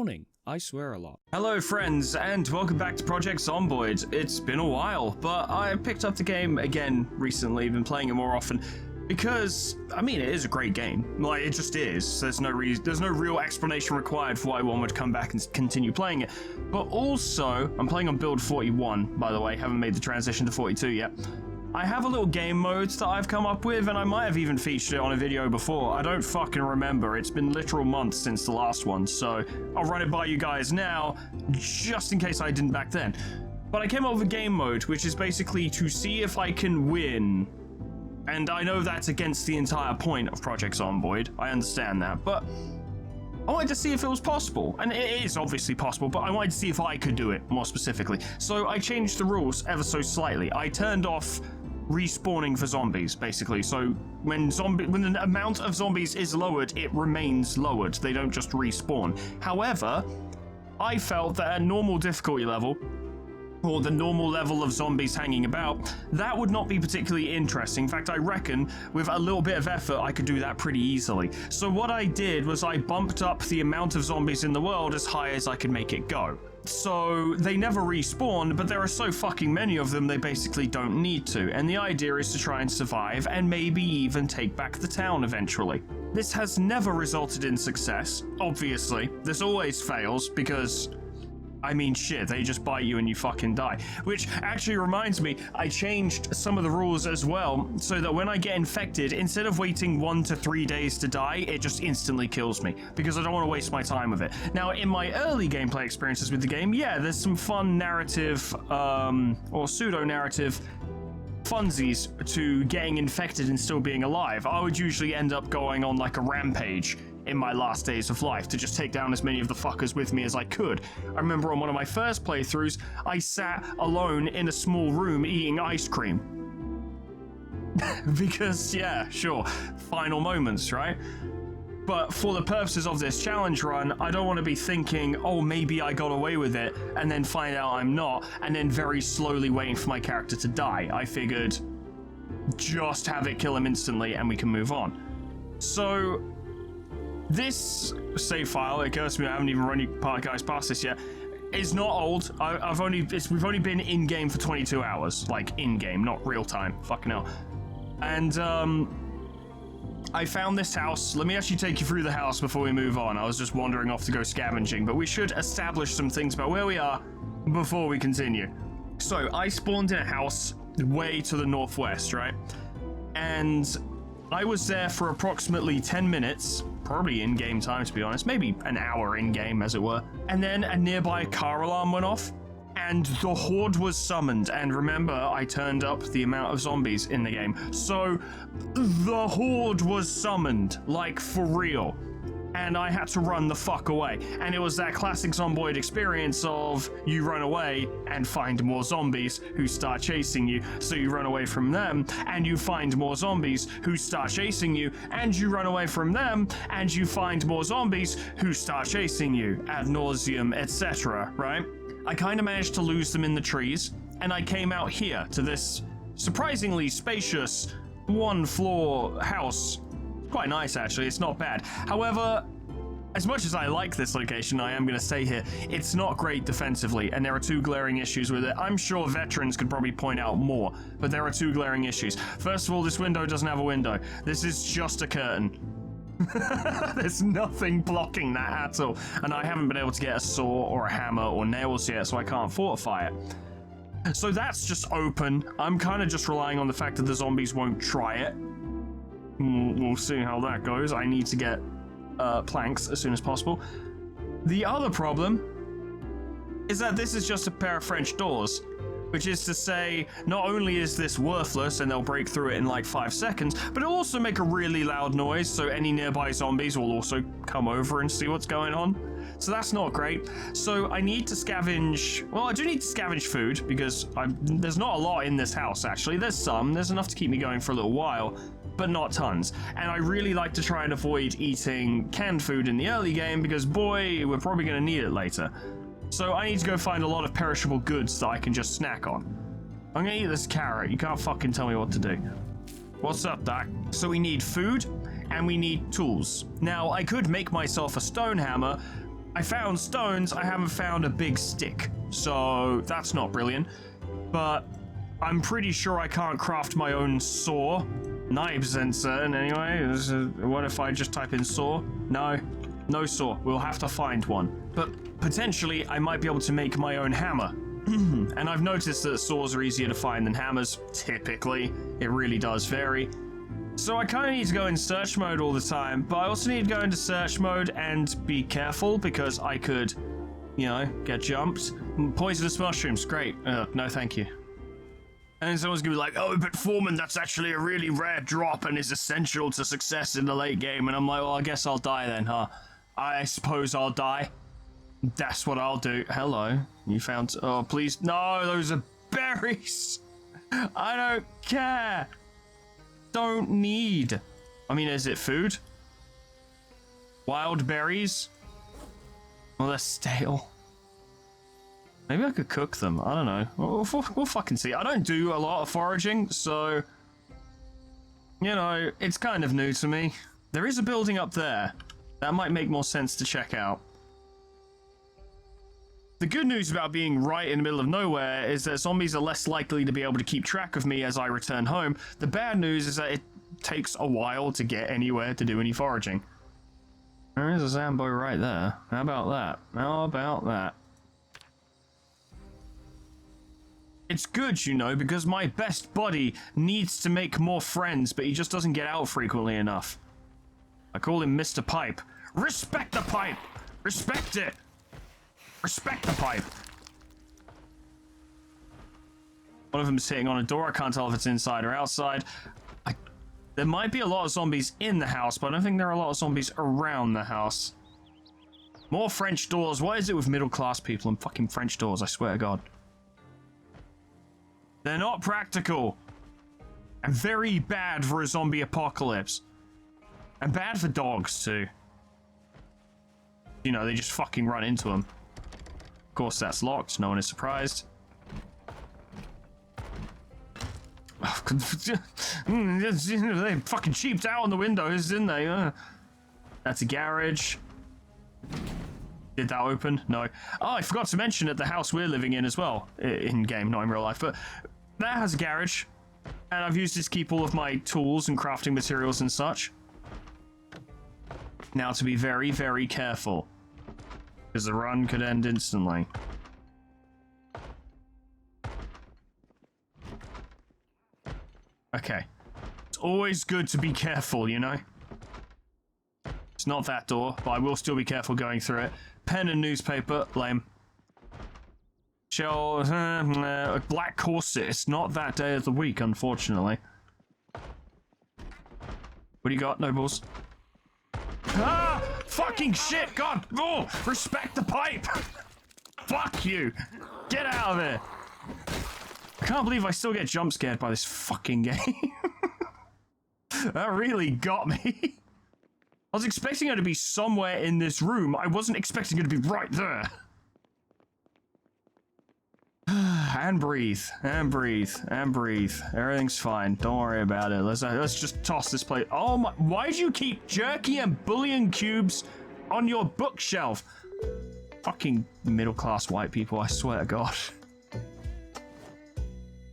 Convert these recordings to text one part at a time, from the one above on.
morning. I swear a lot. Hello friends, and welcome back to Project Zomboid. It's been a while, but I picked up the game again recently, been playing it more often, because, I mean, it is a great game. Like, it just is. There's no real explanation required for why one would come back and continue playing it. But also, I'm playing on build 41, by the way, haven't made the transition to 42 yet. I have a little game mode that I've come up with, and I might have even featured it on a video before. I don't fucking remember. It's been literal months since the last one, so I'll run it by you guys now, just in case I didn't back then. But I came up with a game mode, which is basically to see if I can win. And I know that's against the entire point of Project Zomboid. I understand that, but I wanted to see if it was possible. And it is obviously possible, but I wanted to see if I could do it more specifically. So I changed the rules ever so slightly. I turned off respawning for zombies, basically. So when the amount of zombies is lowered, it remains lowered. They don't just respawn. However, I felt that at normal difficulty level, or the normal level of zombies hanging about, that would not be particularly interesting. In fact, I reckon with a little bit of effort, I could do that pretty easily. So what I did was I bumped up the amount of zombies in the world as high as I could make it go. So they never respawn, but there are so fucking many of them, they basically don't need to. And the idea is to try and survive and maybe even take back the town eventually. This has never resulted in success, obviously. This always fails because, I mean, shit, they just bite you and you fucking die. Which actually reminds me, I changed some of the rules as well, so that when I get infected, instead of waiting 1 to 3 days to die, it just instantly kills me, because I don't want to waste my time with it. Now, in my early gameplay experiences with the game, yeah, there's some fun narrative, or pseudo-narrative funsies to getting infected and still being alive. I would usually end up going on like a rampage in my last days of life to just take down as many of the fuckers with me as I could. I remember on one of my first playthroughs, I sat alone in a small room eating ice cream. Because, yeah, sure, final moments, right? But for the purposes of this challenge run, I don't want to be thinking, oh, maybe I got away with it, and then find out I'm not, and then very slowly waiting for my character to die. I figured, just have it kill him instantly, and we can move on. So this save file, it occurs to me I haven't even run you guys past this yet, is not old. We've only been in-game for 22 hours. Like, in-game, not real-time. Fucking hell. And, I found this house. Let me actually take you through the house before we move on. I was just wandering off to go scavenging, but we should establish some things about where we are before we continue. So, I spawned in a house way to the northwest, right? And I was there for approximately 10 minutes, probably in-game time to be honest, maybe an hour in-game as it were. And then a nearby car alarm went off, and the horde was summoned. And remember, I turned up the amount of zombies in the game. So the horde was summoned, like for real. And I had to run the fuck away. And it was that classic Zomboid experience of you run away and find more zombies who start chasing you. So you run away from them and you find more zombies who start chasing you, and you run away from them and you find more zombies who start chasing you ad nauseum, etc., right? I kind of managed to lose them in the trees, and I came out here to this surprisingly spacious one-floor house. Quite nice, actually. It's not bad. However, as much as I like this location, I am going to stay here. It's not great defensively, and there are two glaring issues with it. I'm sure veterans could probably point out more, but there are two glaring issues. First of all, this window doesn't have a window. This is just a curtain. There's nothing blocking that at all, and I haven't been able to get a saw or a hammer or nails yet, so I can't fortify it. So that's just open. I'm kind of just relying on the fact that the zombies won't try it. We'll see how that goes. I need to get planks as soon as possible. The other problem is that this is just a pair of French doors, which is to say, not only is this worthless and they'll break through it in like 5 seconds, but it'll also make a really loud noise, so any nearby zombies will also come over and see what's going on. So that's not great. So I need to scavenge. Well, I do need to scavenge food, because there's not a lot in this house, actually. There's enough to keep me going for a little while, but not tons. And I really like to try and avoid eating canned food in the early game, because boy, we're probably going to need it later. So I need to go find a lot of perishable goods that I can just snack on. I'm gonna eat this carrot. You can't fucking tell me what to do. What's up, Doc? So we need food, and we need tools. Now, I could make myself a stone hammer, I found stones, I haven't found a big stick. So that's not brilliant. But I'm pretty sure I can't craft my own saw. Knives uncertain anyway. What if I just type in saw? No saw. We'll have to find one. But potentially I might be able to make my own hammer. And I've noticed that saws are easier to find than hammers, typically. It really does vary. So I kind of need to go in search mode all the time, but I also need to go into search mode and be careful because I could, you know, get jumped. Poisonous mushrooms, great. No thank you. And then someone's gonna be like, oh, but Foreman, that's actually a really rare drop and is essential to success in the late game. And I'm like, well, I guess I'll die then, huh? I suppose I'll die. That's what I'll do. Hello. You found... Oh, please. No, those are berries. I don't care. Don't need. I mean, is it food? Wild berries? Well, they're stale. Maybe I could cook them. I don't know. We'll fucking see. I don't do a lot of foraging, so... You know, it's kind of new to me. There is a building up there. That might make more sense to check out. The good news about being right in the middle of nowhere is that zombies are less likely to be able to keep track of me as I return home. The bad news is that it takes a while to get anywhere to do any foraging. There is a Zomboid right there. How about that? How about that? It's good, you know, because my best buddy needs to make more friends, but he just doesn't get out frequently enough. I call him Mr. Pipe. Respect the pipe! Respect it! Respect the pipe! One of them is sitting on a door. I can't tell if it's inside or outside. There might be a lot of zombies in the house, but I don't think there are a lot of zombies around the house. More French doors. What is it with middle-class people and fucking French doors? I swear to God. They're not practical. And very bad for a zombie apocalypse. And bad for dogs, too. You know, they just fucking run into them. Of course, that's locked. No one is surprised. They fucking cheaped out on the windows, didn't they? That's a garage. Did that open? No. Oh, I forgot to mention at the house we're living in as well. In-game, not in real life. But that has a garage. And I've used it to keep all of my tools and crafting materials and such. Now to be very, very careful. Because the run could end instantly. Okay. It's always good to be careful, you know? It's not that door, but I will still be careful going through it. Pen and newspaper, lame. Shell, a black corset. It's not that day of the week, unfortunately. What do you got, nobles? Ah! Fucking shit! God! Oh! Respect the pipe! Fuck you! Get out of there! I can't believe I still get jump scared by this fucking game. That really got me. I was expecting her to be somewhere in this room. I wasn't expecting her to be right there. And breathe, and breathe, and breathe. Everything's fine. Don't worry about it. Let's just toss this plate. Oh my! Why do you keep jerky and bullion cubes on your bookshelf? Fucking middle-class white people, I swear to God.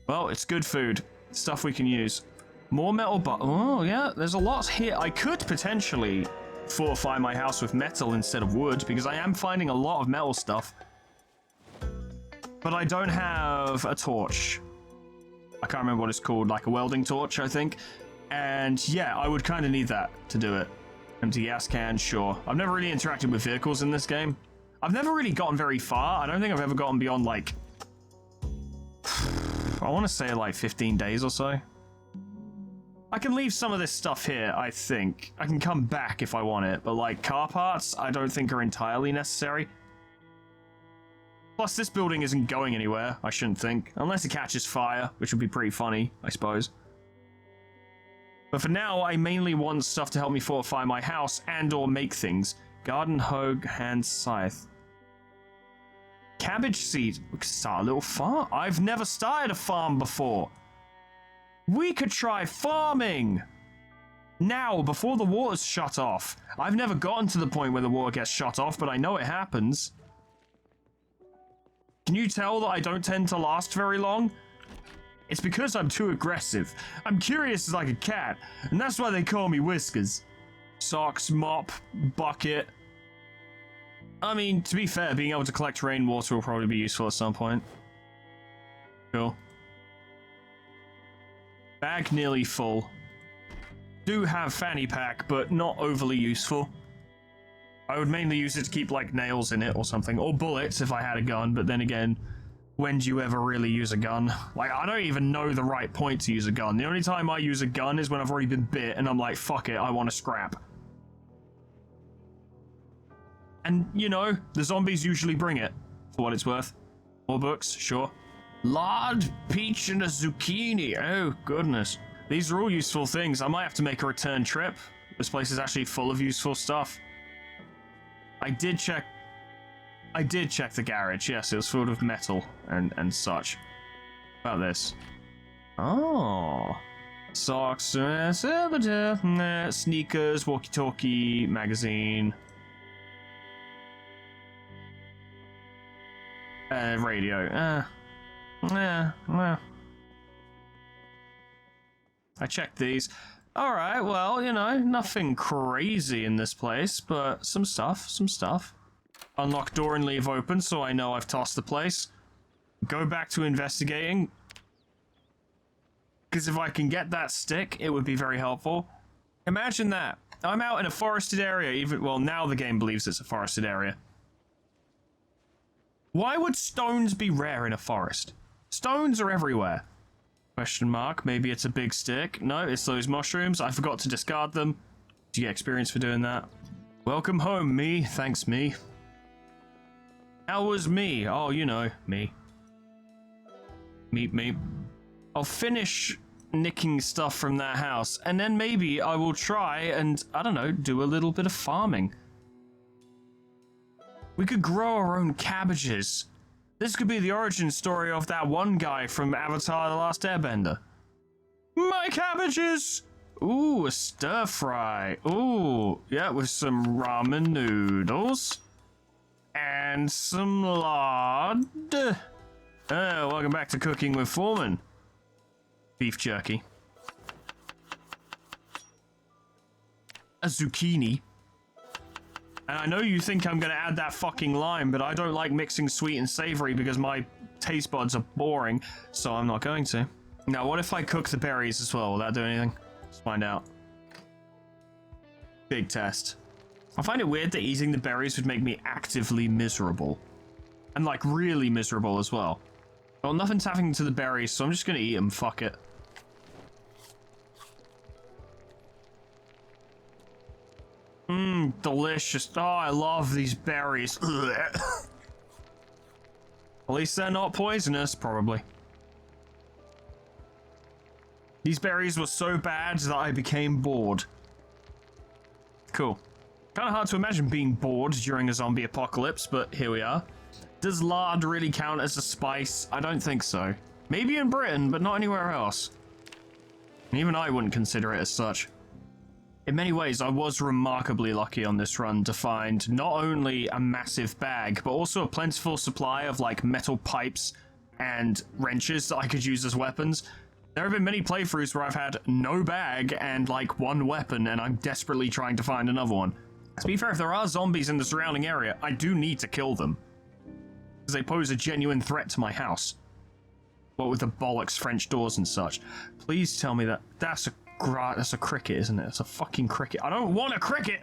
Well, it's good food. Stuff we can use. More metal, but oh yeah, there's a lot here. I could potentially fortify my house with metal instead of wood because I am finding a lot of metal stuff. But I don't have a torch. I can't remember what it's called, like a welding torch, I think. And yeah, I would kind of need that to do it. Empty gas can, sure. I've never really interacted with vehicles in this game. I've never really gotten very far. I don't think I've ever gotten beyond like... I want to say like 15 days or so. I can leave some of this stuff here, I think. I can come back if I want it, but like car parts, I don't think are entirely necessary. Plus, this building isn't going anywhere, I shouldn't think. Unless it catches fire, which would be pretty funny, I suppose. But for now, I mainly want stuff to help me fortify my house and or make things. Garden hoe, hand scythe. Cabbage seed. We could start a little farm. I've never started a farm before. We could try farming. Now, before the water's shut off. I've never gotten to the point where the water gets shut off, but I know it happens. Can you tell that I don't tend to last very long? It's because I'm too aggressive. I'm curious like a cat, and that's why they call me Whiskers. Socks, mop, bucket. I mean, to be fair, being able to collect rainwater will probably be useful at some point. Cool. Bag nearly full. Do have fanny pack, but not overly useful. I would mainly use it to keep, like, nails in it or something. Or bullets if I had a gun, but then again, when do you ever really use a gun? Like, I don't even know the right point to use a gun. The only time I use a gun is when I've already been bit and I'm like, fuck it, I want to scrap. And, you know, the zombies usually bring it, for what it's worth. More books, sure. Lard, peach, and a zucchini. Oh, goodness. These are all useful things. I might have to make a return trip. This place is actually full of useful stuff. I did check the garage. Yes, it was full of metal and such. What about this? Oh. Socks, sneakers, walkie-talkie, magazine. Radio. I checked these. Alright, well, you know, nothing crazy in this place, but some stuff. Unlock door and leave open, so I know I've tossed the place. Go back to investigating. Because if I can get that stick, it would be very helpful. Imagine that. I'm out in a forested area, well, now the game believes it's a forested area. Why would stones be rare in a forest? Stones are everywhere. Question mark, maybe it's a big stick. No, it's those mushrooms. I forgot to discard them. Do you get experience for doing that? Welcome home, me. Thanks, me. How was me? Oh, you know, me. Meet me. I'll finish nicking stuff from that house, and then maybe I will try and, I don't know, do a little bit of farming. We could grow our own cabbages. This could be the origin story of that one guy from Avatar: The Last Airbender. My cabbages! Ooh, a stir fry. Ooh, yeah, with some ramen noodles. And some lard. Welcome back to Cooking with Foreman. Beef jerky. A zucchini. And I know you think I'm going to add that fucking lime, but I don't like mixing sweet and savory because my taste buds are boring, so I'm not going to. Now, what if I cook the berries as well? Will that do anything? Let's find out. Big test. I find it weird that eating the berries would make me actively miserable. And, like, really miserable as well. Well, nothing's happening to the berries, so I'm just going to eat them. Fuck it. Mmm, delicious. Oh, I love these berries. At least they're not poisonous, probably. These berries were so bad that I became bored. Cool. Kind of hard to imagine being bored during a zombie apocalypse, but here we are. Does lard really count as a spice? I don't think so. Maybe in Britain, but not anywhere else. And even I wouldn't consider it as such. In many ways, I was remarkably lucky on this run to find not only a massive bag, but also a plentiful supply of, like, metal pipes and wrenches that I could use as weapons. There have been many playthroughs where I've had no bag and, like, one weapon, and I'm desperately trying to find another one. To be fair, if there are zombies in the surrounding area, I do need to kill them. Because they pose a genuine threat to my house. What with the bollocks French doors and such. Please tell me that that's a cricket, isn't it? It's a fucking cricket. I don't want a cricket!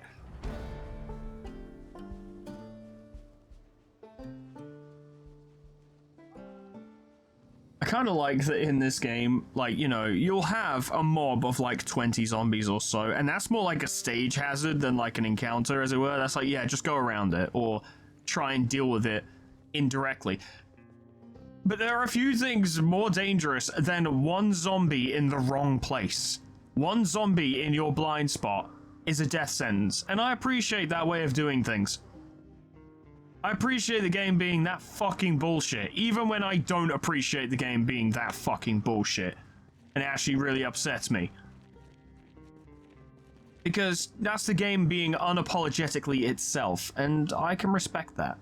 I kind of like that in this game, like, you know, you'll have a mob of like 20 zombies or so, and that's more like a stage hazard than like an encounter, as it were. That's like, yeah, just go around it, or try and deal with it indirectly. But there are a few things more dangerous than one zombie in the wrong place. One zombie in your blind spot is a death sentence, and I appreciate that way of doing things. I appreciate the game being that fucking bullshit, even when I don't appreciate the game being that fucking bullshit. And it actually really upsets me. Because that's the game being unapologetically itself, and I can respect that.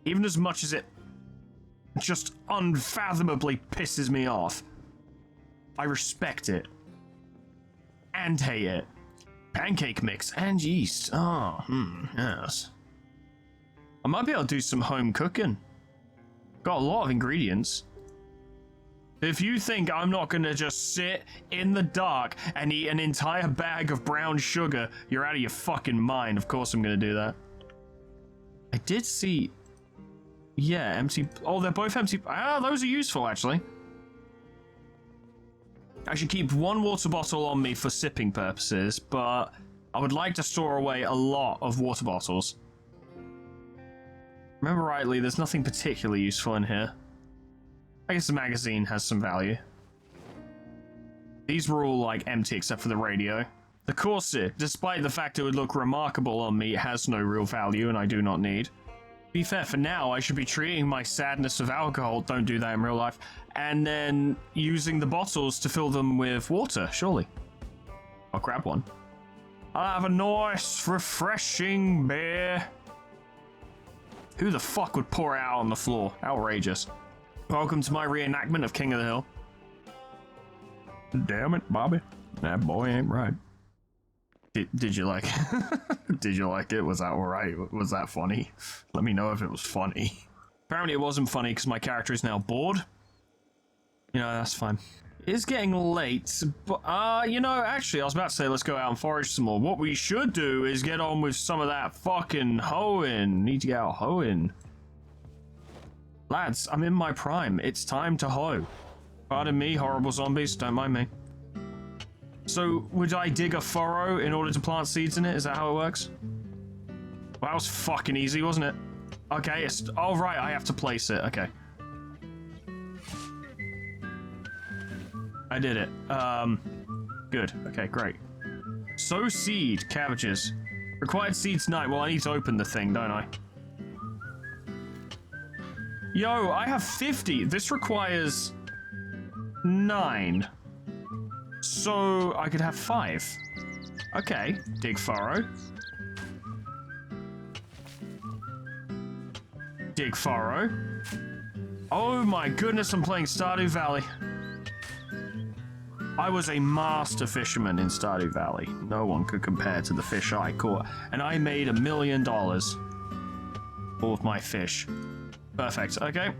Even as much as it just unfathomably pisses me off, I respect it. And hate it. Pancake mix and yeast. Oh, yes. I might be able to do some home cooking. Got a lot of ingredients. If you think I'm not gonna just sit in the dark and eat an entire bag of brown sugar, you're out of your fucking mind. Of course I'm gonna do that. I did see... Yeah, empty... Oh, they're both empty... Ah, those are useful, actually. I should keep one water bottle on me for sipping purposes, but I would like to store away a lot of water bottles. Remember rightly, there's nothing particularly useful in here. I guess the magazine has some value. These were all, like, empty except for the radio. The corset, despite the fact it would look remarkable on me, has no real value and I do not need. To be fair, for now, I should be treating my sadness with alcohol, don't do that in real life, and then using the bottles to fill them with water, surely. I'll grab one. I'll have a nice, refreshing beer. Who the fuck would pour it out on the floor? Outrageous. Welcome to my reenactment of King of the Hill. Damn it, Bobby. That boy ain't right. Did you like it? Did you like it? Was that alright? Was that funny? Let me know if it was funny. Apparently it wasn't funny because my character is now bored. You know, that's fine. It's getting late, but, you know, actually, I was about to say let's go out and forage some more. What we should do is get on with some of that fucking hoeing. Need to get out hoeing. Lads, I'm in my prime. It's time to hoe. Pardon me, horrible zombies. Don't mind me. So, would I dig a furrow in order to plant seeds in it? Is that how it works? Well, that was fucking easy, wasn't it? Okay, it's... Oh, right, I have to place it. Okay. I did it. Good. Okay, great. Sow seed. Cabbages. Required seeds 9. Well, I need to open the thing, don't I? Yo, I have 50. This requires 9. So I could have 5. Okay, dig furrow. Dig furrow. Oh my goodness, I'm playing Stardew Valley. I was a master fisherman in Stardew Valley. No one could compare to the fish I caught. And I made $1 million. All of my fish. Perfect, okay.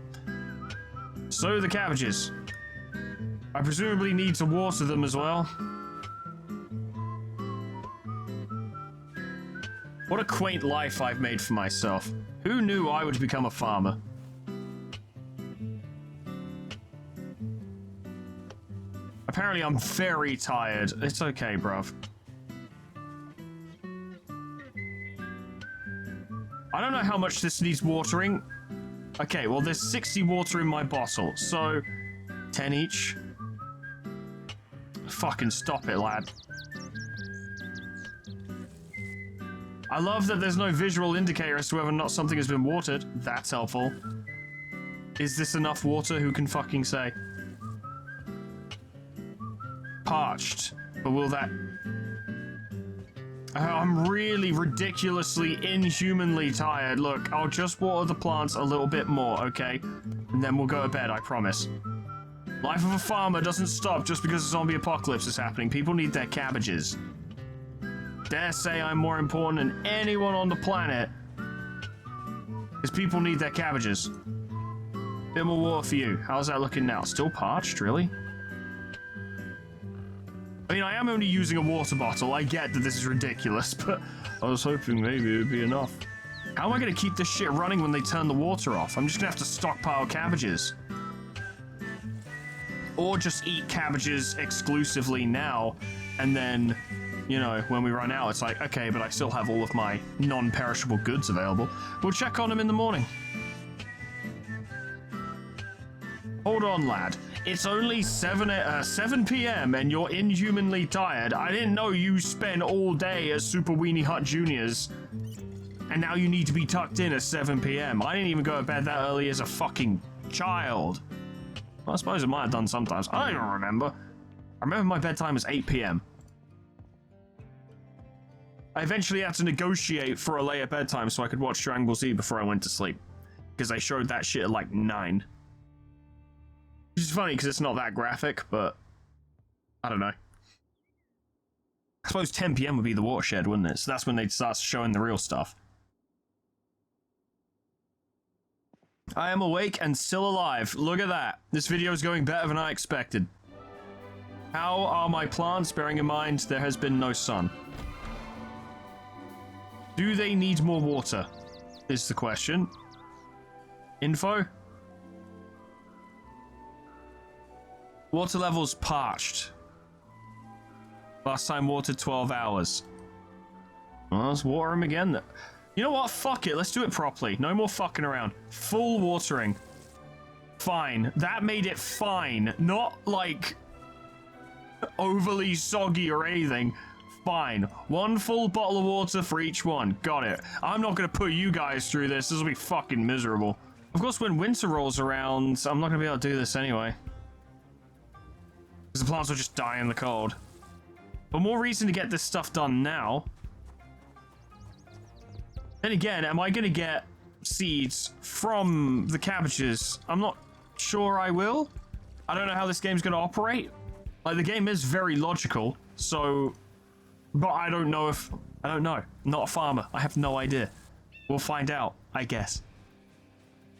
So the cabbages. I presumably need to water them as well. What a quaint life I've made for myself. Who knew I would become a farmer? Apparently I'm very tired. It's okay, bruv. I don't know how much this needs watering. Okay, well there's 60 water in my bottle, so 10 each. Fucking stop it, lad. I love that there's no visual indicator as to whether or not something has been watered. That's helpful. Is this enough water? Who can fucking say? Parched. But will that... I'm really ridiculously, inhumanly tired. Look, I'll just water the plants a little bit more, okay? And then we'll go to bed, I promise. Life of a farmer doesn't stop just because a zombie apocalypse is happening. People need their cabbages. Dare say I'm more important than anyone on the planet. Because people need their cabbages. Bit more water for you. How's that looking now? Still parched, really? I mean, I am only using a water bottle. I get that this is ridiculous, but I was hoping maybe it would be enough. How am I going to keep this shit running when they turn the water off? I'm just going to have to stockpile cabbages. Or just eat cabbages exclusively now, and then, you know, when we run out, it's like, okay, but I still have all of my non-perishable goods available. We'll check on them in the morning. Hold on, lad. It's only 7 p.m. and you're inhumanly tired. I didn't know you spent all day as Super Weenie Hut Juniors. And now you need to be tucked in at 7 p.m. I didn't even go to bed that early as a fucking child. Well, I suppose it might have done sometimes. I don't remember. I remember my bedtime was 8 p.m. I eventually had to negotiate for a later bedtime so I could watch Dragon Ball Z before I went to sleep. Because they showed that shit at like 9. Which is funny because it's not that graphic, but I don't know. I suppose 10 PM would be the watershed, wouldn't it? So that's when they'd start showing the real stuff. I am awake and still alive. Look at that. This video is going better than I expected. How are my plants, bearing in mind there has been no sun? Do they need more water? Is the question. Info? Water levels parched. Last time watered 12 hours. Well, let's water them again. You know what? Fuck it. Let's do it properly. No more fucking around. Full watering. Fine. That made it fine. Not like overly soggy or anything. Fine. 1 full bottle of water for each one. Got it. I'm not going to put you guys through this. This will be fucking miserable. Of course, when winter rolls around, I'm not going to be able to do this anyway. Because the plants will just die in the cold. But more reason to get this stuff done now. Then again, am I going to get seeds from the cabbages? I'm not sure I will. I don't know how this game's going to operate. Like, the game is very logical, so... But I don't know if... I don't know. I'm not a farmer. I have no idea. We'll find out, I guess.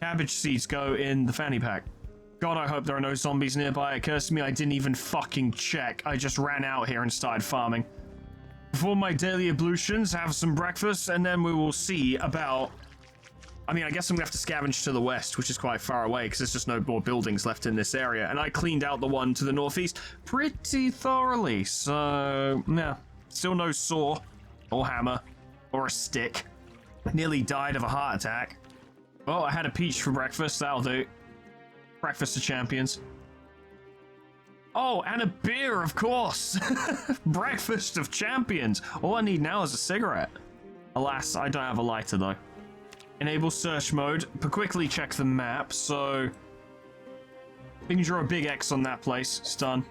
Cabbage seeds go in the fanny pack. God, I hope there are no zombies nearby. It occurs to me I didn't even fucking check. I just ran out here and started farming. Before my daily ablutions, have some breakfast, and then we will see about... I mean, I guess I'm gonna have to scavenge to the west, which is quite far away, because there's just no more buildings left in this area. And I cleaned out the one to the northeast pretty thoroughly, so... yeah. Still no saw, or hammer, or a stick. Nearly died of a heart attack. Well, I had a peach for breakfast, that'll do. Breakfast of champions. Oh, and a beer, of course! Breakfast of champions! All I need now is a cigarette. Alas, I don't have a lighter, though. Enable search mode, but quickly check the map, so... we can draw a big X on that place. It's done.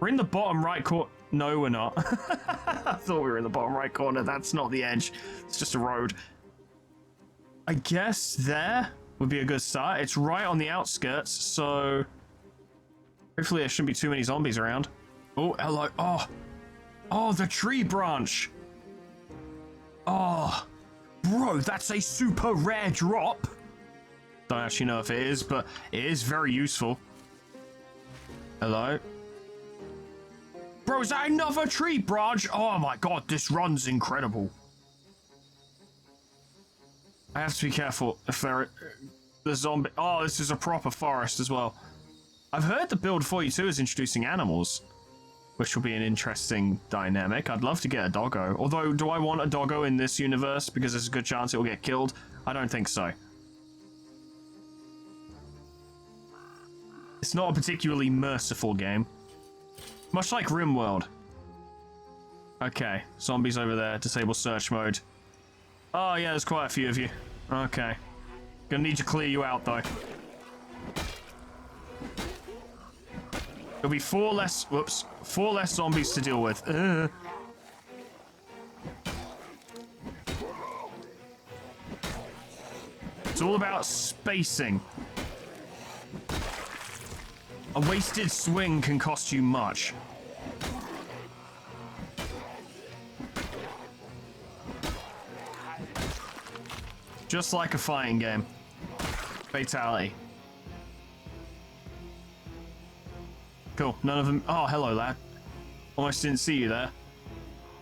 We're in the bottom right corner. No, we're not. I thought we were in the bottom right corner. That's not the edge. It's just a road. I guess there would be a good start. It's right on the outskirts, so... hopefully there shouldn't be too many zombies around. Oh, hello. Oh. Oh, the tree branch. Oh. Bro, that's a super rare drop. Don't actually know if it is, but it is very useful. Hello. Bro, is that another tree branch? Oh my god, this run's incredible. I have to be careful if the zombie... oh, this is a proper forest as well. I've heard the Build 42 is introducing animals, which will be an interesting dynamic. I'd love to get a doggo. Although, do I want a doggo in this universe? Because there's a good chance it will get killed. I don't think so. It's not a particularly merciful game. Much like RimWorld. Okay, zombies over there. Disable search mode. Oh yeah, there's quite a few of you. Okay. Gonna need to clear you out though. There'll be 4 less... whoops. 4 less zombies to deal with. It's all about spacing. A wasted swing can cost you much. Just like a fighting game. Fatality. Cool, none of them... oh, hello, lad. Almost didn't see you there.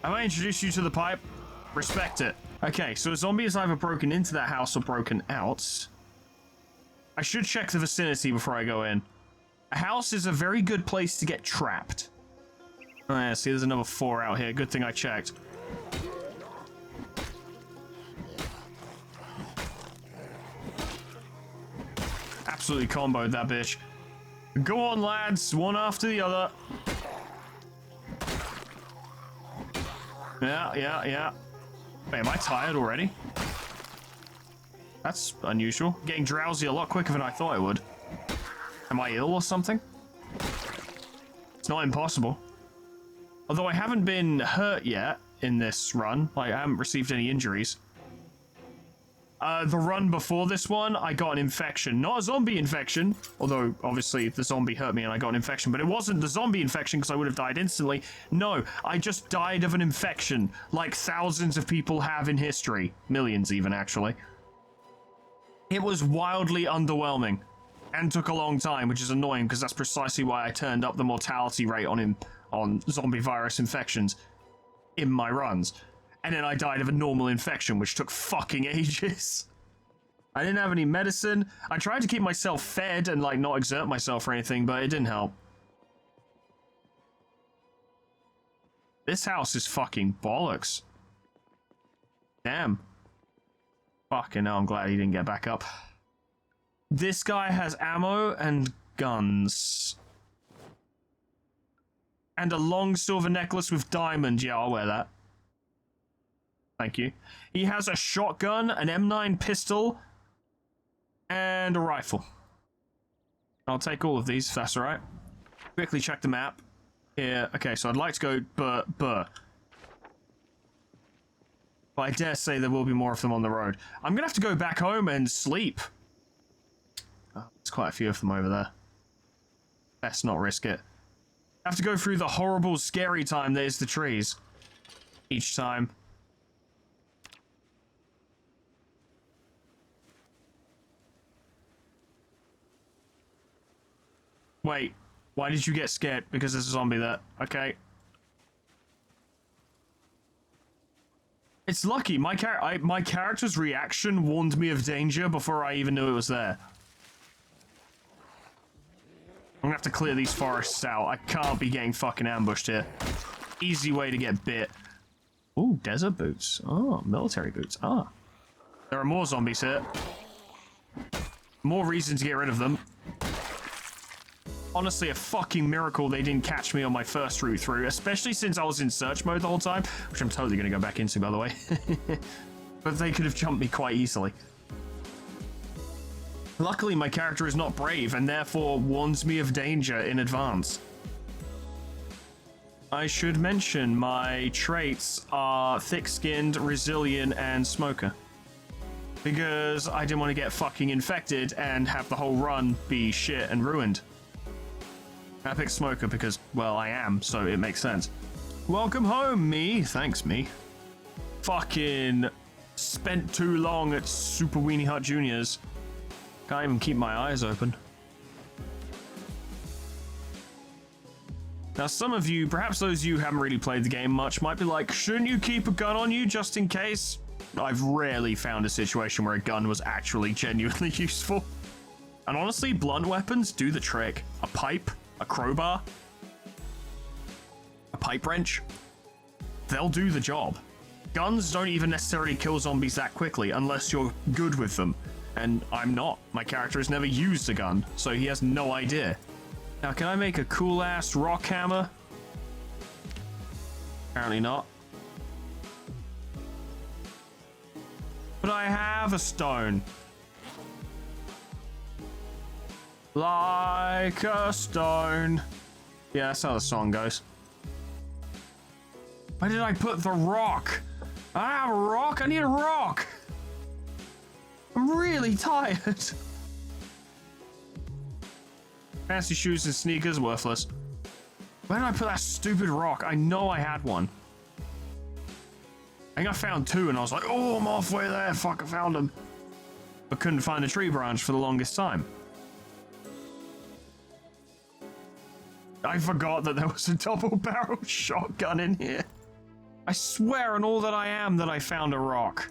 Have I introduced you to the pipe? Respect it. Okay, so a zombie is either broken into that house or broken out. I should check the vicinity before I go in. A house is a very good place to get trapped. Oh yeah, see, there's another 4 out here. Good thing I checked. Absolutely comboed that bitch. Go on, lads. One after the other. Yeah. Wait, am I tired already? That's unusual. Getting drowsy a lot quicker than I thought I would. Am I ill or something? It's not impossible. Although I haven't been hurt yet, in this run. Like, I haven't received any injuries. The run before this one, I got an infection. Not a zombie infection, although obviously the zombie hurt me and I got an infection, but it wasn't the zombie infection because I would have died instantly. No, I just died of an infection, like thousands of people have in history. Millions even, actually. It was wildly underwhelming and took a long time, which is annoying because that's precisely why I turned up the mortality rate on zombie virus infections in my runs. And then I died of a normal infection, which took fucking ages. I didn't have any medicine. I tried to keep myself fed and, like, not exert myself or anything, but it didn't help. This house is fucking bollocks. Damn. Fucking hell, I'm glad he didn't get back up. This guy has ammo and guns. And a long silver necklace with diamonds. Yeah, I'll wear that. Thank you. He has a shotgun, an M9 pistol, and a rifle. I'll take all of these, if that's alright. Quickly check the map. Yeah, okay, so I'd like to go But I dare say there will be more of them on the road. I'm gonna have to go back home and sleep. Oh, there's quite a few of them over there. Best not risk it. I have to go through the horrible, scary time that is the trees. Each time. Wait, why did you get scared? Because there's a zombie there. Okay. It's lucky. My character's reaction warned me of danger before I even knew it was there. I'm gonna have to clear these forests out. I can't be getting fucking ambushed here. Easy way to get bit. Ooh, desert boots. Oh, military boots. Ah. There are more zombies here. More reason to get rid of them. Honestly, a fucking miracle they didn't catch me on my first route through, especially since I was in search mode the whole time, which I'm totally going to go back into, by the way. But they could have jumped me quite easily. Luckily, my character is not brave, and therefore warns me of danger in advance. I should mention my traits are thick-skinned, resilient, and smoker. Because I didn't want to get fucking infected and have the whole run be shit and ruined. I picked smoker because, well, I am, so it makes sense. Welcome home, me. Thanks, me. Fucking spent too long at Super Weenie Hut Juniors. Can't even keep my eyes open. Now, some of you, perhaps those of you who haven't really played the game much, might be like, shouldn't you keep a gun on you just in case? I've rarely found a situation where a gun was actually genuinely useful. And honestly, blunt weapons do the trick. A pipe, a crowbar, a pipe wrench, they'll do the job. Guns don't even necessarily kill zombies that quickly unless you're good with them. And I'm not. My character has never used a gun, so he has no idea. Now, can I make a cool-ass rock hammer? Apparently not. But I have a stone. Like a stone. Yeah, that's how the song goes. Where did I put the rock? I have a rock. I need a rock. I'm really tired. Fancy shoes and sneakers, worthless. Where did I put that stupid rock? I know I had one. I think I found two and I was like, oh, I'm halfway there. Fuck, I found them. But couldn't find a tree branch for the longest time. I forgot that there was a double-barrel shotgun in here. I swear on all that I am that I found a rock.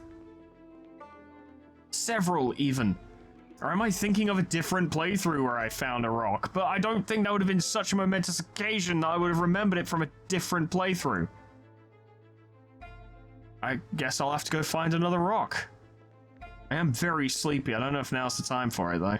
Several, even. Or am I thinking of a different playthrough where I found a rock? But I don't think that would have been such a momentous occasion that I would have remembered it from a different playthrough. I guess I'll have to go find another rock. I am very sleepy. I don't know if now's the time for it, though.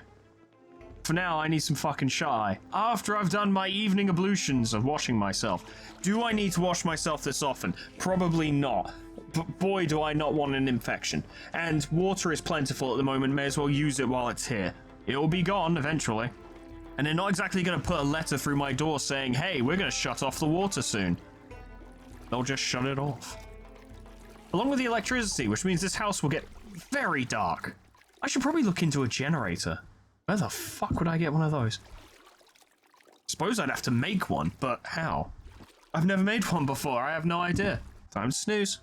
For now, I need some fucking shut-eye. After I've done my evening ablutions of washing myself. Do I need to wash myself this often? Probably not. But boy, do I not want an infection. And water is plentiful at the moment. May as well use it while it's here. It'll be gone eventually. And they're not exactly going to put a letter through my door saying, hey, we're going to shut off the water soon. They'll just shut it off. along with the electricity, which means this house will get very dark. I should probably look into a generator. Where the fuck would I get one of those? Suppose I'd have to make one, but how? I've never made one before. I have no idea. Time to snooze.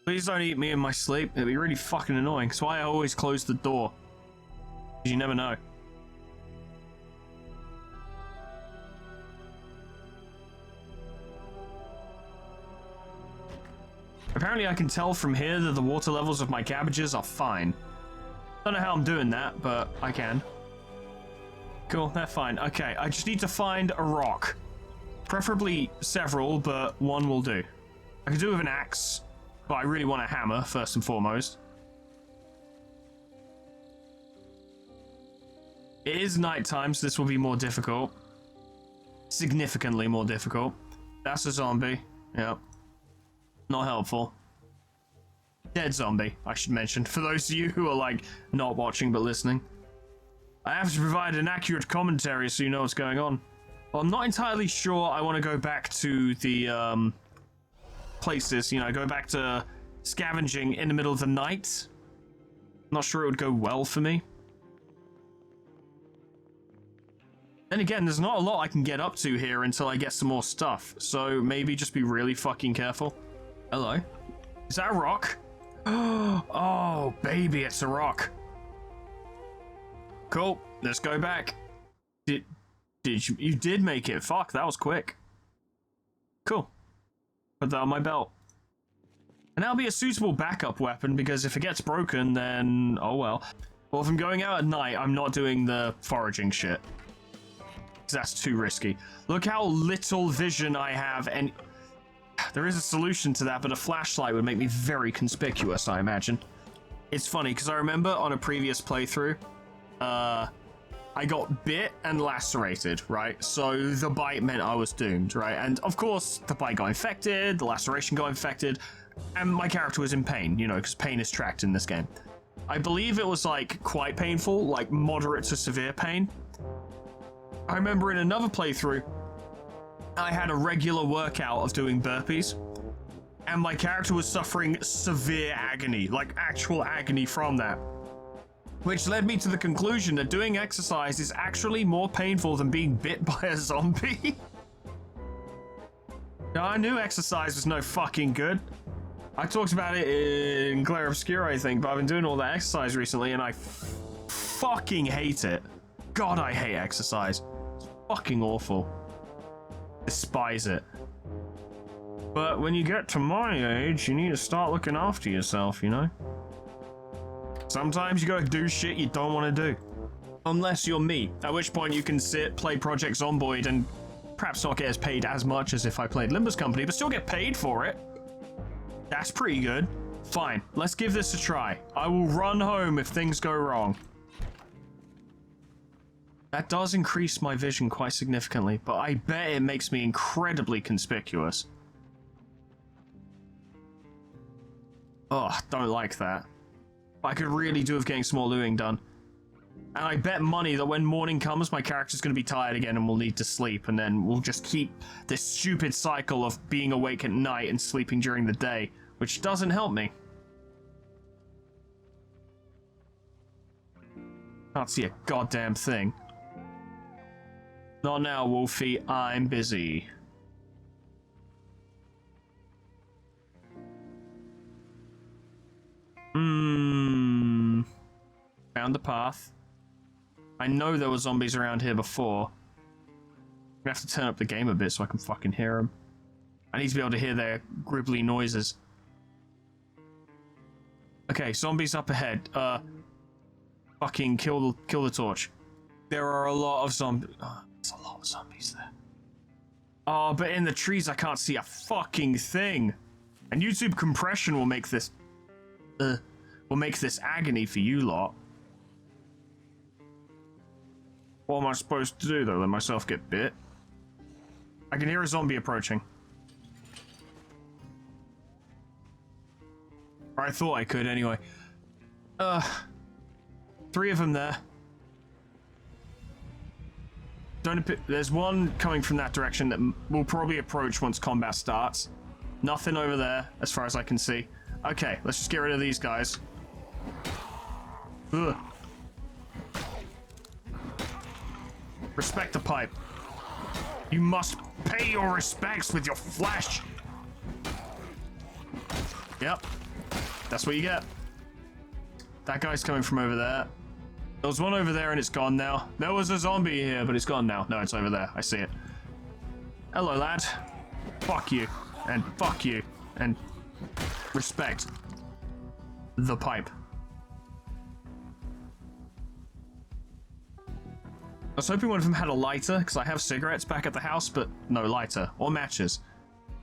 Please don't eat me in my sleep. It'd be really fucking annoying. That's why I always close the door. Because you never know. Apparently I can tell from here that the water levels of my cabbages are fine. Don't know how I'm doing that, but I can. Cool, they're fine. Okay, I just need to find a rock. Preferably several, but one will do. I could do with an axe, but I really want a hammer, first and foremost. It is nighttime, so this will be more difficult. Significantly more difficult. That's a zombie. Yep. Not helpful. Dead zombie, I should mention, for those of you who are, like, not watching but listening. I have to provide an accurate commentary so you know what's going on. Well, I'm not entirely sure I want to go back to the, places, you know, go back to scavenging in the middle of the night. Not sure it would go well for me. Then again, there's not a lot I can get up to here until I get some more stuff, so maybe just be really fucking careful. Hello? Is that a rock? Oh, baby, it's a rock. Cool, let's go back. Did you did make it? Fuck, that was quick. Cool. Put that on my belt. And that'll be a suitable backup weapon, because if it gets broken, then oh well. Well, if I'm going out at night, I'm not doing the foraging shit. Because that's too risky. Look how little vision I have, and there is a solution to that, but a flashlight would make me very conspicuous, I imagine. It's funny, because I remember on a previous playthrough, I got bit and lacerated, right? So the bite meant I was doomed, right? And of course, the bite got infected, the laceration got infected, and my character was in pain, you know, because pain is tracked in this game. I believe it was, like, quite painful, like moderate to severe pain. I remember in another playthrough, I had a regular workout of doing burpees, and my character was suffering severe agony, like actual agony from that. Which led me to the conclusion that doing exercise is actually more painful than being bit by a zombie. Now, I knew exercise was no fucking good. I talked about it in Glare Obscura, I think, but I've been doing all that exercise recently, and I fucking hate it. God, I hate exercise. It's fucking awful. Despise it. But when you get to my age, you need to start looking after yourself, you know? Sometimes you gotta do shit you don't want to do. Unless you're me, at which point you can sit, play Project Zomboid, and perhaps not get as paid as much as if I played Limbus Company, but still get paid for it. That's pretty good. Fine, let's give this a try. I will run home if things go wrong. That does increase my vision quite significantly, but I bet it makes me incredibly conspicuous. Oh, don't like that. I could really do with getting some more looting done. And I bet money that when morning comes, my character's going to be tired again and will need to sleep, and then we'll just keep this stupid cycle of being awake at night and sleeping during the day, which doesn't help me. Can't see a goddamn thing. Not now, Wolfie. I'm busy. Found the path. I know there were zombies around here before. I'm gonna have to turn up the game a bit so I can fucking hear them. I need to be able to hear their gribbly noises. Okay, zombies up ahead. Fucking kill the torch. There are a lot of zombies. Oh, there's a lot of zombies there. Oh, but in the trees I can't see a fucking thing. And YouTube compression will make this agony for you lot. What am I supposed to do, though? Let myself get bit? I can hear a zombie approaching. Or I thought I could, anyway. 3 of them there. There's one coming from that direction that will probably approach once combat starts. Nothing over there, as far as I can see. Okay, let's just get rid of these guys. Ugh. Respect the pipe. You must pay your respects with your flesh. Yep. That's what you get. That guy's coming from over there. There was one over there and it's gone now. There was a zombie here, but it's gone now. No, it's over there. I see it. Hello, lad. Fuck you. And fuck you. And respect the pipe. I was hoping one of them had a lighter, because I have cigarettes back at the house, but no lighter. Or matches.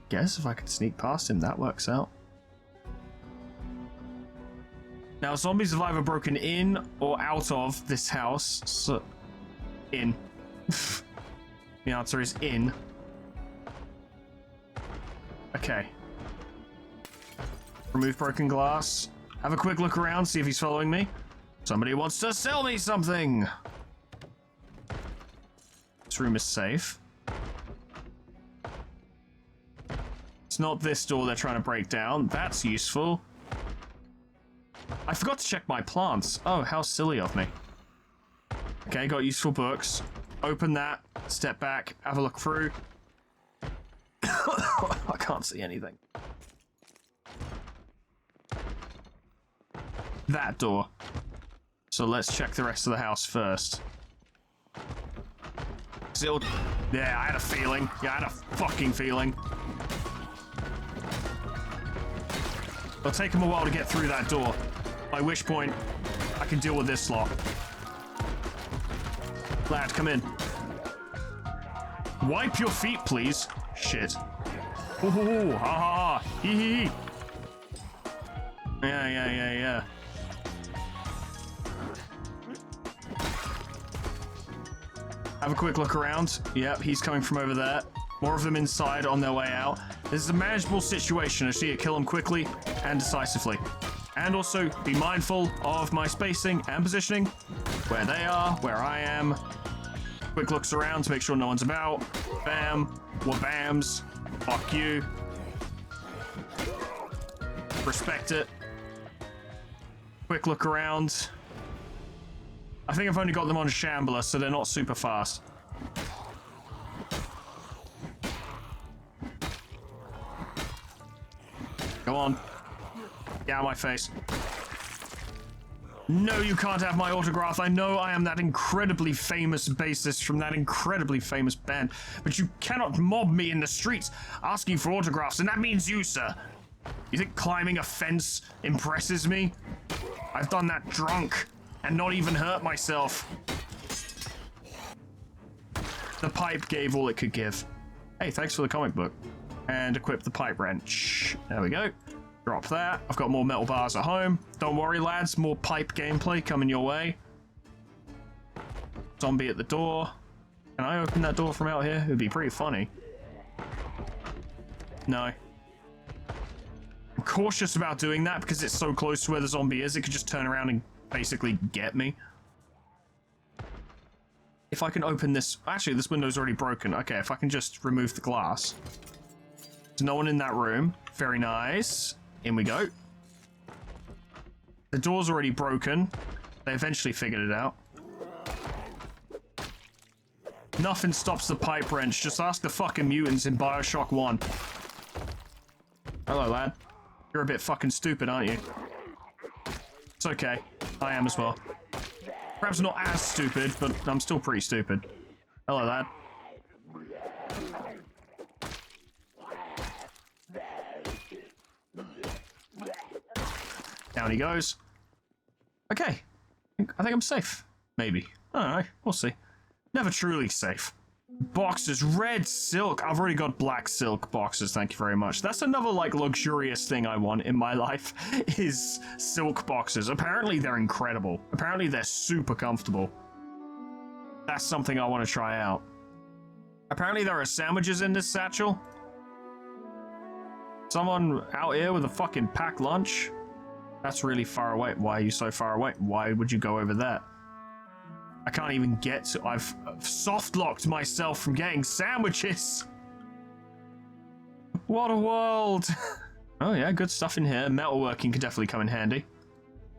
Guess if I could sneak past him, that works out. Now, zombies have either broken in or out of this house. So, in. The answer is in. Okay. Remove broken glass. Have a quick look around, see if he's following me. Somebody wants to sell me something! This room is safe. It's not this door they're trying to break down. That's useful. I forgot to check my plants. Oh, how silly of me. Okay, got useful books. Open that, step back, have a look through. I can't see anything. That door. So let's check the rest of the house first. Yeah, I had a feeling. Yeah, I had a fucking feeling. It'll take him a while to get through that door. By which point, I can deal with this lot. Lad, come in. Wipe your feet, please. Shit. Ooh, ha ha ha. Hee hee hee. Yeah. Have a quick look around. Yep, he's coming from over there. More of them inside on their way out. This is a manageable situation. I just need to kill them quickly and decisively. And also be mindful of my spacing and positioning. Where they are, where I am. Quick looks around to make sure no one's about. Bam. Wabams. Fuck you. Respect it. Quick look around. I think I've only got them on Shambler, so they're not super fast. Go on. Get out of my face. No, you can't have my autograph. I know I am that incredibly famous bassist from that incredibly famous band, but you cannot mob me in the streets asking for autographs, and that means you, sir. You think climbing a fence impresses me? I've done that drunk and not even hurt myself. The pipe gave all it could give. Hey, thanks for the comic book. And equip the pipe wrench. There we go. Drop that. I've got more metal bars at home. Don't worry, lads. More pipe gameplay coming your way. Zombie at the door. Can I open that door from out here? It would be pretty funny. No. I'm cautious about doing that because it's so close to where the zombie is. It could just turn around and basically get me. If I can open this... Actually, this window's already broken. Okay, if I can just remove the glass. There's no one in that room. Very nice. In we go. The door's already broken. They eventually figured it out. Nothing stops the pipe wrench. Just ask the fucking mutants in Bioshock 1. Hello, lad. You're a bit fucking stupid, aren't you? It's okay. I am as well. Perhaps not as stupid, but I'm still pretty stupid. Hello, lad. Down he goes. Okay. I think I'm safe. Maybe. I don't know. We'll see. Never truly safe. Boxes. Red silk. I've already got black silk boxes. Thank you very much. That's another, like, luxurious thing I want in my life is silk boxes. Apparently, they're incredible. Apparently, they're super comfortable. That's something I want to try out. Apparently, there are sandwiches in this satchel. Someone out here with a fucking packed lunch. That's really far away. Why are you so far away? Why would you go over there? I can't even get to... I've soft-locked myself from getting sandwiches. What a world! Oh yeah, good stuff in here. Metalworking could definitely come in handy.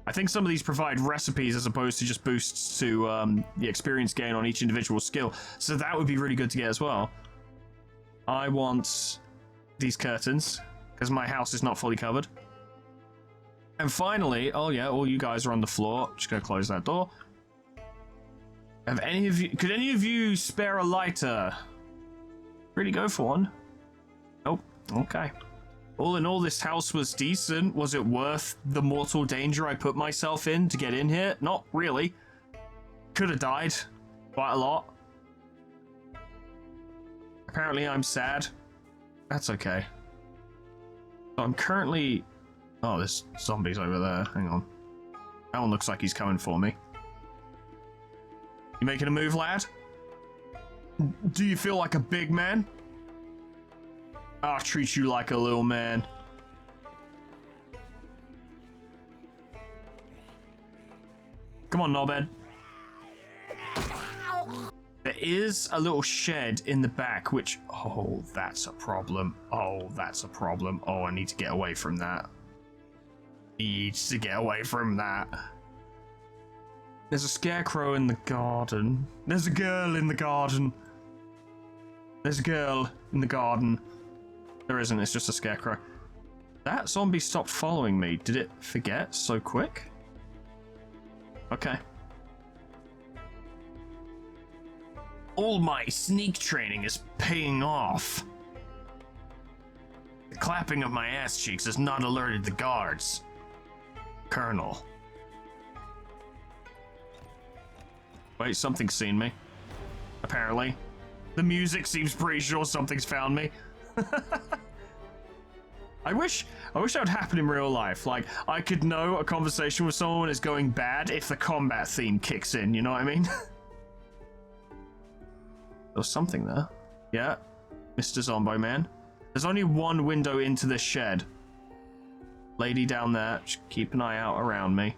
I think some of these provide recipes as opposed to just boosts to the experience gain on each individual skill. So that would be really good to get as well. I want these curtains because my house is not fully covered. And finally, oh yeah, all you guys are on the floor. Just gonna close that door. Have any of you? Could any of you spare a lighter? Really go for one? Nope. Okay. All in all, this house was decent. Was it worth the mortal danger I put myself in to get in here? Not really. Could have died quite a lot. Apparently I'm sad. That's okay. So I'm currently... Oh, there's zombies over there. Hang on. That one looks like he's coming for me. You making a move, lad? Do you feel like a big man? I'll treat you like a little man. Come on, knobhead. There is a little shed in the back, which... Oh, that's a problem. Oh, that's a problem. Oh, I need to get away from that. Needs to get away from that. There's a scarecrow in the garden. There's a girl in the garden. There's a girl in the garden. There isn't, it's just a scarecrow. That zombie stopped following me. Did it forget so quick? Okay. All my sneak training is paying off. The clapping of my ass cheeks has not alerted the guards. Colonel. Wait, something's seen me. Apparently. The music seems pretty sure something's found me. I wish that would happen in real life. Like, I could know a conversation with someone is going bad if the combat theme kicks in, you know what I mean? There's something there. Yeah, Mr. Zomboid Man. There's only one window into this shed. Lady down there, just keep an eye out around me.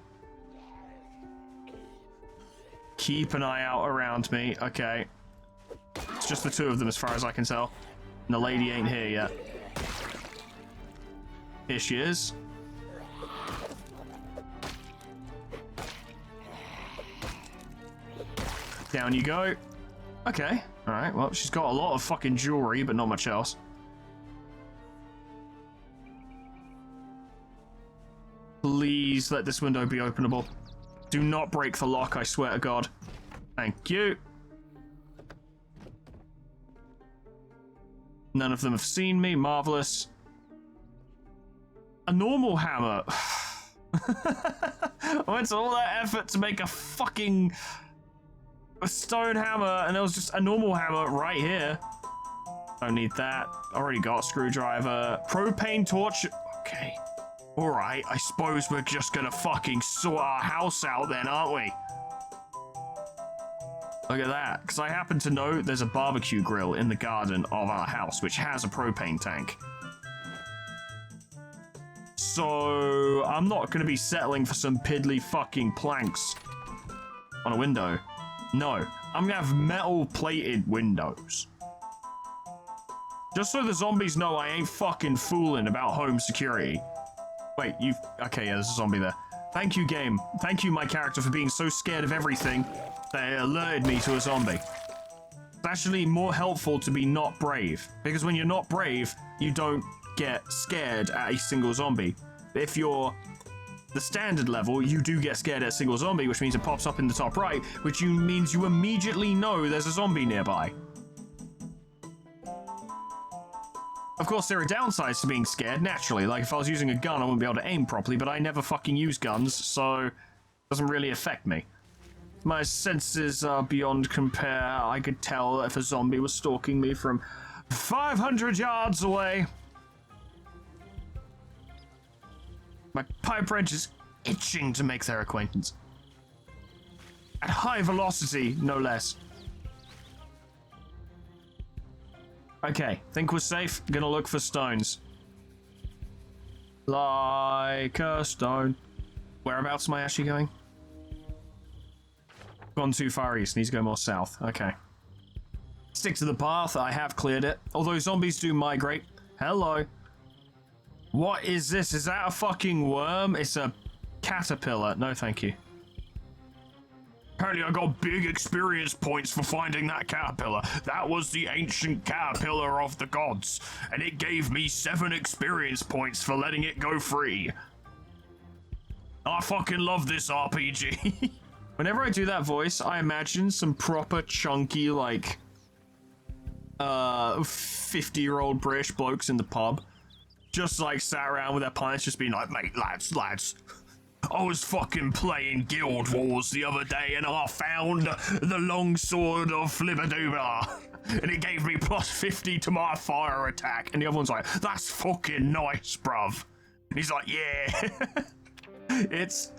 Keep an eye out around me, okay. It's just the two of them as far as I can tell. And the lady ain't here yet. Here she is. Down you go. Okay, alright, well, she's got a lot of fucking jewelry, but not much else. Please let this window be openable. Do not break the lock, I swear to God. Thank you. None of them have seen me. Marvelous. A normal hammer. I went to all that effort to make a fucking stone hammer, and there was just a normal hammer right here. Don't need that. Already got a screwdriver. Propane torch. Okay. Alright, I suppose we're just gonna fucking sort our house out then, aren't we? Look at that. Because I happen to know there's a barbecue grill in the garden of our house, which has a propane tank. So I'm not going to be settling for some piddly fucking planks on a window. No, I'm going to have metal plated windows. Just so the zombies know I ain't fucking fooling about home security. Wait, okay, yeah, there's a zombie there. Thank you, game. Thank you, my character, for being so scared of everything that it alerted me to a zombie. It's actually more helpful to be not brave, because when you're not brave, you don't get scared at a single zombie. If you're the standard level, you do get scared at a single zombie, which means it pops up in the top right, which means you immediately know there's a zombie nearby. Of course, there are downsides to being scared, naturally. Like, if I was using a gun, I wouldn't be able to aim properly, but I never fucking use guns, so it doesn't really affect me. My senses are beyond compare. I could tell if a zombie was stalking me from 500 yards away. My pipe wrench is itching to make their acquaintance. At high velocity, no less. Okay, think we're safe. Gonna look for stones. Like a stone. Whereabouts am I actually going? Gone too far east, needs to go more south. Okay. Stick to the path, I have cleared it. Although zombies do migrate. Hello. What is this? Is that a fucking worm? It's a caterpillar. No, thank you. Apparently I got big experience points for finding that caterpillar. That was the ancient caterpillar of the gods, and it gave me 7 experience points for letting it go free. I fucking love this RPG. Whenever I do that voice, I imagine some proper chunky, like, 50-year-old British blokes in the pub. Just, like, sat around with their pints, just being like, mate, lads. I was fucking playing Guild Wars the other day and I found the longsword of Flibberdoobler. And it gave me plus 50 to my fire attack. And the other one's like, that's fucking nice, bruv. And he's like, yeah. It's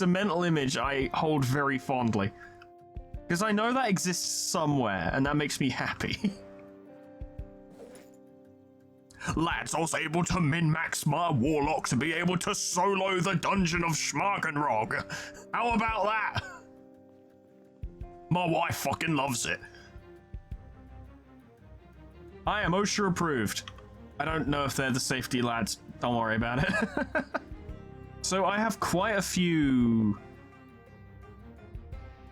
a mental image I hold very fondly. Because I know that exists somewhere and that makes me happy. Lads, I was able to min-max my warlock to be able to solo the dungeon of Schmargenrog. How about that? My wife fucking loves it. I am OSHA approved. I don't know if they're the safety lads. Don't worry about it. So I have quite a few...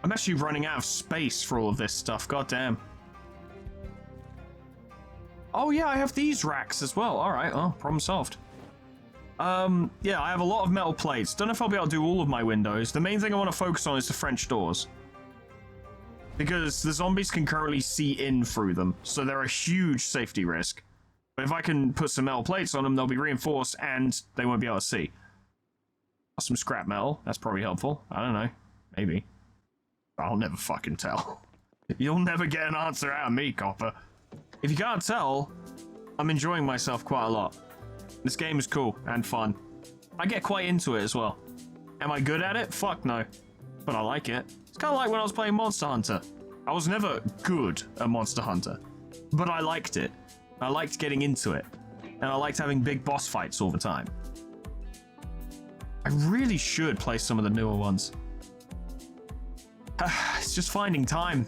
I'm actually running out of space for all of this stuff. God damn. Oh yeah, I have these racks as well. All right, oh, problem solved. Yeah, I have a lot of metal plates. Don't know if I'll be able to do all of my windows. The main thing I want to focus on is the French doors. Because the zombies can currently see in through them, so they're a huge safety risk. But if I can put some metal plates on them, they'll be reinforced and they won't be able to see. Some scrap metal, that's probably helpful. I don't know, maybe. I'll never fucking tell. You'll never get an answer out of me, Copper. If you can't tell, I'm enjoying myself quite a lot. This game is cool and fun. I get quite into it as well. Am I good at it? Fuck no. But I like it. It's kind of like when I was playing Monster Hunter. I was never good at Monster Hunter, but I liked it. I liked getting into it. And I liked having big boss fights all the time. I really should play some of the newer ones. It's just finding time.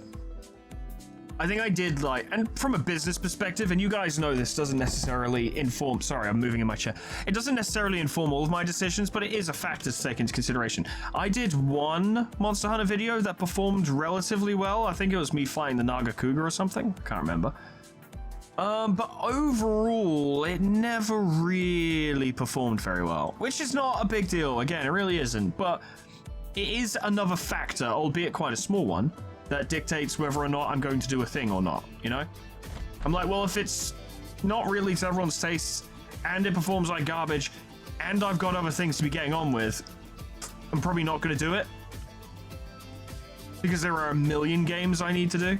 I think I did, like, and from a business perspective, and you guys know this doesn't necessarily inform, sorry, I'm moving in my chair. It doesn't necessarily inform all of my decisions, but it is a factor to take into consideration. I did one Monster Hunter video that performed relatively well. I think it was me fighting the Naga Cougar or something. Can't remember. But overall, it never really performed very well, which is not a big deal. Again, it really isn't, but it is another factor, albeit quite a small one, that dictates whether or not I'm going to do a thing or not, you know? I'm like, well, if it's not really to everyone's taste, and it performs like garbage, and I've got other things to be getting on with, I'm probably not going to do it. Because there are a million games I need to do.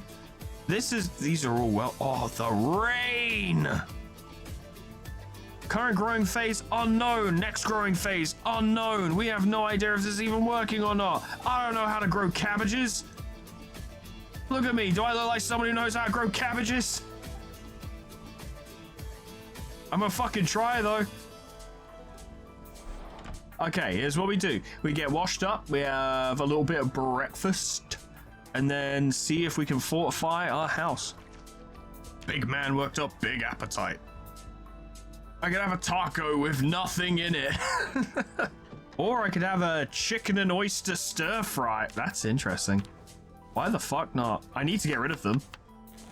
These are all well, oh, the rain! Current growing phase, unknown. Next growing phase, unknown. We have no idea if this is even working or not. I don't know how to grow cabbages. Look at me. Do I look like someone who knows how to grow cabbages? I'm gonna fucking try, though. Okay, here's what we do. We get washed up. We have a little bit of breakfast. And then see if we can fortify our house. Big man worked up big appetite. I could have a taco with nothing in it. Or I could have a chicken and oyster stir fry. That's interesting. Why the fuck not? I need to get rid of them.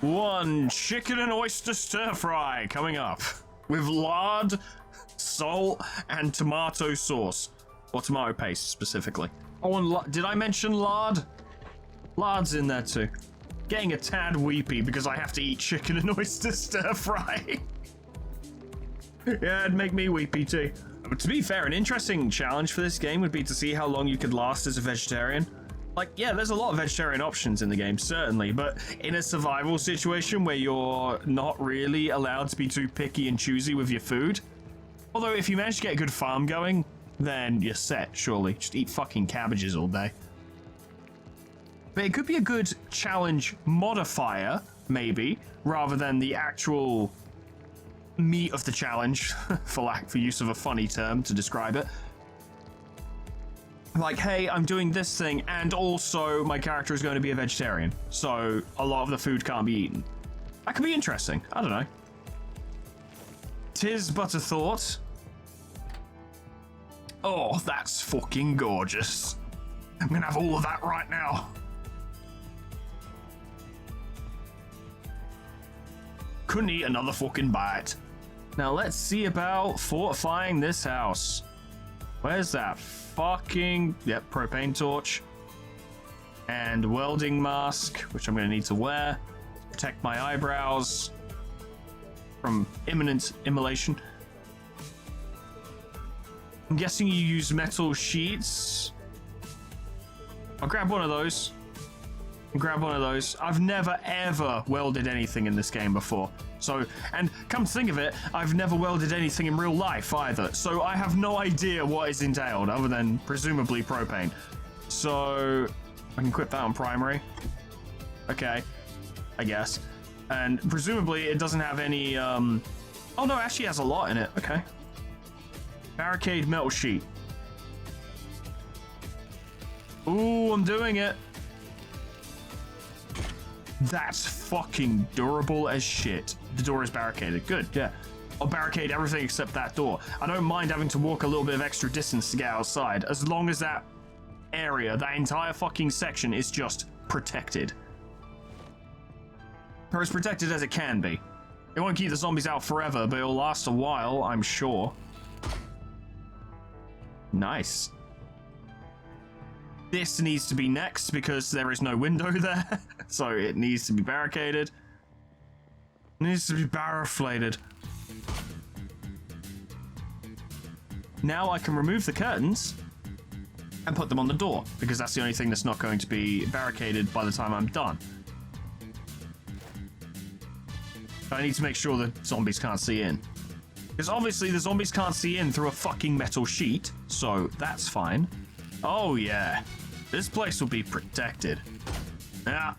One chicken and oyster stir fry coming up. With lard, salt, and tomato sauce. Or tomato paste, specifically. Oh, and did I mention lard? Lard's in there too. Getting a tad weepy because I have to eat chicken and oyster stir fry. Yeah, it'd make me weepy too. But to be fair, an interesting challenge for this game would be to see how long you could last as a vegetarian. Like, yeah, there's a lot of vegetarian options in the game, certainly, but in a survival situation where you're not really allowed to be too picky and choosy with your food. Although, if you manage to get a good farm going, then you're set, surely. Just eat fucking cabbages all day. But it could be a good challenge modifier, maybe, rather than the actual meat of the challenge, for use of a funny term to describe it. Like, hey, I'm doing this thing, and also my character is going to be a vegetarian, so a lot of the food can't be eaten. That could be interesting. I don't know. 'Tis but a thought. Oh, that's fucking gorgeous. I'm gonna have all of that right now. Couldn't eat another fucking bite. Now let's see about fortifying this house. Where's that fucking... Yep, propane torch. And welding mask, which I'm gonna need to wear. Protect my eyebrows from imminent immolation. I'm guessing you use metal sheets. I'll grab one of those. Grab one of those. I've never ever welded anything in this game before. So, and come to think of it, I've never welded anything in real life either. So I have no idea what is entailed other than presumably propane. So I can equip that on primary. Okay, I guess. And presumably it doesn't have any, oh no, it actually has a lot in it. Okay. Barricade metal sheet. Ooh, I'm doing it. That's fucking durable as shit. The door is barricaded. Good, yeah. I'll barricade everything except that door. I don't mind having to walk a little bit of extra distance to get outside, as long as that area, that entire fucking section is just protected. Or as protected as it can be. It won't keep the zombies out forever, but it'll last a while, I'm sure. Nice. This needs to be next because there is no window there, so it needs to be barricaded. It needs to be barriflated. Now I can remove the curtains and put them on the door, because that's the only thing that's not going to be barricaded by the time I'm done. I need to make sure the zombies can't see in. Because obviously the zombies can't see in through a fucking metal sheet, so that's fine. Oh yeah, this place will be protected. Yeah.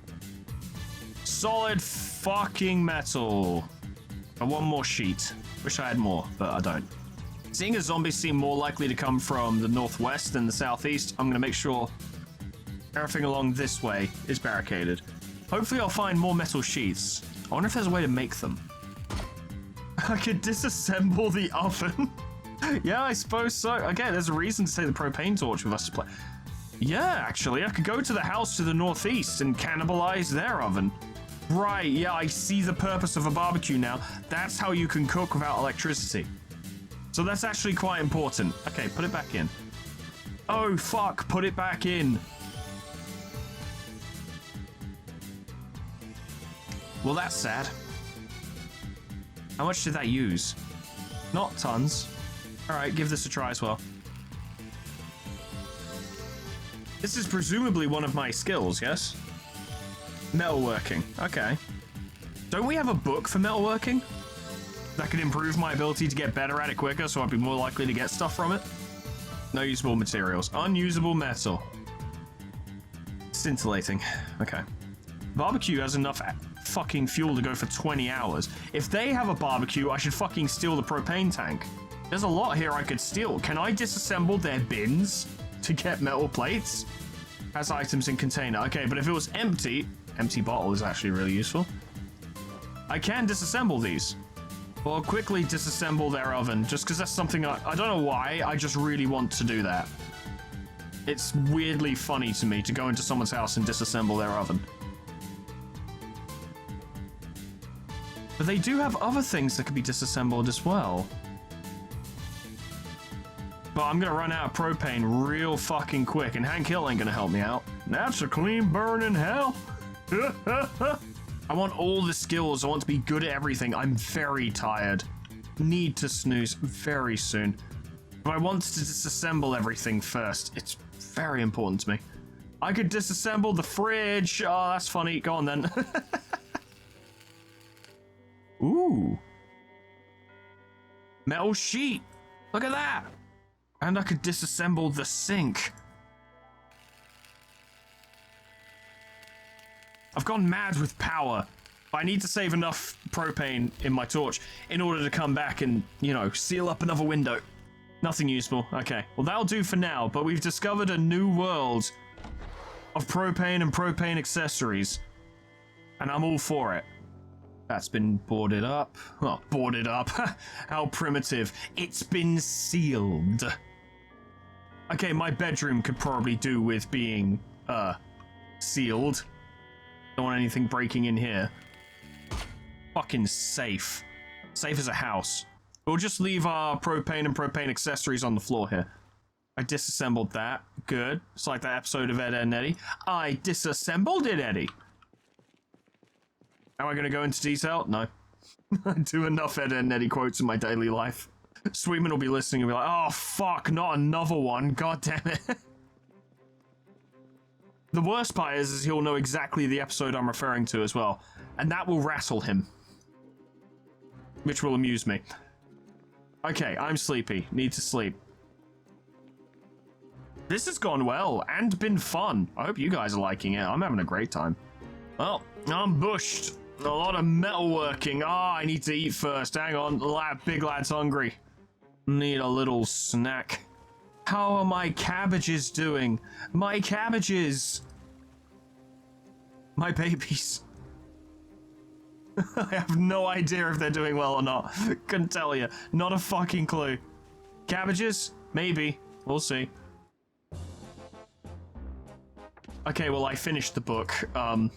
Solid fucking metal. And one more sheet. Wish I had more, but I don't. Seeing as zombies seem more likely to come from the northwest than the southeast, I'm gonna make sure everything along this way is barricaded. Hopefully I'll find more metal sheets. I wonder if there's a way to make them. I could disassemble the oven. Yeah, I suppose so. Okay, there's a reason to take the propane torch with us to play. Yeah, actually, I could go to the house to the northeast and cannibalize their oven. Right, yeah, I see the purpose of a barbecue now. That's how you can cook without electricity. So that's actually quite important. Okay, put it back in. Oh, fuck, put it back in. Well, that's sad. How much did that use? Not tons. Alright, give this a try as well. This is presumably one of my skills, yes? Metalworking. Okay. Don't we have a book for metalworking? That could improve my ability to get better at it quicker, so I'd be more likely to get stuff from it? No usable materials. Unusable metal. Scintillating. Okay. Barbecue has enough fucking fuel to go for 20 hours. If they have a barbecue, I should fucking steal the propane tank. There's a lot here I could steal. Can I disassemble their bins to get metal plates? Has items in container. Okay, but if it was empty bottle is actually really useful. I can disassemble these. Or quickly disassemble their oven, just because that's something I don't know why, I just really want to do that. It's weirdly funny to me to go into someone's house and disassemble their oven. But they do have other things that could be disassembled as well. But I'm gonna run out of propane real fucking quick, and Hank Hill ain't gonna help me out. That's a clean burn in hell. I want all the skills. I want to be good at everything. I'm very tired. Need to snooze very soon. But I want to disassemble everything first. It's very important to me. I could disassemble the fridge. Oh, that's funny. Go on then. Ooh. Metal sheet. Look at that. And I could disassemble the sink. I've gone mad with power. I need to save enough propane in my torch in order to come back and, you know, seal up another window. Nothing useful. Okay, well that'll do for now, but we've discovered a new world of propane and propane accessories. And I'm all for it. That's been boarded up. Well, boarded up. How primitive. It's been sealed. Okay, my bedroom could probably do with being, sealed. Don't want anything breaking in here. Fucking safe. Safe as a house. We'll just leave our propane and propane accessories on the floor here. I disassembled that. Good. It's like that episode of Ed, Edd and Eddy. I disassembled it, Eddie. Am I going to go into detail? No. I do enough Ed, Edd and Eddy quotes in my daily life. Sweetman will be listening and be like, oh, fuck, not another one. God damn it. The worst part is he'll know exactly the episode I'm referring to as well. And that will rattle him. Which will amuse me. Okay, I'm sleepy. Need to sleep. This has gone well and been fun. I hope you guys are liking it. I'm having a great time. Well, I'm bushed. A lot of metalworking. I need to eat first. Hang on. Big lad's hungry. Need a little snack. How are my cabbages doing? My cabbages. My babies. I have no idea if they're doing well or not. Couldn't tell you. Not a fucking clue. Cabbages? Maybe. We'll see. Okay, well, I finished the book. I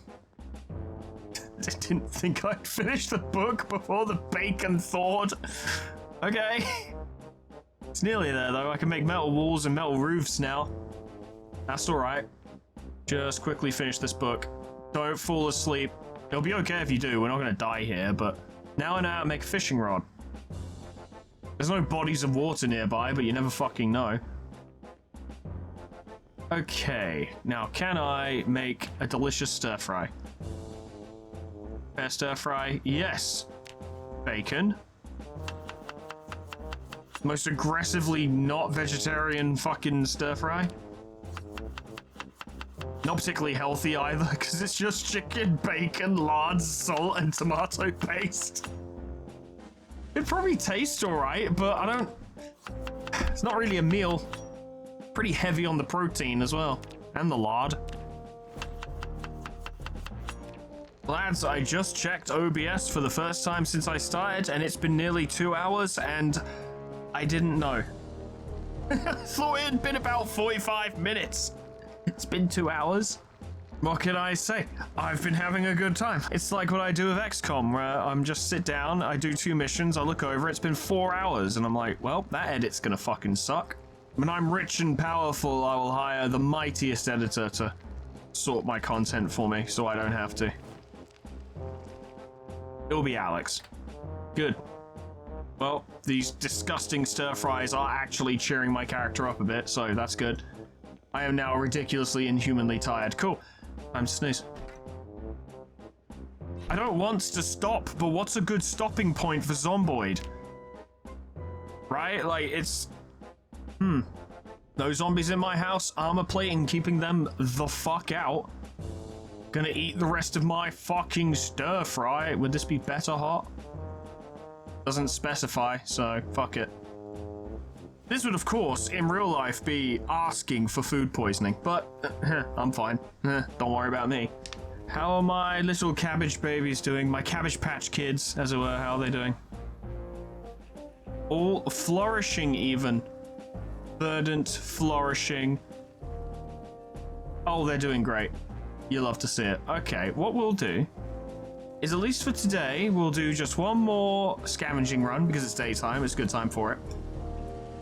didn't think I'd finish the book before the bacon thawed. Okay. It's nearly there, though. I can make metal walls and metal roofs now. That's alright. Just quickly finish this book. Don't fall asleep. It'll be okay if you do. We're not going to die here, but now I know how to make a fishing rod. There's no bodies of water nearby, but you never fucking know. Okay, now can I make a delicious stir fry? Fair stir fry, yes. Bacon. Most aggressively not vegetarian fucking stir fry. Not particularly healthy either, because it's just chicken, bacon, lard, salt, and tomato paste. It probably tastes alright, but I don't... It's not really a meal. Pretty heavy on the protein as well. And the lard. Lads, I just checked OBS for the first time since I started, and it's been nearly 2 hours, and I didn't know. I thought it had been about 45 minutes. It's been 2 hours. What can I say? I've been having a good time. It's like what I do with XCOM, where I'm just sit down, I do 2 missions, I look over, it's been 4 hours, and I'm like, well, that edit's gonna fucking suck. When I'm rich and powerful, I will hire the mightiest editor to sort my content for me, so I don't have to. It'll be Alex. Good. Well, these disgusting stir fries are actually cheering my character up a bit, so that's good. I am now ridiculously inhumanly tired. Cool. Time to snooze. I don't want to stop, but what's a good stopping point for Zomboid? Right? Like, it's... No zombies in my house. Armor plating, keeping them the fuck out. Gonna eat the rest of my fucking stir fry. Would this be better hot? Doesn't specify, so fuck it. This would, of course, in real life be asking for food poisoning, but I'm fine. Don't worry about me. How are my little cabbage babies doing? My Cabbage Patch Kids, as it were, how are they doing? All flourishing, even. Verdant, flourishing. Oh, they're doing great. You love to see it. Okay, what we'll do is, at least for today, we'll do just one more scavenging run, because it's daytime, it's a good time for it.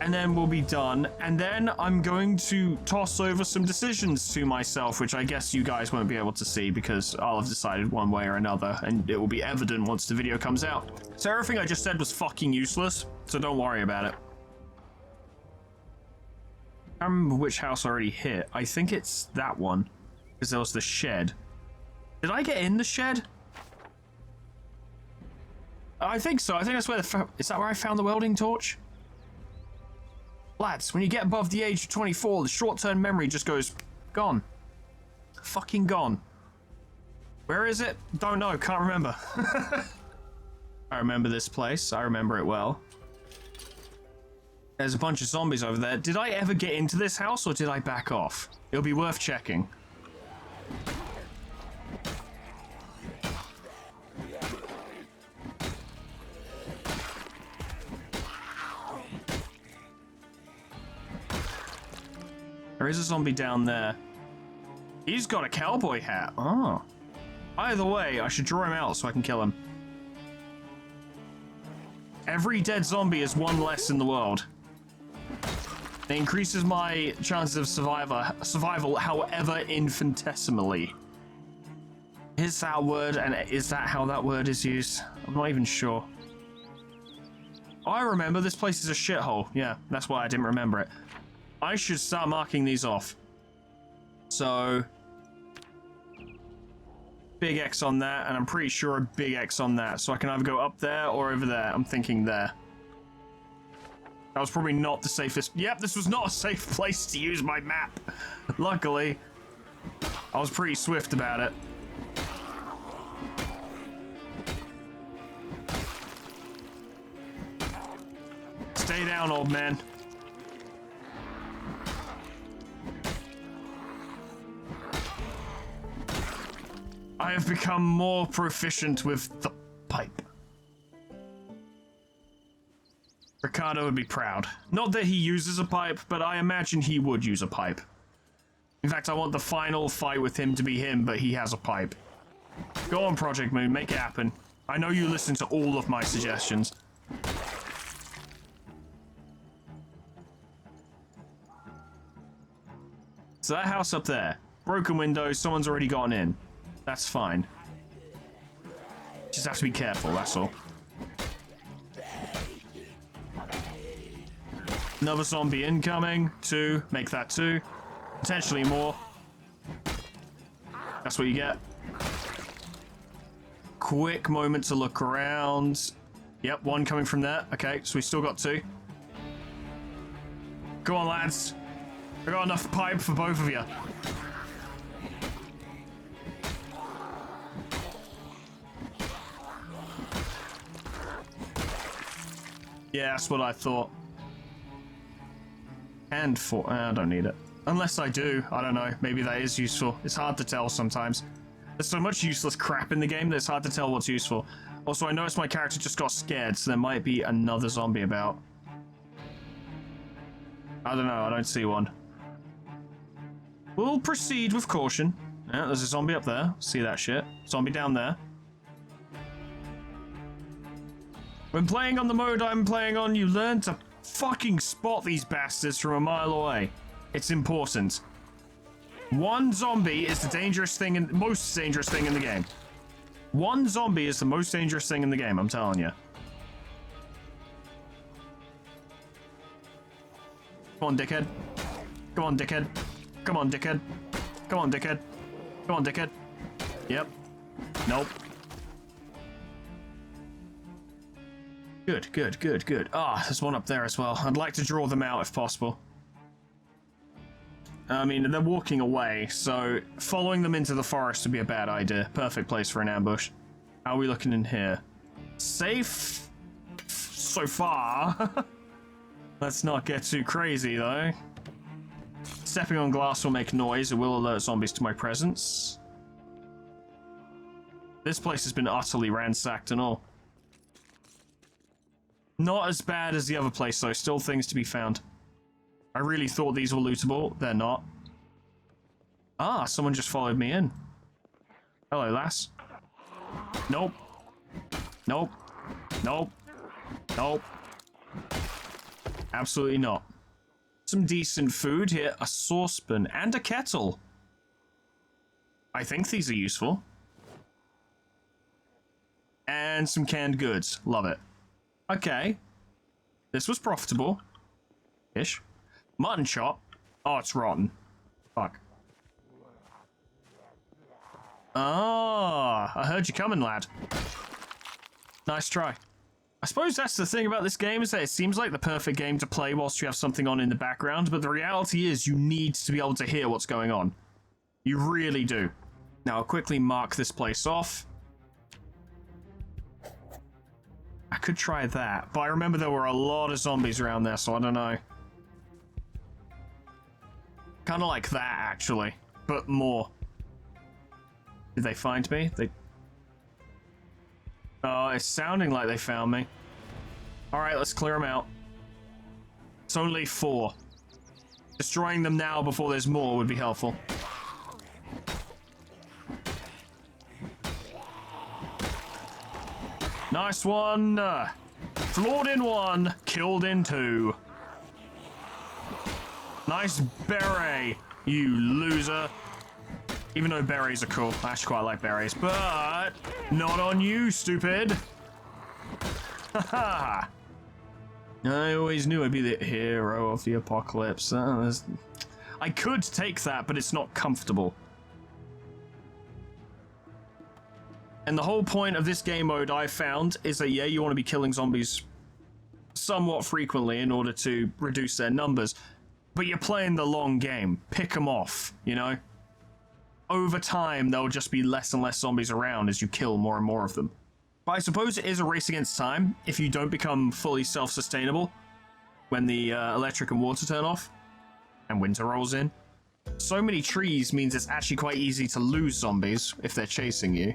And then we'll be done, and then I'm going to toss over some decisions to myself, which I guess you guys won't be able to see because I'll have decided one way or another, and it will be evident once the video comes out. So everything I just said was fucking useless, so don't worry about it. I don't remember which house I already hit. I think it's that one, because there was the shed. Did I get in the shed? I think so. I think that's where is that where I found the welding torch? Lads, when you get above the age of 24, the short-term memory just goes gone. Fucking gone. Where is it? Don't know. Can't remember. I remember this place. I remember it well. There's a bunch of zombies over there. Did I ever get into this house or did I back off? It'll be worth checking. there is a zombie down there. He's got a cowboy hat. Oh. Either way, I should draw him out so I can kill him. Every dead zombie is one less in the world. It increases my chances of survival, however infinitesimally. Is that a word, and is that how that word is used? I'm not even sure. Oh, I remember, this place is a shithole. Yeah, that's why I didn't remember it. I should start marking these off. So, big X on that, and I'm pretty sure a big X on that. So I can either go up there or over there. I'm thinking there. That was probably not the safest. Yep, this was not a safe place to use my map. Luckily, I was pretty swift about it. Stay down, old man. I have become more proficient with the pipe. Ricardo would be proud. Not that he uses a pipe, but I imagine he would use a pipe. In fact, I want the final fight with him to be him, but he has a pipe. Go on, Project Moon, make it happen. I know you listen to all of my suggestions. So that house up there, broken windows, someone's already gotten in. That's fine. Just have to be careful, that's all. Another zombie incoming. 2. Make that 2. Potentially more. That's what you get. Quick moment to look around. Yep, 1 coming from there. Okay, so we still got 2. Go on, lads. I got enough pipe for both of you. Yeah, that's what I thought. And for... I don't need it. Unless I do. I don't know. Maybe that is useful. It's hard to tell sometimes. There's so much useless crap in the game that it's hard to tell what's useful. Also, I noticed my character just got scared, so there might be another zombie about. I don't know. I don't see one. We'll proceed with caution. Yeah, there's a zombie up there. See that shit. Zombie down there. When playing on the mode I'm playing on, you learn to fucking spot these bastards from a mile away. It's important. One zombie is the most dangerous thing in the game. One zombie is the most dangerous thing in the game, I'm telling you. Come on, dickhead. Come on, dickhead. Come on, dickhead. Come on, dickhead. Come on, dickhead. Yep. Nope. Good, good, good, good. Ah, there's one up there as well. I'd like to draw them out if possible. I mean, they're walking away, so following them into the forest would be a bad idea. Perfect place for an ambush. How are we looking in here? Safe so far. Let's not get too crazy, though. Stepping on glass will make noise. It will alert zombies to my presence. This place has been utterly ransacked and all. Not as bad as the other place, though. Still things to be found. I really thought these were lootable. They're not. Ah, someone just followed me in. Hello, lass. Nope. Nope. Nope. Nope. Absolutely not. Some decent food here. A saucepan and a kettle. I think these are useful. And some canned goods. Love it. Okay. This was profitable. Ish. Mutton chop. Oh, it's rotten. Fuck. Ah, I heard you coming, lad. Nice try. I suppose that's the thing about this game, is that it seems like the perfect game to play whilst you have something on in the background, but the reality is you need to be able to hear what's going on. You really do. Now, I'll quickly mark this place off. I could try that, but I remember there were a lot of zombies around there, so I don't know. Kind of like that, actually, but more. Did they find me? Oh, it's sounding like they found me. Alright, let's clear them out. It's only 4. Destroying them now before there's more would be helpful. Nice one. Floored in one, killed in two. Nice beret, you loser. Even though berets are cool. I actually quite like berets, but not on you, stupid. Haha. I always knew I'd be the hero of the apocalypse. I could take that, but it's not comfortable. And the whole point of this game mode I found is that, yeah, you want to be killing zombies somewhat frequently in order to reduce their numbers, but you're playing the long game. Pick them off, you know? Over time, there'll just be less and less zombies around as you kill more and more of them. But I suppose it is a race against time if you don't become fully self-sustainable when the electric and water turn off and winter rolls in. So many trees means it's actually quite easy to lose zombies if they're chasing you.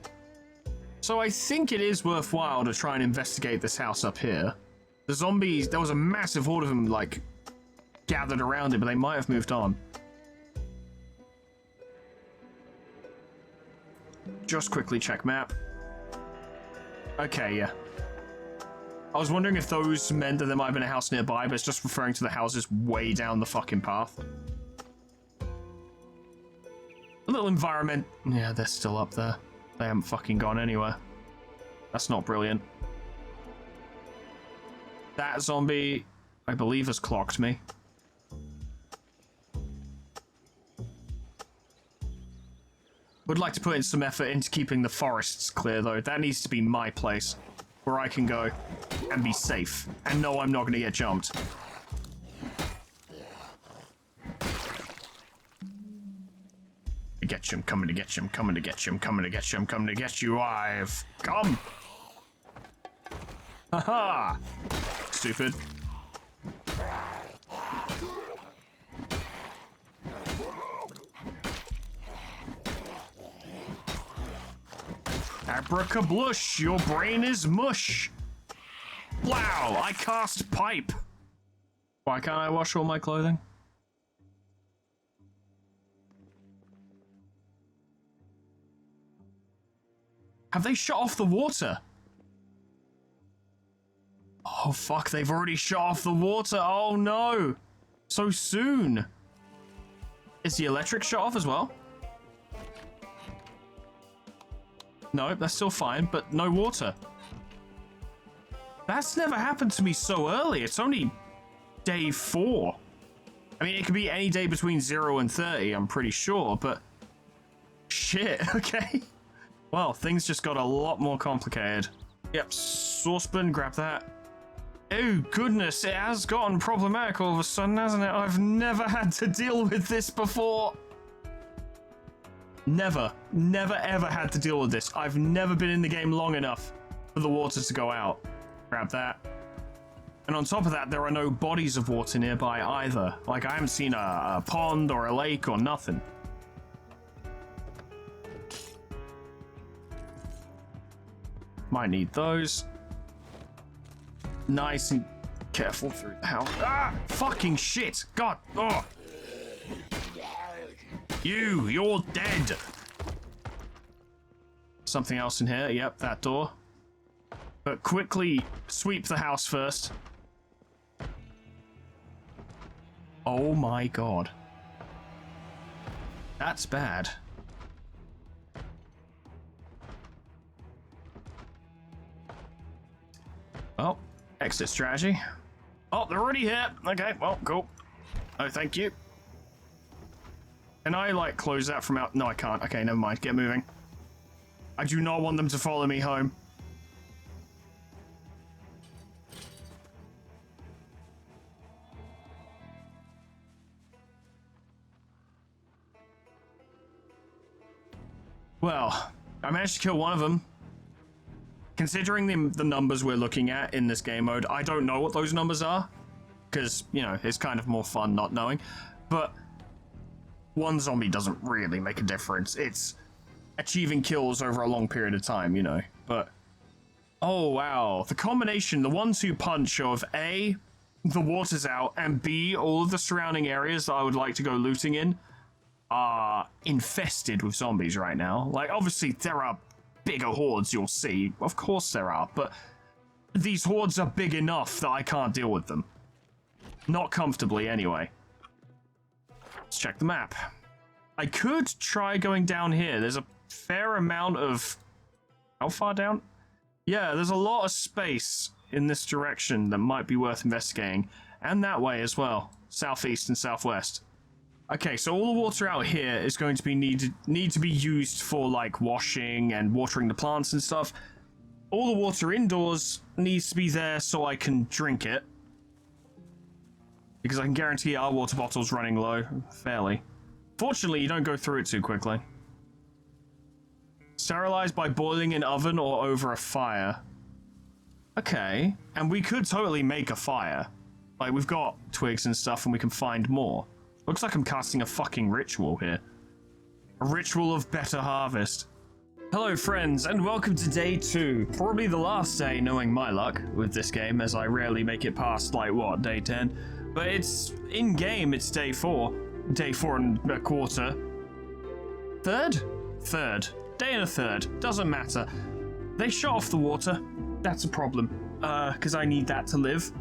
So I think it is worthwhile to try and investigate this house up here. The zombies, there was a massive horde of them, like, gathered around it, but they might have moved on. Just quickly check map. Okay, yeah. I was wondering if those meant that there might have been a house nearby, but it's just referring to the houses way down the fucking path. A little environment. Yeah, they're still up there. They haven't fucking gone anywhere. That's not brilliant. That zombie, I believe, has clocked me. Would like to put in some effort into keeping the forests clear, though. That needs to be my place, where I can go and be safe, and know I'm not going to get jumped. Get you, I'm coming to get you, I'm coming to get you, I'm coming to get you, I'm coming to get you, I've come! Haha! Stupid. Abracablush, your brain is mush! Wow, I cast pipe! Why can't I wash all my clothing? Have they shut off the water? Oh fuck, they've already shut off the water. Oh no. So soon. Is the electric shut off as well? No, that's still fine, but no water. That's never happened to me so early. It's only day 4. I mean, it could be any day between 0 and 30, I'm pretty sure, but... Shit, okay. Well, things just got a lot more complicated. Yep, saucepan, grab that. Oh, goodness, it has gotten problematic all of a sudden, hasn't it? I've never had to deal with this before. Never ever had to deal with this. I've never been in the game long enough for the water to go out. Grab that. And on top of that, there are no bodies of water nearby either. Like, I haven't seen a pond or a lake or nothing. Might need those. Nice and careful through the house. Ah! Fucking shit! God! Oh! You're dead! Something else in here. Yep, that door. But quickly sweep the house first. Oh my god. That's bad. Oh, exit strategy. Oh, they're already here. Okay, well, cool. Oh, thank you. Can I, like, close that from out? No, I can't. Okay, never mind. Get moving. I do not want them to follow me home. Well, I managed to kill one of them. Considering the numbers we're looking at in this game mode, I don't know what those numbers are. Because, you know, it's kind of more fun not knowing. But one zombie doesn't really make a difference. It's achieving kills over a long period of time, you know. But, oh wow. The combination, the 1-2 punch of A, the water's out, and B, all of the surrounding areas that I would like to go looting in are infested with zombies right now. Like, obviously, there are bigger hordes you'll see. Of course there are, but these hordes are big enough that I can't deal with them. Not comfortably, anyway. Let's check the map. I could try going down here. There's a fair amount of... How far down? Yeah, there's a lot of space in this direction that might be worth investigating. And that way as well. Southeast and southwest. Okay, so all the water out here is going to be need to be used for, like, washing and watering the plants and stuff. All the water indoors needs to be there so I can drink it. Because I can guarantee our water bottle's running low, fairly. Fortunately, you don't go through it too quickly. Sterilized by boiling in oven or over a fire. Okay, and we could totally make a fire. Like, we've got twigs and stuff and we can find more. Looks like I'm casting a fucking ritual here. A ritual of better harvest. Hello friends, and welcome to day 2. Probably the last day, knowing my luck, with this game, as I rarely make it past, like, what, day 10? But it's, in-game, it's day 4. Day 4 and a quarter. Third? Third. Day and a third. Doesn't matter. They shut off the water. That's a problem. Because I need that to live.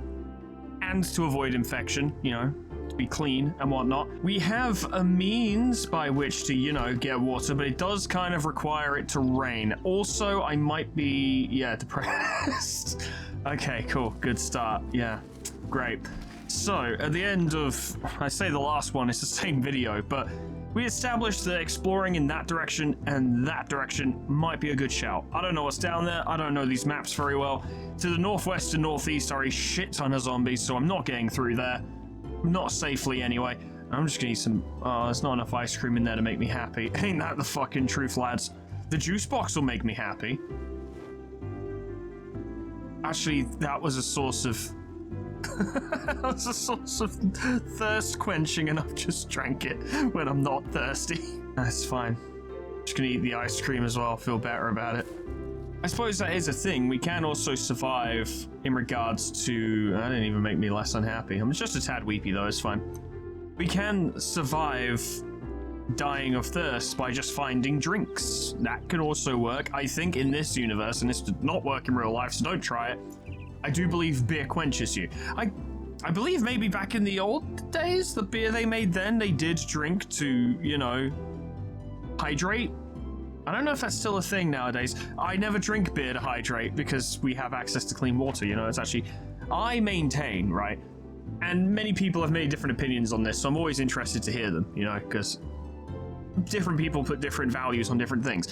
And to avoid infection, you know. To be clean and whatnot. We have a means by which to, you know, get water, but it does kind of require it to rain. Also, I might be, yeah, depressed. Okay, cool. Good start. Yeah, great. So, at the end of, I say the last one, it's the same video, but we established that exploring in that direction and that direction might be a good shout. I don't know what's down there. I don't know these maps very well. To the northwest and northeast are a shit ton of zombies, so I'm not getting through there. Not safely, anyway. I'm just gonna eat some... Oh, there's not enough ice cream in there to make me happy. Ain't that the fucking truth, lads? The juice box will make me happy. Actually, that was a source of... that was a source of thirst quenching, and I've just drank it when I'm not thirsty. That's fine. Just gonna eat the ice cream as well. Feel better about it. I suppose that is a thing. We can also survive in regards to... That didn't even make me less unhappy. I'm just a tad weepy, though. It's fine. We can survive dying of thirst by just finding drinks. That can also work, I think, in this universe, and this did not work in real life, so don't try it. I do believe beer quenches you. I believe maybe back in the old days, the beer they made then, they did drink to, you know, hydrate. I don't know if that's still a thing nowadays. I never drink beer to hydrate because we have access to clean water, you know, it's actually... I maintain, right, and many people have many different opinions on this, so I'm always interested to hear them, you know, because different people put different values on different things.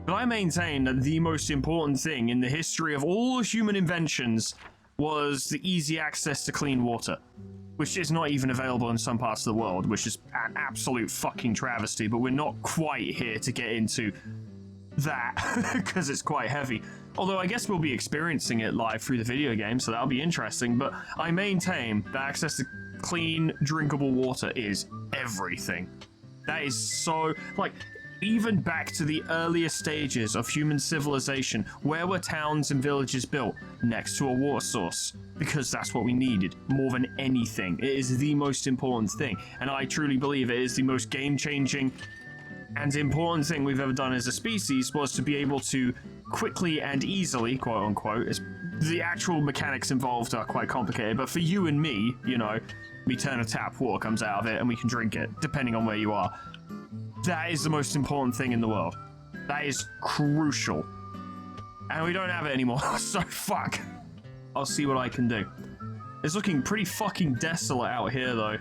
But I maintain that the most important thing in the history of all human inventions was the easy access to clean water, which is not even available in some parts of the world, which is an absolute fucking travesty, but we're not quite here to get into that, because it's quite heavy. Although I guess we'll be experiencing it live through the video game, so that'll be interesting, but I maintain that access to clean, drinkable water is everything. That is so, like, even back to the earliest stages of human civilization, where were towns and villages built? Next to a water source. Because that's what we needed, more than anything. It is the most important thing, and I truly believe it is the most game-changing and important thing we've ever done as a species, was to be able to quickly and easily, quote-unquote, the actual mechanics involved are quite complicated, but for you and me, you know, we turn a tap, water comes out of it, and we can drink it, depending on where you are. That is the most important thing in the world. That is crucial. And we don't have it anymore, so fuck. I'll see what I can do. It's looking pretty fucking desolate out here, though.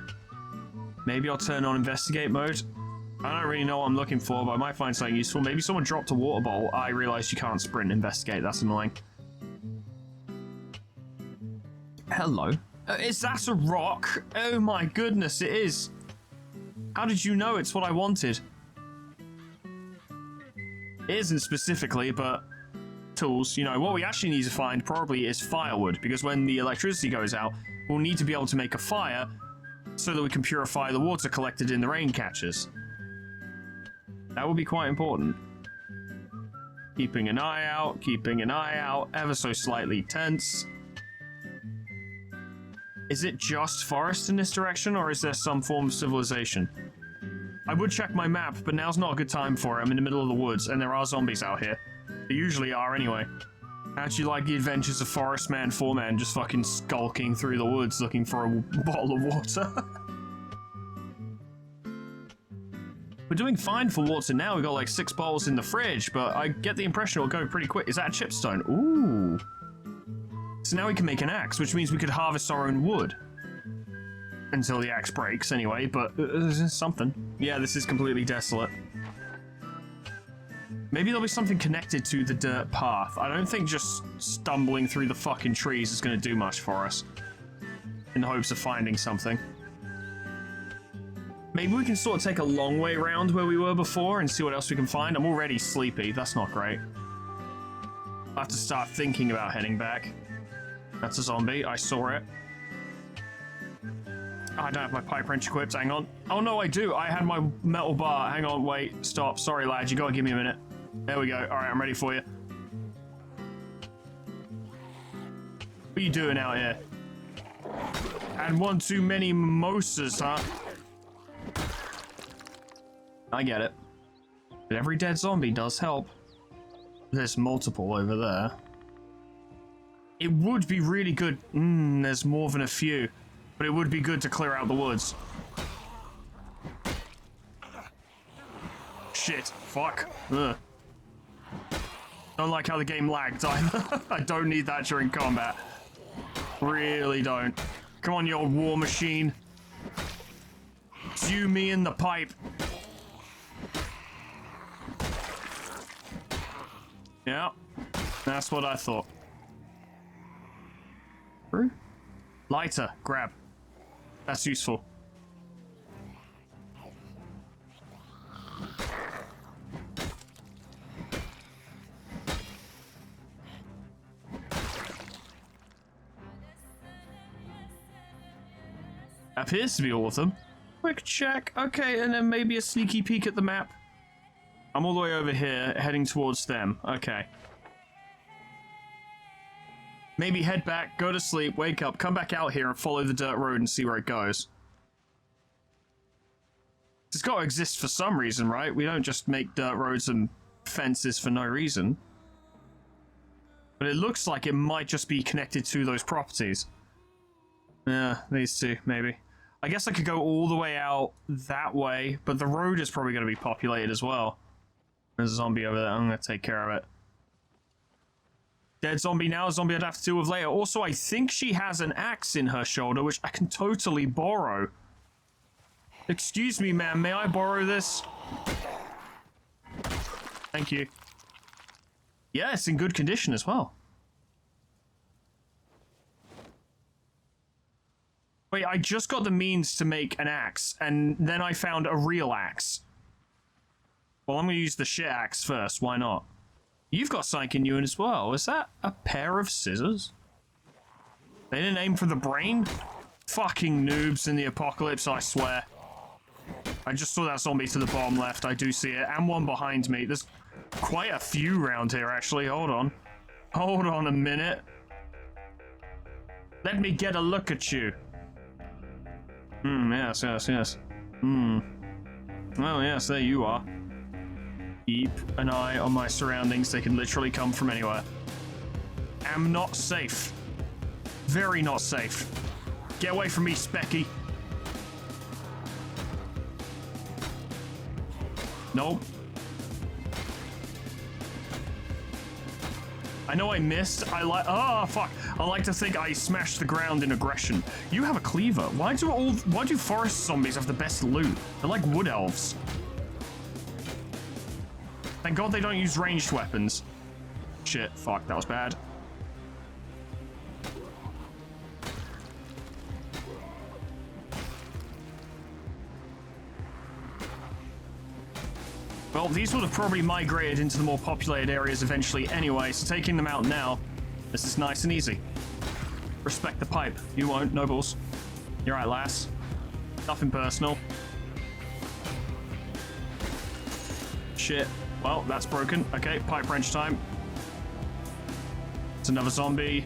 Maybe I'll turn on investigate mode. I don't really know what I'm looking for, but I might find something useful. Maybe someone dropped a water bowl. I realized you can't sprint investigate. That's annoying. Hello. Is that a rock? Oh my goodness, it is. How did you know it's what I wanted? It isn't specifically, but tools. You know, what we actually need to find probably is firewood, because when the electricity goes out, we'll need to be able to make a fire so that we can purify the water collected in the rain catchers. That would be quite important. Keeping an eye out, ever so slightly tense. Is it just forest in this direction, or is there some form of civilization? I would check my map, but now's not a good time for it. I'm in the middle of the woods, and there are zombies out here. There usually are anyway. How'd you like the adventures of Forest Man Foreman just fucking skulking through the woods looking for a bottle of water? We're doing fine for water now. We've got like 6 bottles in the fridge, but I get the impression it'll go pretty quick. Is that a chipstone? Ooh. So now we can make an axe, which means we could harvest our own wood. Until the axe breaks, anyway, but something. Yeah, this is completely desolate. Maybe there'll be something connected to the dirt path. I don't think just stumbling through the fucking trees is going to do much for us. In the hopes of finding something. Maybe we can sort of take a long way around where we were before and see what else we can find. I'm already sleepy. That's not great. I have to start thinking about heading back. That's a zombie. I saw it. Oh, I don't have my pipe wrench equipped. Hang on. Oh, no, I do. I had my metal bar. Hang on. Wait. Stop. Sorry, lad. You gotta give me a minute. There we go. All right, I'm ready for you. What are you doing out here? And one too many mimosas, huh? I get it. But every dead zombie does help. There's multiple over there. It would be really good. There's more than a few. But it would be good to clear out the woods. Shit. Fuck. Ugh. Don't like how the game lagged either. I don't need that during combat. Really don't. Come on, you old war machine. It's you, me, and the pipe. Yeah. That's what I thought. Lighter. Grab. That's useful. Appears to be all of them. Quick check. Okay, and then maybe a sneaky peek at the map. I'm all the way over here, heading towards them. Okay. Maybe head back, go to sleep, wake up, come back out here and follow the dirt road and see where it goes. It's got to exist for some reason, right? We don't just make dirt roads and fences for no reason. But it looks like it might just be connected to those properties. Yeah, these two, maybe. I guess I could go all the way out that way, but the road is probably going to be populated as well. There's a zombie over there. I'm going to take care of it. Dead zombie now, a zombie I'd have to deal with later. Also, I think she has an axe in her shoulder, which I can totally borrow. Excuse me, ma'am, may I borrow this? Thank you. Yeah, it's in good condition as well. Wait, I just got the means to make an axe, and then I found a real axe. Well, I'm going to use the shit axe first, why not? You've got something in you as well. Is that a pair of scissors? They didn't aim for the brain? Fucking noobs in the apocalypse, I swear. I just saw that zombie to the bottom left. I do see it. And one behind me. There's quite a few around here, actually. Hold on. Hold on a minute. Let me get a look at you. Yes, yes, yes. Well, yes, there you are. Keep an eye on my surroundings. They can literally come from anywhere. Am not safe. Very not safe. Get away from me, Specky. Nope. I know I missed. Oh, fuck. I like to think I smashed the ground in aggression. You have a cleaver. Why do forest zombies have the best loot? They're like wood elves. Thank God they don't use ranged weapons. Shit, fuck, that was bad. Well, these would have probably migrated into the more populated areas eventually anyway, so taking them out now, this is nice and easy. Respect the pipe. You won't, nobles. You're right, lass. Nothing personal. Shit. Well, that's broken. Okay, pipe wrench time. It's another zombie.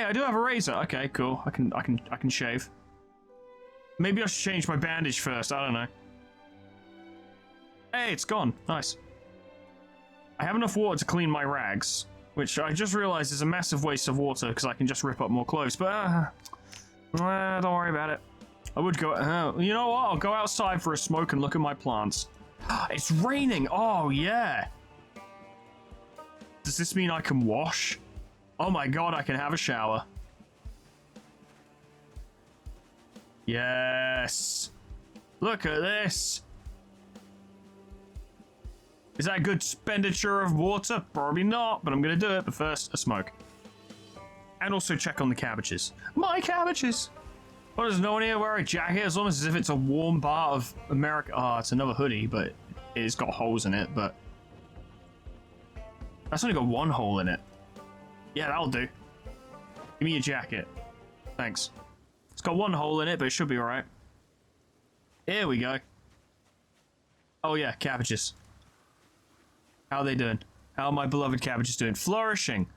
Hey, I do have a razor. Okay, cool. I can shave. Maybe I should change my bandage first. I don't know. Hey, it's gone. Nice. I have enough water to clean my rags, which I just realized is a massive waste of water because I can just rip up more clothes. But don't worry about it. I would go. You know what? I'll go outside for a smoke and look at my plants. It's raining. Oh yeah. Does this mean I can wash? Oh my god, I can have a shower. Yes. Look at this. Is that a good expenditure of water? Probably not, but I'm gonna do it. But first, a smoke. And also check on the cabbages. My cabbages! What, does no one here wear a jacket? It's almost as if it's a warm part of America. Oh, it's another hoodie, but it's got holes in it, but... That's only got one hole in it. Yeah, that'll do. Give me your jacket. Thanks. It's got one hole in it, but it should be alright. Here we go. Oh yeah, cabbages. How are they doing? How are my beloved cabbages doing? Flourishing.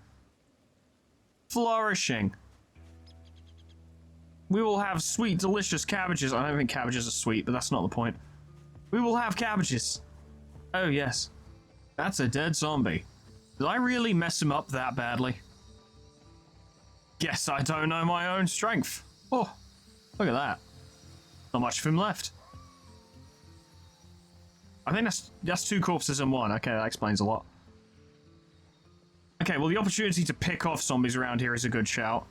Flourishing. We will have sweet, delicious cabbages. I don't think cabbages are sweet, but that's not the point. We will have cabbages. Oh, yes. That's a dead zombie. Did I really mess him up that badly? Guess I don't know my own strength. Oh, look at that. Not much of him left. I think that's two corpses in one. Okay, that explains a lot. Okay, well, the opportunity to pick off zombies around here is a good shout.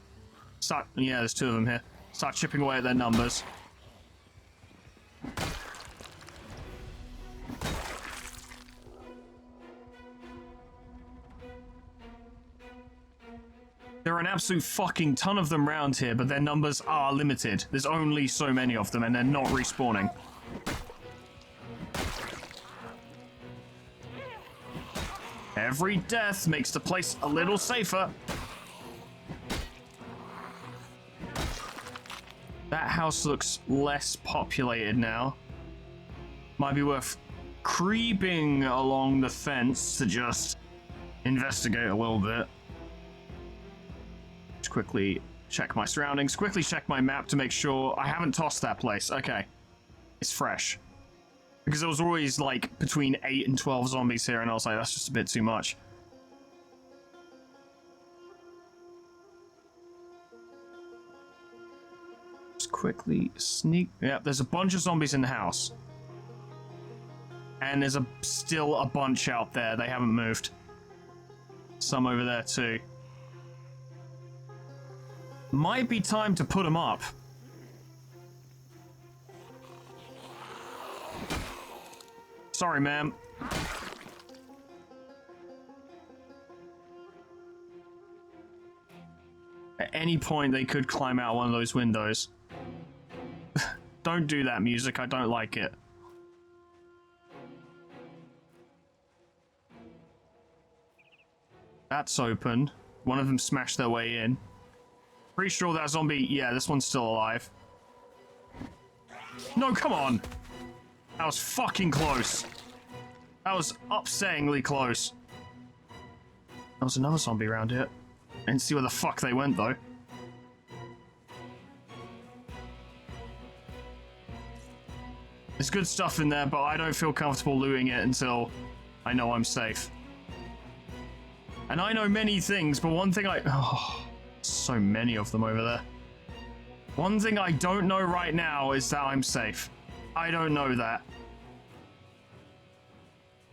Yeah, there's two of them here. Start chipping away at their numbers. There are an absolute fucking ton of them around here, but their numbers are limited. There's only so many of them, and they're not respawning. Every death makes the place a little safer. That house looks less populated now. Might be worth creeping along the fence to just investigate a little bit. Just quickly check my surroundings. Quickly check my map to make sure I haven't tossed that place. Okay. It's fresh. Because there was always like between 8 and 12 zombies here, and I was like, that's just a bit too much. Just quickly sneak. Yeah, there's a bunch of zombies in the house. And there's still a bunch out there. They haven't moved. Some over there too. Might be time to put them up. Sorry, ma'am. At any point, they could climb out one of those windows. Don't do that, music. I don't like it. That's open. One of them smashed their way in. Pretty sure that zombie... Yeah, this one's still alive. No, come on! That was fucking close. That was upsettingly close. There was another zombie around here. I didn't see where the fuck they went, though. There's good stuff in there, but I don't feel comfortable looting it until I know I'm safe. And I know many things, but one thing Oh, so many of them over there. One thing I don't know right now is that I'm safe. I don't know that.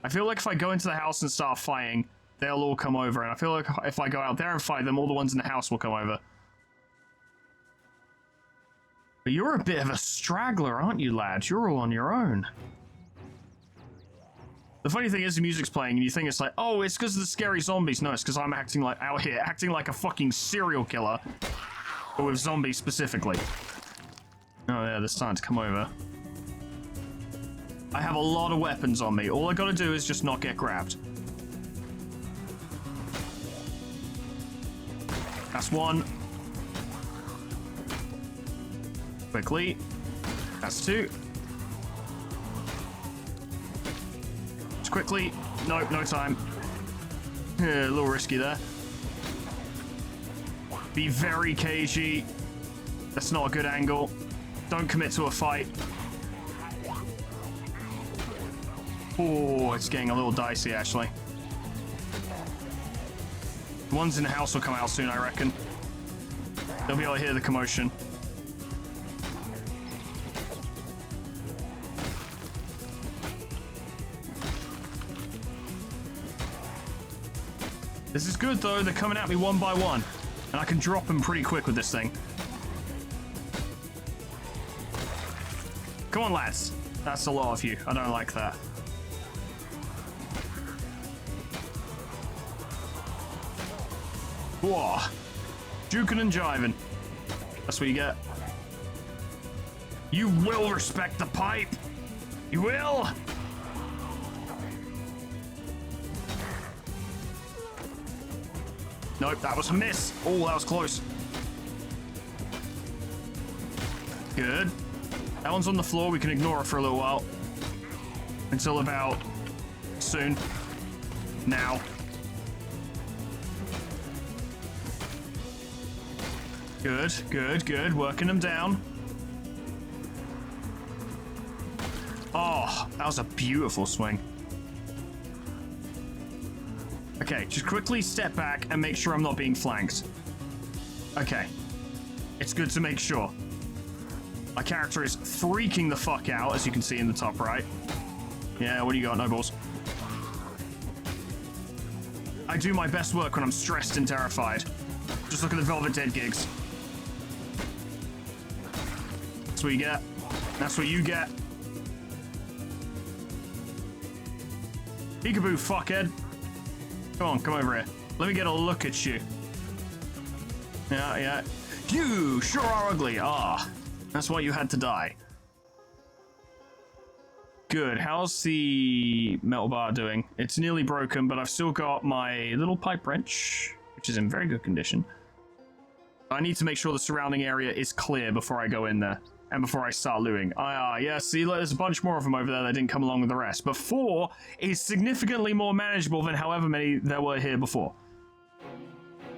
I feel like if I go into the house and start fighting, they'll all come over, and I feel like if I go out there and fight them, all the ones in the house will come over. But you're a bit of a straggler, aren't you, lads? You're all on your own. The funny thing is, the music's playing, and you think it's like, oh, it's because of the scary zombies. No, it's because I'm acting like out here, acting like a fucking serial killer, but with zombies specifically. Oh yeah, they're starting to come over. I have a lot of weapons on me. All I gotta do is just not get grabbed. That's one. Quickly. That's two. Just quickly. Nope, no time. A little risky there. Be very cagey. That's not a good angle. Don't commit to a fight. Oh, it's getting a little dicey, actually. The ones in the house will come out soon, I reckon. They'll be able to hear the commotion. This is good, though. They're coming at me one by one. And I can drop them pretty quick with this thing. Come on, lads. That's a lot of you. I don't like that. Whoa. Juking and jiving. That's what you get. You will respect the pipe. You will. Nope, that was a miss. Oh, that was close. Good. That one's on the floor. We can ignore it for a little while. Until about soon. Now. Good, good, good. Working them down. Oh, that was a beautiful swing. Okay, just quickly step back and make sure I'm not being flanked. Okay. It's good to make sure. My character is freaking the fuck out, as you can see in the top right. Yeah, what do you got? No balls. I do my best work when I'm stressed and terrified. Just look at the Velvet Dead gigs. That's what you get. That's what you get. Peekaboo, fuckhead. Come on, come over here. Let me get a look at you. Yeah, yeah. You sure are ugly. Ah, that's why you had to die. Good. How's the metal bar doing? It's nearly broken, but I've still got my little pipe wrench, which is in very good condition. I need to make sure the surrounding area is clear before I go in there. And before I start looting. Yeah, see, there's a bunch more of them over there that didn't come along with the rest. But 4 is significantly more manageable than however many there were here before.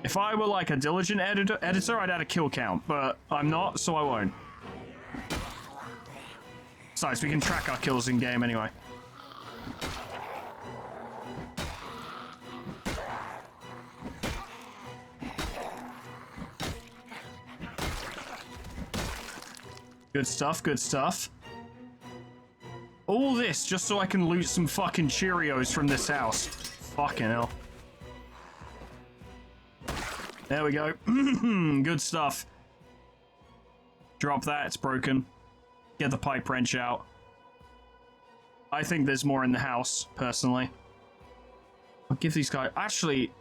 If I were like a diligent editor, I'd add a kill count. But I'm not, so I won't. Besides, we can track our kills in-game anyway. Good stuff, good stuff. All this just so I can loot some fucking Cheerios from this house. Fucking hell. There we go. Good stuff. Drop that, it's broken. Get the pipe wrench out. I think there's more in the house, personally. I'll give these guys... Actually,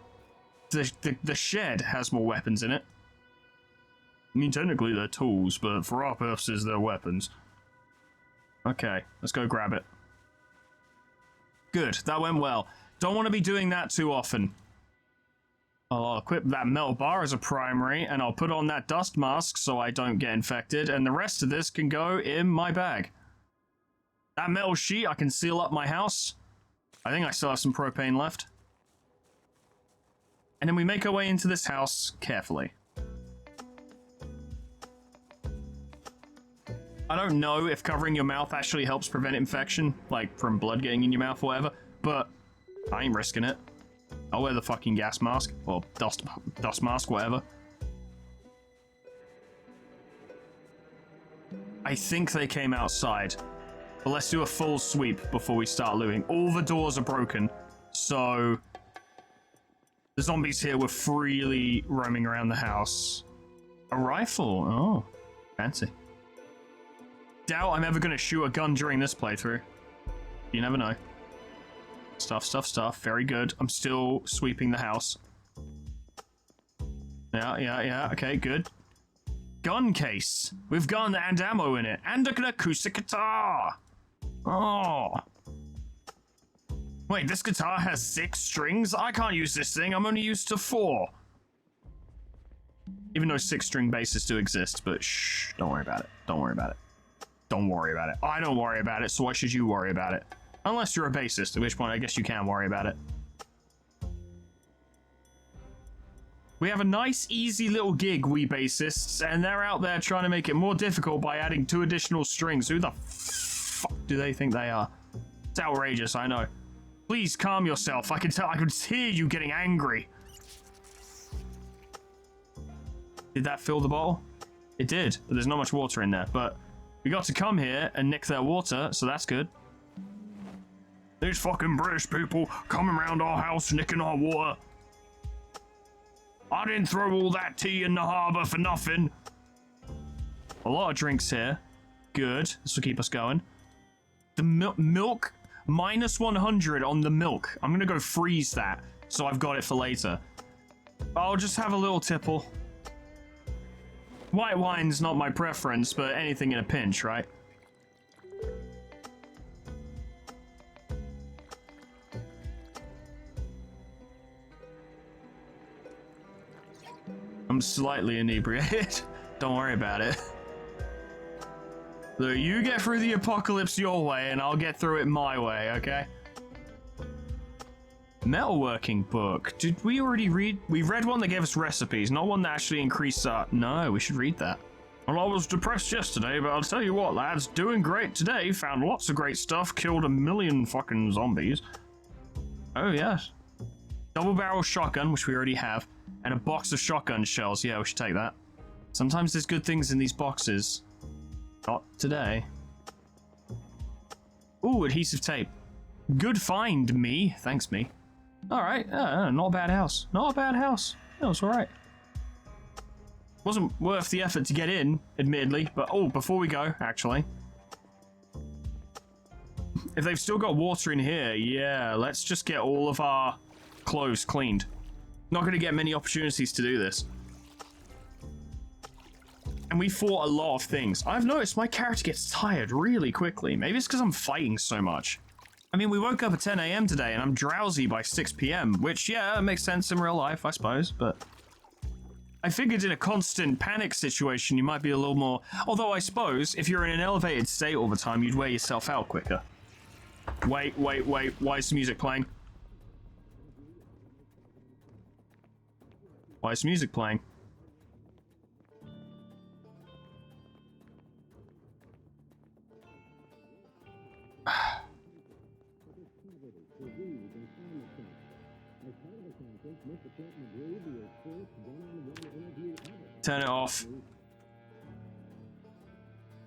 the shed has more weapons in it. I mean, technically they're tools, but for our purposes, they're weapons. Okay, let's go grab it. Good, that went well. Don't want to be doing that too often. I'll equip that metal bar as a primary, and I'll put on that dust mask so I don't get infected, and the rest of this can go in my bag. That metal sheet, I can seal up my house. I think I still have some propane left. And then we make our way into this house carefully. I don't know if covering your mouth actually helps prevent infection, like from blood getting in your mouth or whatever, but I ain't risking it. I'll wear the fucking gas mask, or dust mask, whatever. I think they came outside, but let's do a full sweep before we start looting. All the doors are broken, so the zombies here were freely roaming around the house. A rifle, oh, fancy. Doubt I'm ever going to shoot a gun during this playthrough. You never know. Stuff, stuff, stuff. Very good. I'm still sweeping the house. Yeah. Okay, good. Gun case. With gun and ammo in it. And an acoustic guitar. Oh. Wait, this guitar has 6 strings? I can't use this thing. I'm only used to 4. Even though 6-string basses do exist, but shh, don't worry about it. Don't worry about it. Don't worry about it. I don't worry about it, so why should you worry about it? Unless you're a bassist, at which point I guess you can worry about it. We have a nice, easy little gig, we bassists, and they're out there trying to make it more difficult by adding 2 additional strings. Who the fuck do they think they are? It's outrageous, I know. Please calm yourself. I can tell, I can hear you getting angry. Did that fill the bottle? It did, but there's not much water in there. But we got to come here and nick their water, so that's good. These fucking British people coming around our house nicking our water. I didn't throw all that tea in the harbour for nothing. A lot of drinks here. Good. This will keep us going. The milk, minus 100 on the milk. I'm going to go freeze that, so I've got it for later. I'll just have a little tipple. White wine's not my preference, but anything in a pinch, right? I'm slightly inebriated. Don't worry about it. Look, you get through the apocalypse your way, and I'll get through it my way, okay? Metalworking book. Did we already read? We read one that gave us recipes, not one that actually increased our... No, we should read that. Well, I was depressed yesterday, but I'll tell you what, lads. Doing great today. Found lots of great stuff. Killed 1,000,000 fucking zombies. Oh, yes. Double barrel shotgun, which we already have. And a box of shotgun shells. Yeah, we should take that. Sometimes there's good things in these boxes. Not today. Ooh, adhesive tape. Good find, me. Thanks, me. Alright, not a bad house. Not a bad house. It was alright. Wasn't worth the effort to get in, admittedly, but oh, before we go, actually. If they've still got water in here, yeah, let's just get all of our clothes cleaned. Not going to get many opportunities to do this. And we fought a lot of things. I've noticed my character gets tired really quickly. Maybe it's because I'm fighting so much. I mean, we woke up at 10 AM today and I'm drowsy by 6 PM, which, yeah, makes sense in real life, I suppose, but... I figured in a constant panic situation, you might be a little more... Although I suppose, if you're in an elevated state all the time, you'd wear yourself out quicker. Wait, why is the music playing? Why is the music playing? Turn it off.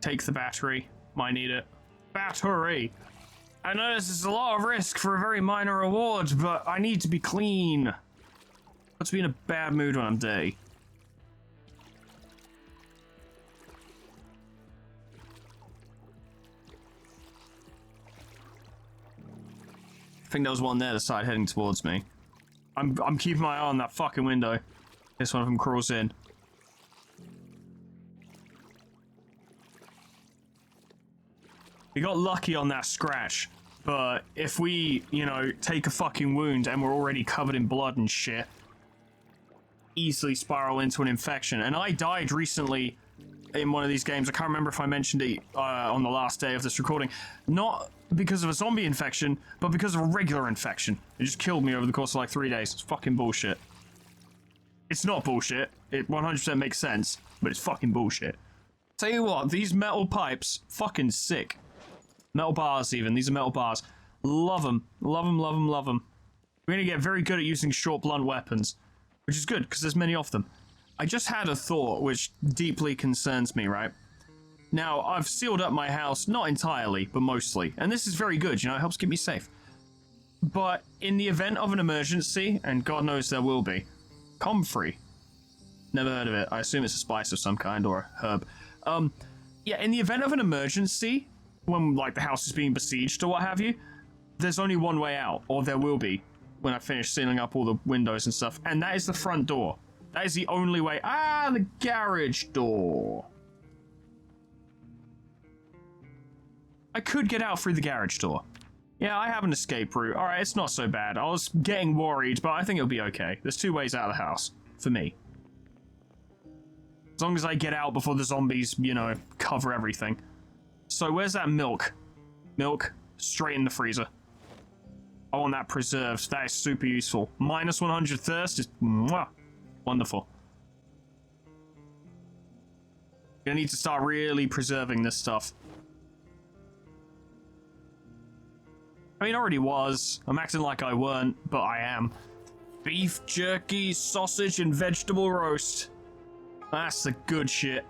Take the battery. Might need it. Battery! I know this is a lot of risk for a very minor reward, but I need to be clean. Let's be in a bad mood when I'm dirty. I think there was one there, the side heading towards me. I'm keeping my eye on that fucking window. This one of them crawls in. We got lucky on that scratch, but if we, you know, take a fucking wound and we're already covered in blood and shit, easily spiral into an infection. And I died recently in one of these games. I can't remember if I mentioned it on the last day of this recording. Not because of a zombie infection, but because of a regular infection. It just killed me over the course of like 3 days. It's fucking bullshit. It's not bullshit. It 100% makes sense, but it's fucking bullshit. Tell you what, these metal pipes, fucking sick. Metal bars even. These are metal bars. Love them. Love them, love them, love them. We're going to get very good at using short, blunt weapons, which is good because there's many of them. I just had a thought which deeply concerns me, right? Now, I've sealed up my house, not entirely, but mostly. And this is very good, you know, it helps keep me safe. But in the event of an emergency, and God knows there will be, comfrey. Never heard of it. I assume it's a spice of some kind or a herb. Yeah, in the event of an emergency, when, like, the house is being besieged or what have you, there's only one way out, or there will be, when I finish sealing up all the windows and stuff, and that is the front door. That is the only way. Ah, the garage door. I could get out through the garage door. Yeah, I have an escape route. Alright, it's not so bad. I was getting worried, but I think it'll be okay. There's 2 ways out of the house. For me. As long as I get out before the zombies, you know, cover everything. So where's that milk? Milk, straight in the freezer. I want that preserved. That is super useful. Minus 100 thirst is... Mwah. Wonderful. Gonna need to start really preserving this stuff. I mean, I already was. I'm acting like I weren't, but I am. Beef jerky, sausage, and vegetable roast. That's the good shit.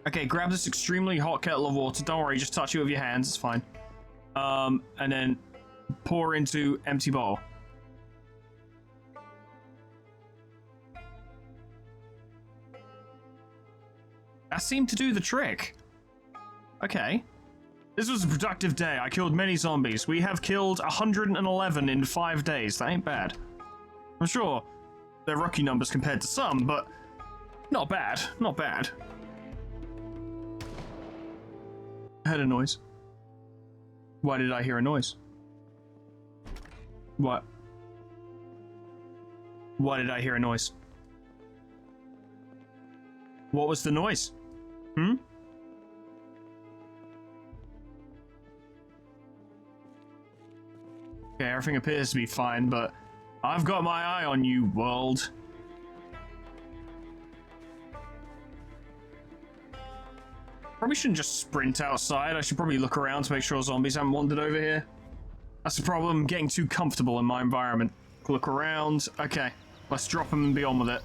Okay, grab this extremely hot kettle of water. Don't worry, just touch it with your hands. It's fine. And then pour into empty bowl. That seemed to do the trick. Okay. This was a productive day. I killed many zombies. We have killed 111 in 5 days. That ain't bad. I'm sure they're rookie numbers compared to some, but not bad. Not bad. I heard a noise. Why did I hear a noise? What? Why did I hear a noise? What was the noise? Hmm? Okay, everything appears to be fine, but I've got my eye on you, world. Probably shouldn't just sprint outside. I should probably look around to make sure zombies haven't wandered over here. That's the problem, getting too comfortable in my environment. Look around. Okay, let's drop them and be on with it.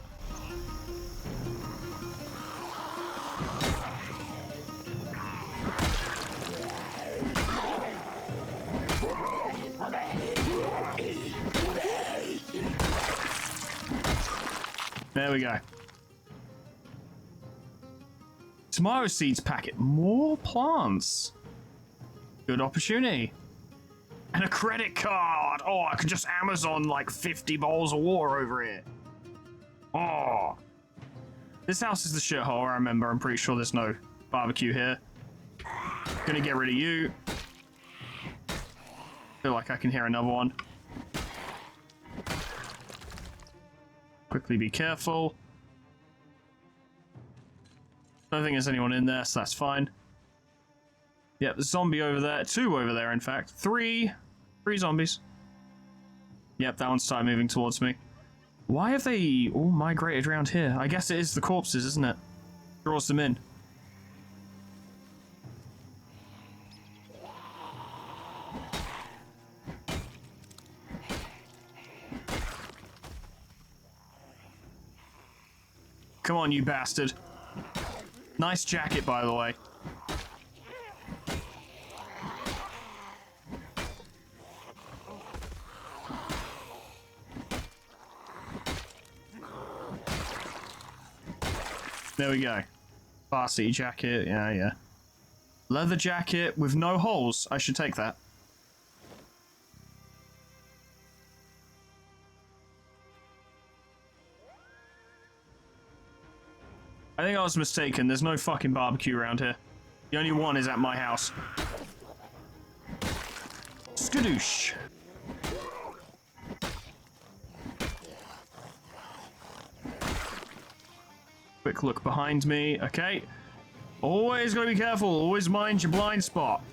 There we go. Tomato seeds packet. More plants. Good opportunity. And a credit card. Oh, I could just Amazon like 50 bowls of water over here. Oh. This house is the shithole, I remember. I'm pretty sure there's no barbecue here. Gonna get rid of you. Feel like I can hear another one. Quickly be careful. I don't think there's anyone in there, so that's fine. Yep, there's a zombie over there. 2 over there, in fact. 3 zombies. Yep, that one started moving towards me. Why have they all migrated around here? I guess it is the corpses, isn't it? Draws them in. Come on, you bastard. Nice jacket, by the way. There we go. Varsity jacket, yeah. Leather jacket with no holes. I should take that. I think I was mistaken. There's no fucking barbecue around here. The only one is at my house. Skadoosh. Quick look behind me. Okay. Always gotta be careful. Always mind your blind spot.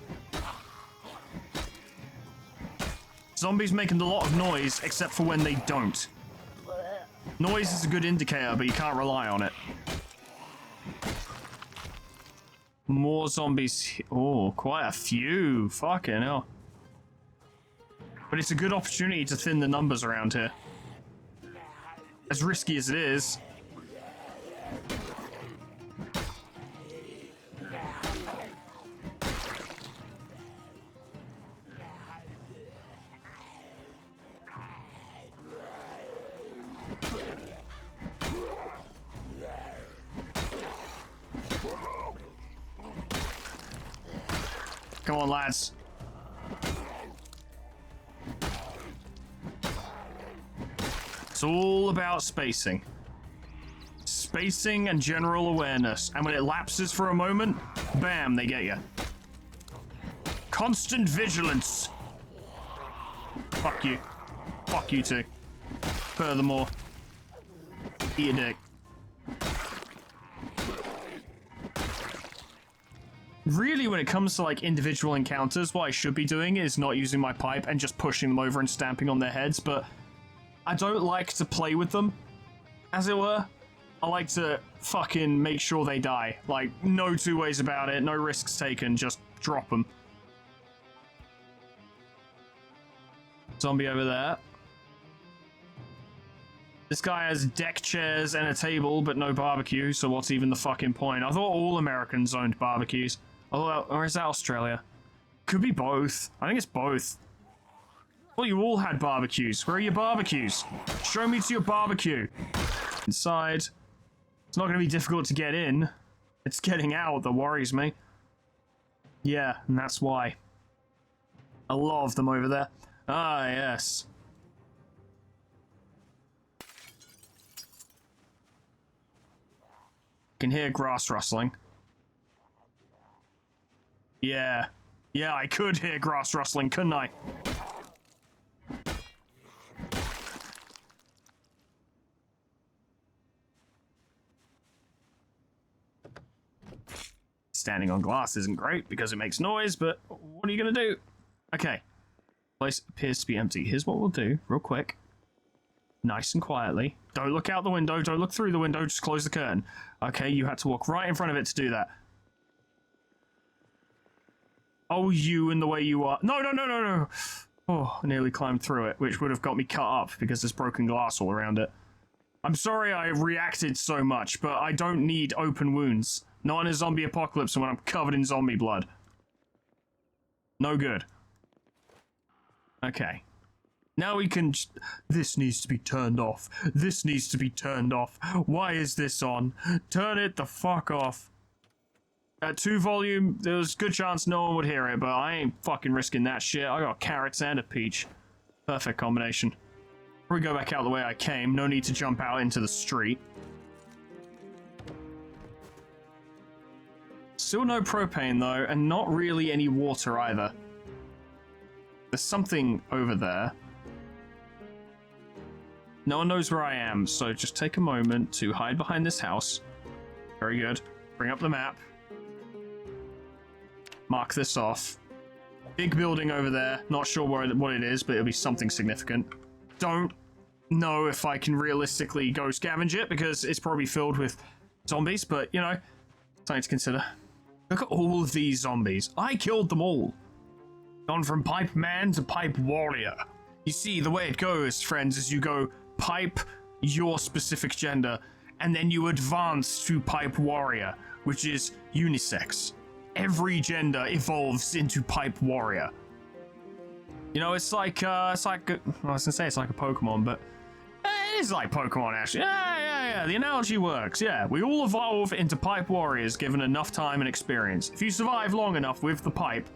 Zombies making a lot of noise, except for when they don't. Noise is a good indicator, but you can't rely on it. More zombies. Oh, quite a few. Fucking hell. But it's a good opportunity to thin the numbers around here. As risky as it is. Come on, lads. It's all about spacing. Spacing and general awareness. And when it lapses for a moment, bam, they get you. Constant vigilance. Fuck you. Fuck you too. Furthermore, eat a dick. Really, when it comes to like individual encounters, what I should be doing is not using my pipe and just pushing them over and stamping on their heads, but I don't like to play with them. as it were. I like to fucking make sure they die. Like, no two ways about it, no risks taken, just drop them. Zombie over there. This guy has deck chairs and a table, but no barbecue, so what's even the fucking point? I thought all Americans owned barbecues. Oh, or is that Australia? Could be both. I think it's both. Well, you all had barbecues. Where are your barbecues? Show me to your barbecue. Inside. It's not going to be difficult to get in. It's getting out that worries me. Yeah, and that's why. A lot of them over there. Ah, yes. Can hear grass rustling. Yeah. Yeah, I could hear grass rustling, couldn't I? Standing on glass isn't great because it makes noise, but what are you gonna do? Okay. Place appears to be empty. Here's what we'll do, real quick. Nice and quietly. Don't look out the window, don't look through the window, just close the curtain. Okay, you had to walk right in front of it to do that. Oh, you and the way you are. No, no, no, no, no. Oh, I nearly climbed through it, which would have got me cut up because there's broken glass all around it. I'm sorry I reacted so much, but I don't need open wounds. Not in a zombie apocalypse when I'm covered in zombie blood. No good. Okay. Now we can this needs to be turned off. This needs to be turned off. Why is this on? Turn it the fuck off. At 2 volume, there's a good chance no one would hear it, but I ain't fucking risking that shit. I got carrots and a peach. Perfect combination. We go back out the way I came. No need to jump out into the street. Still no propane though, and not really any water either. There's something over there. No one knows where I am, so just take a moment to hide behind this house. Very good. Bring up the map. Mark this off. Big building over there. Not sure what it is, but it'll be something significant. Don't know if I can realistically go scavenge it, because it's probably filled with zombies, but, you know, something to consider. Look at all of these zombies. I killed them all. Gone from pipe man to pipe warrior. You see, the way it goes, friends, is you go pipe your specific gender, and then you advance to pipe warrior, which is unisex. Every gender evolves into pipe warrior. You know, it's like I was gonna say it's like a Pokemon, but it is like Pokemon actually. Yeah. The analogy works. Yeah, we all evolve into pipe warriors given enough time and experience. If you survive long enough with the pipe,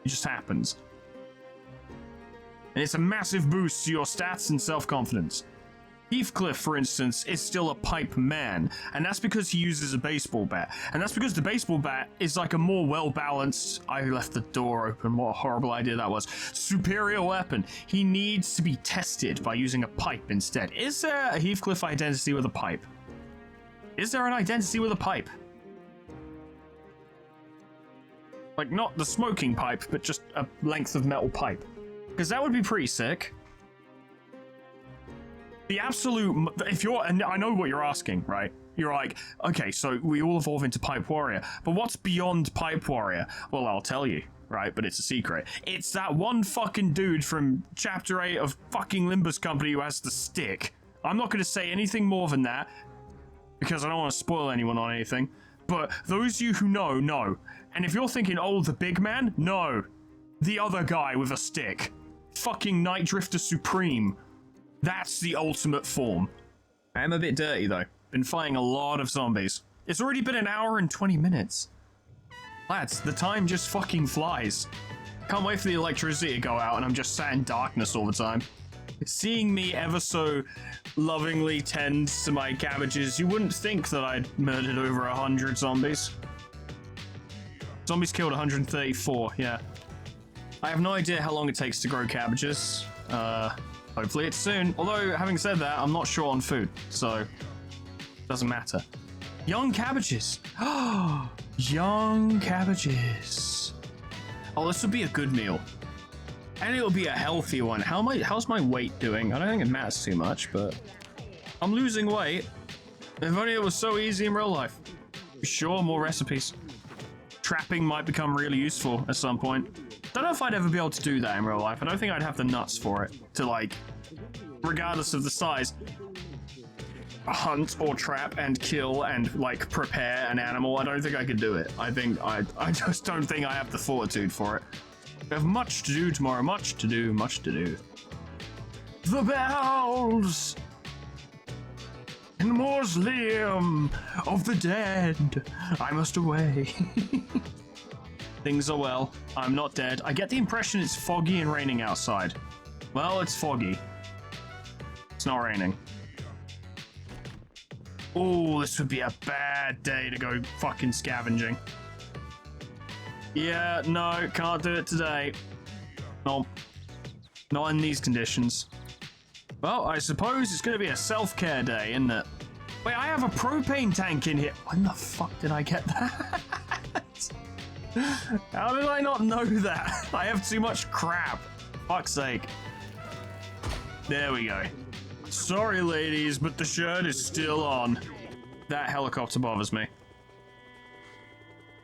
it just happens. And it's a massive boost to your stats and self-confidence. Heathcliff, for instance, is still a pipe man, and that's because he uses a baseball bat. And that's because the baseball bat is like a more well-balanced, I left the door open, what a horrible idea that was, superior weapon. He needs to be tested by using a pipe instead. Is there a Heathcliff identity with a pipe? Is there an identity with a pipe? Like, not the smoking pipe, but just a length of metal pipe. Because that would be pretty sick. The absolute, if you're, and I know what you're asking, right? You're like, okay, so we all evolve into Pipe Warrior, but what's beyond Pipe Warrior? Well, I'll tell you, right? But it's a secret. It's that one fucking dude from Chapter 8 of fucking Limbus Company who has the stick. I'm not going to say anything more than that, because I don't want to spoil anyone on anything, but those of you who know. And if you're thinking, oh, the big man? No. The other guy with a stick. Fucking Night Drifter Supreme. That's the ultimate form. I am a bit dirty though. Been fighting a lot of zombies. It's already been 1 hour and 20 minutes. Lads, the time just fucking flies. Can't wait for the electricity to go out and I'm just sat in darkness all the time. Seeing me ever so lovingly tend to my cabbages, you wouldn't think that I'd murdered over 100 zombies. Zombies killed 134, yeah. I have no idea how long it takes to grow cabbages. Hopefully it's soon. Although, having said that, I'm not sure on food, so doesn't matter. Young cabbages. Young cabbages. Oh, this would be a good meal. And it'll be a healthy one. How's my weight doing? I don't think it matters too much, but I'm losing weight. If only it was so easy in real life. Sure, more recipes. Trapping might become really useful at some point. Don't know if I'd ever be able to do that in real life. I don't think I'd have the nuts for it to, like, regardless of the size, hunt or trap and kill and, like, prepare an animal. I don't think I could do it. I just don't think I have the fortitude for it. We have much to do tomorrow. Much to do, much to do. The bells! In the mausoleum of the dead, I must away. Things are well. I'm not dead. I get the impression it's foggy and raining outside. Well, it's foggy. It's not raining. Oh, this would be a bad day to go fucking scavenging. Yeah, no, can't do it today. No. Not in these conditions. Well, I suppose it's going to be a self-care day, isn't it? Wait, I have a propane tank in here. When the fuck did I get that? How did I not know that? I have too much crap. Fuck's sake. There we go. Sorry, ladies, but the shirt is still on. That helicopter bothers me.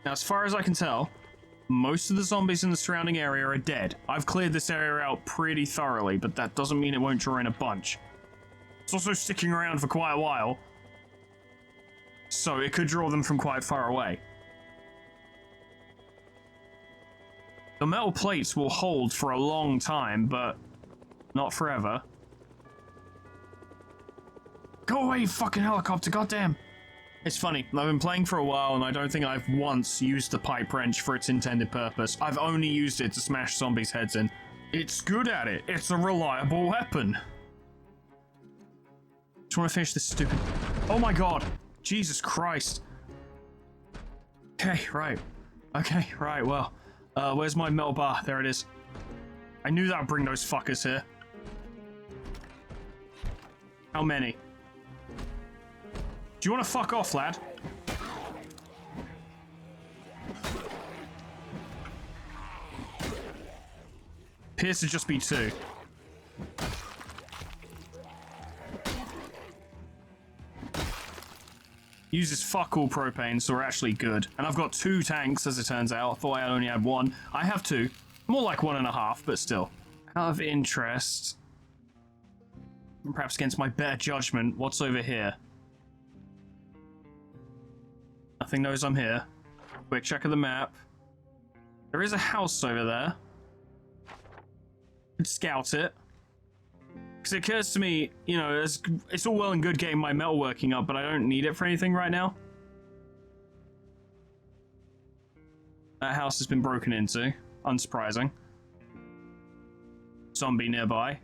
Now, as far as I can tell, most of the zombies in the surrounding area are dead. I've cleared this area out pretty thoroughly, but that doesn't mean it won't draw in a bunch. It's also sticking around for quite a while, so it could draw them from quite far away. The metal plates will hold for a long time, but not forever. Go away, fucking helicopter, goddamn! It's funny, I've been playing for a while and I don't think I've once used the pipe wrench for its intended purpose. I've only used it to smash zombies' heads in. It's good at it. It's a reliable weapon. Just want to finish this stupid... Oh my god! Jesus Christ. Okay, right. Okay, right, well. Where's my metal bar? There it is. I knew that would bring those fuckers here. How many? Do you want to fuck off, lad? Appears to just be two. Uses fuck all propane, so we're actually good. And I've got 2 tanks, as it turns out. I thought I only had 1. I have 2. More like 1.5, but still. Out of interest, and perhaps against my better judgment, what's over here? Nothing knows I'm here. Quick check of the map. There is a house over there. Could scout it. Because it occurs to me, you know, it's all well and good getting my metalworking up, but I don't need it for anything right now. That house has been broken into. Unsurprising. Zombie nearby.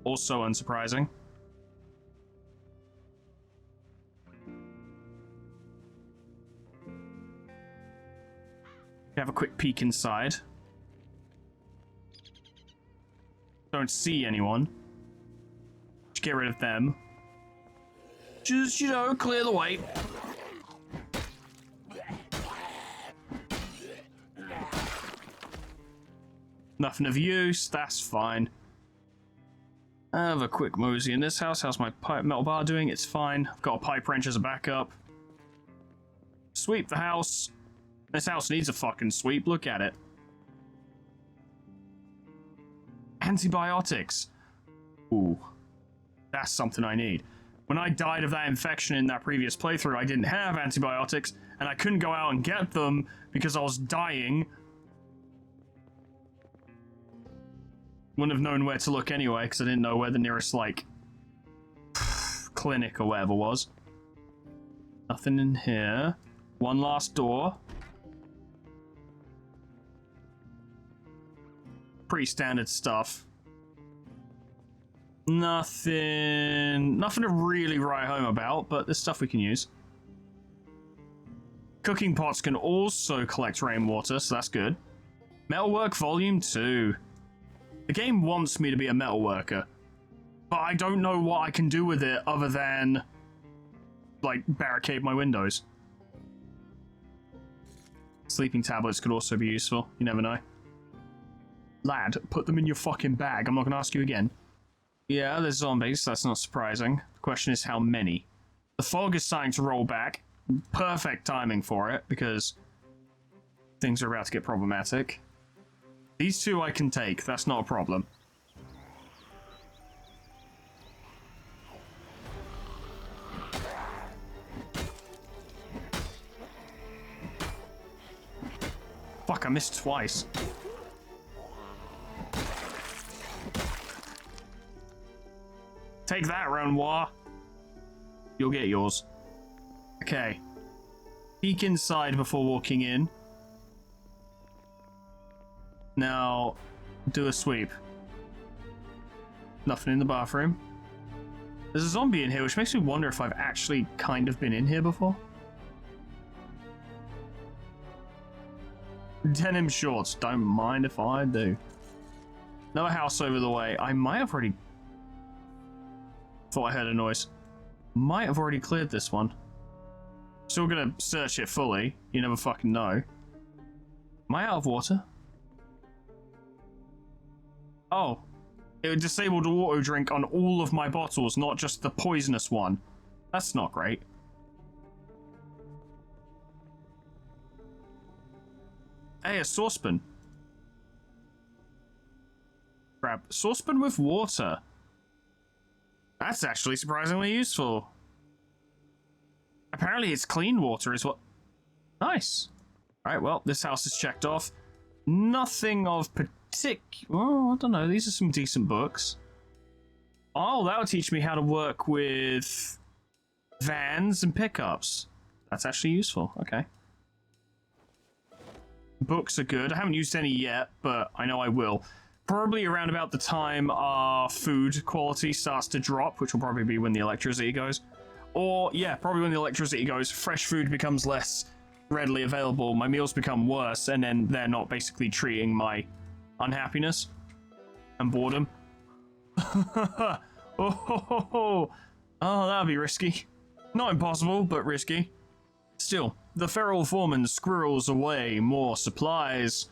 Also unsurprising. Have a quick peek inside. Don't see anyone. Just get rid of them. Just, you know, clear the way. Nothing of use, that's fine. I have a quick mosey in this house. How's my metal bar doing? It's fine. I've got a pipe wrench as a backup. Sweep the house. This house needs a fucking sweep. Look at it. Antibiotics. Ooh. That's something I need. When I died of that infection in that previous playthrough, I didn't have antibiotics, and I couldn't go out and get them because I was dying. Wouldn't have known where to look anyway, because I didn't know where the nearest, like, clinic or whatever was. Nothing in here. One last door. Pretty standard stuff. Nothing to really write home about, but there's stuff we can use. Cooking pots can also collect rainwater, so that's good. Metalwork Volume 2. The game wants me to be a metalworker, but I don't know what I can do with it other than, like, barricade my windows. Sleeping tablets could also be useful, you never know. Lad, put them in your fucking bag. I'm not going to ask you again. Yeah, there's zombies. That's not surprising. The question is how many. The fog is starting to roll back. Perfect timing for it, because things are about to get problematic. These two I can take. That's not a problem. Fuck, I missed twice. Take that, Renoir. You'll get yours. Okay. Peek inside before walking in. Now, do a sweep. Nothing in the bathroom. There's a zombie in here, which makes me wonder if I've actually kind of been in here before. Denim shorts. Don't mind if I do. Another house over the way. I might have already... Thought I heard a noise. Might have already cleared this one. Still gonna search it fully. You never fucking know. Am I out of water? Oh. It disabled auto drink on all of my bottles, not just the poisonous one. That's not great. Hey, a saucepan. Grab a saucepan with water. That's actually surprisingly useful. Apparently it's clean water is what... Nice. Alright, well, this house is checked off. Nothing of well, I don't know. These are some decent books. Oh, that'll teach me how to work with vans and pickups. That's actually useful. Okay. Books are good. I haven't used any yet, but I know I will. Probably around about the time our food quality starts to drop, which will probably be when the electricity goes. Or, yeah, probably when the electricity goes, fresh food becomes less readily available, my meals become worse, and then they're not basically treating my unhappiness and boredom. Oh, that'd be risky. Not impossible, but risky. Still, the feral Foreman squirrels away more supplies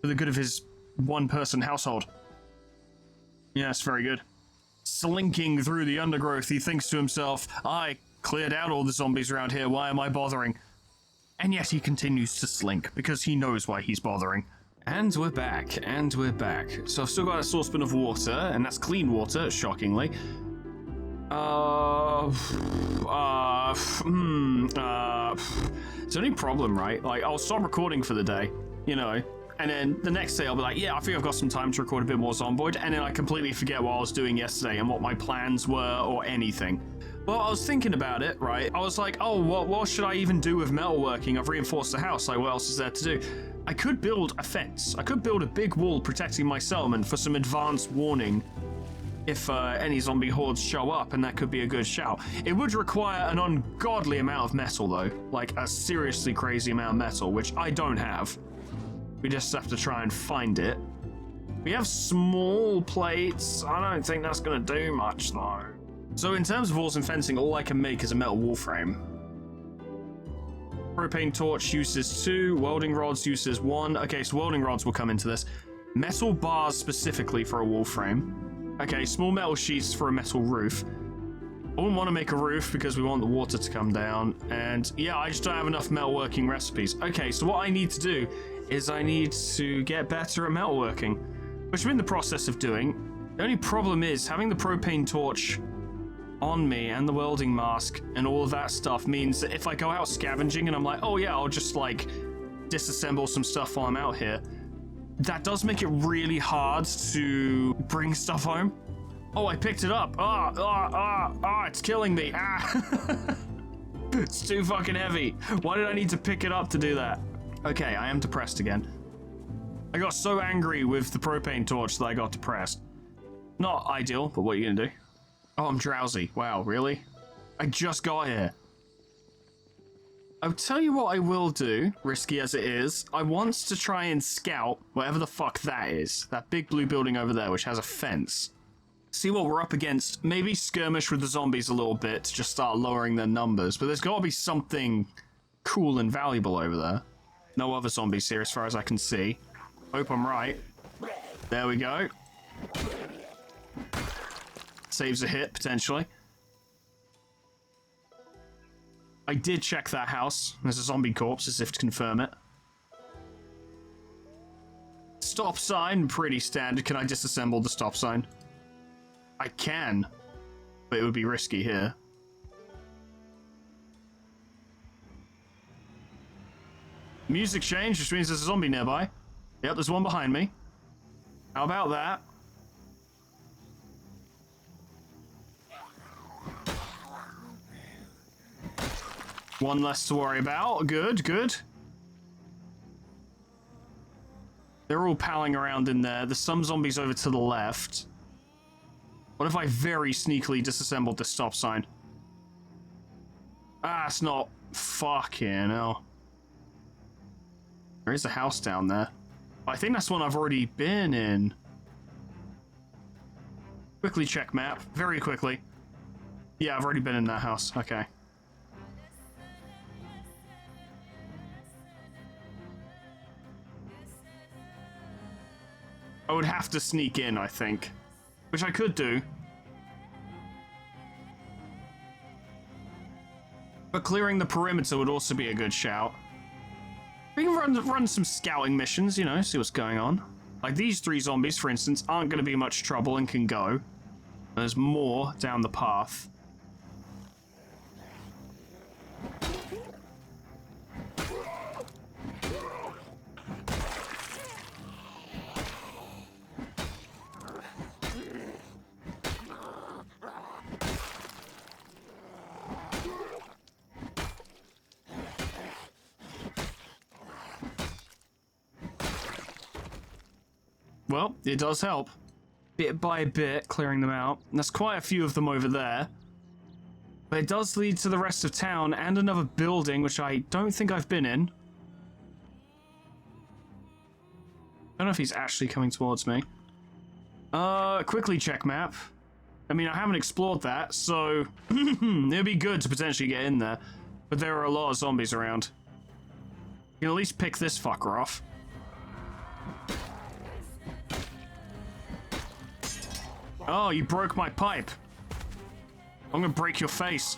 for the good of his one-person household. Yes, very good. Slinking through the undergrowth, he thinks to himself, I cleared out all the zombies around here, why am I bothering? And yet he continues to slink, because he knows why he's bothering. And we're back, and we're back. So I've still got a saucepan of water, and that's clean water, shockingly. It's the only problem, right? Like, I'll stop recording for the day, you know, and then the next day I'll be like, yeah, I think I've got some time to record a bit more Zomboid, and then I completely forget what I was doing yesterday and what my plans were or anything. Well, I was thinking about it, right? I was like, oh, what should I even do with metalworking? I've reinforced the house, like, what else is there to do? I could build a fence. I could build a big wall protecting my settlement for some advanced warning if any zombie hordes show up, and that could be a good shout. It would require an ungodly amount of metal, though. Like, a seriously crazy amount of metal, which I don't have. We just have to try and find it. We have small plates. I don't think that's going to do much, though. So in terms of walls and fencing, all I can make is a metal wall frame. Propane torch uses 2, welding rods uses 1. Okay, so welding rods will come into this. Metal bars specifically for a wall frame. Okay, small metal sheets for a metal roof. I wouldn't want to make a roof because we want the water to come down. And yeah, I just don't have enough metalworking recipes. Okay, so what I need to do is I need to get better at metalworking, which I'm in the process of doing. The only problem is having the propane torch on me and the welding mask and all of that stuff means that if I go out scavenging and I'm like, oh yeah, I'll just like disassemble some stuff while I'm out here, that does make it really hard to bring stuff home. Oh, I picked it up. It's killing me. It's too fucking heavy. Why did I need to pick it up to do that? Okay, I am depressed again. I got so angry with the propane torch that I got depressed. Not ideal, but what are you gonna do? Oh, I'm drowsy. Wow, really? I just got here. I'll tell you what I will do, risky as it is. I want to try and scout whatever the fuck that is. That big blue building over there, which has a fence. See what we're up against. Maybe skirmish with the zombies a little bit to just start lowering their numbers. But there's got to be something cool and valuable over there. No other zombies here as far as I can see. Hope I'm right. There we go. saves a hit, potentially. I did check that house. There's a zombie corpse, as if to confirm it. Stop sign, pretty standard. Can I disassemble the stop sign? I can, but it would be risky here. Music change, which means there's a zombie nearby. Yep, there's one behind me. How about that? One less to worry about. Good, good. They're all palling around in there. There's some zombies over to the left. What if I very sneakily disassembled the stop sign? Ah, it's not. Fucking hell. There is a house down there. I think that's one I've already been in. Quickly check map. Very quickly. Yeah, I've already been in that house. Okay. I would have to sneak in, I think. Which I could do. But clearing the perimeter would also be a good shout. We can run some scouting missions, you know, see what's going on. Like these 3 zombies, for instance, aren't going to be much trouble and can go. There's more down the path. Well, it does help. Bit by bit, clearing them out. And there's quite a few of them over there. But it does lead to the rest of town and another building, which I don't think I've been in. I don't know if he's actually coming towards me. Quickly check map. I mean, I haven't explored that, so it'd be good to potentially get in there. But there are a lot of zombies around. You can at least pick this fucker off. Oh, you broke my pipe. I'm gonna break your face.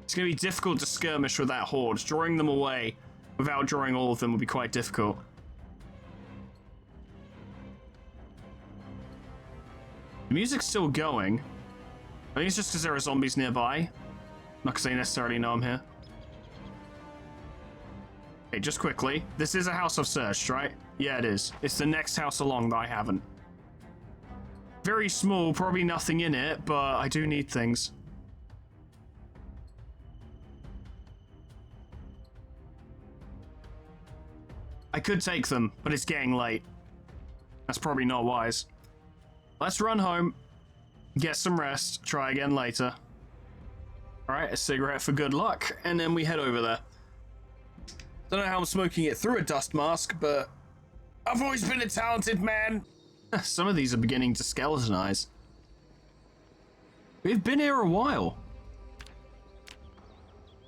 It's gonna be difficult to skirmish with that horde. Drawing them away without drawing all of them would be quite difficult. The music's still going. I think it's just because there are zombies nearby. Not because they necessarily know I'm here. Okay, just quickly. This is a house I've searched, right? Yeah, it is. It's the next house along that I haven't. Very small, probably nothing in it, but I do need things. I could take them, but it's getting late. That's probably not wise. Let's run home, get some rest, try again later. Alright, a cigarette for good luck, and then we head over there. Don't know how I'm smoking it through a dust mask, but I've always been a talented man. Some of these are beginning to skeletonize. We've been here a while.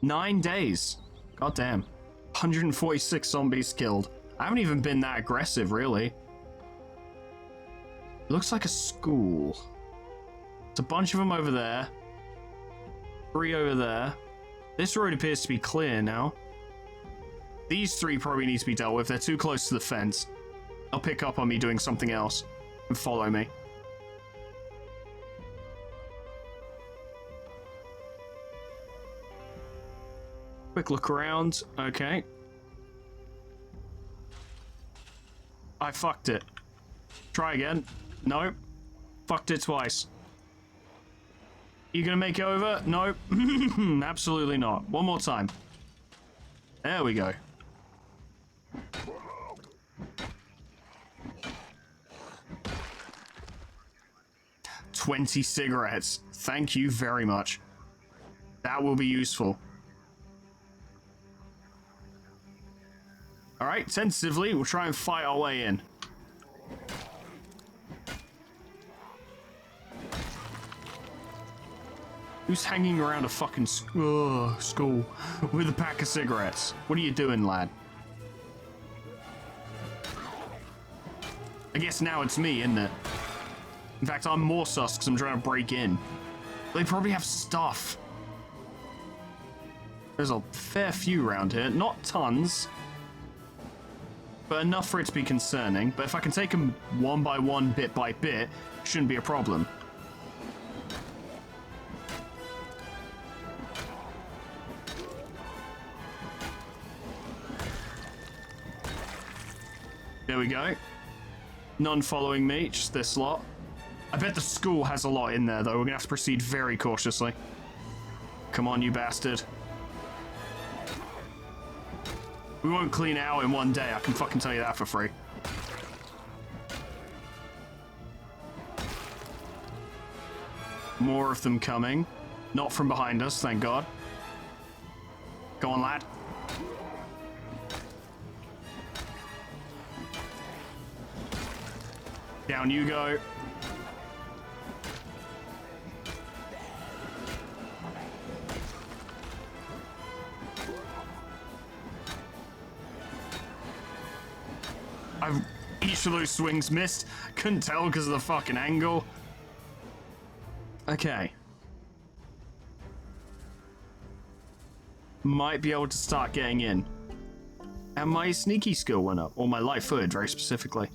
9 days. God damn. 146 zombies killed. I haven't even been that aggressive, really. It looks like a school. There's a bunch of them over there. 3 over there. This road appears to be clear now. These 3 probably need to be dealt with. They're too close to the fence. They'll pick up on me doing something else and follow me. Quick look around. Okay. I fucked it. Try again. Nope. Fucked it twice. You gonna make it over? Nope. Absolutely not. One more time. There we go. $20 cigarettes. Thank you very much. That will be useful. Alright, tentatively, we'll try and fight our way in. Who's hanging around a fucking school with a pack of cigarettes? What are you doing, lad? I guess now it's me, isn't it? In fact, I'm more sus because I'm trying to break in. They probably have stuff. There's a fair few around here. Not tons. But enough for it to be concerning. But if I can take them one by one, bit by bit, shouldn't be a problem. There we go. None following me, just this lot. I bet the school has a lot in there, though. We're going to have to proceed very cautiously. Come on, you bastard. We won't clean it out in one day, I can fucking tell you that for free. More of them coming. Not from behind us, thank God. Go on, lad. Down you go. Each of those swings missed. Couldn't tell because of the fucking angle. Okay. Might be able to start getting in. And my sneaky skill went up. Or my light footed, very specifically.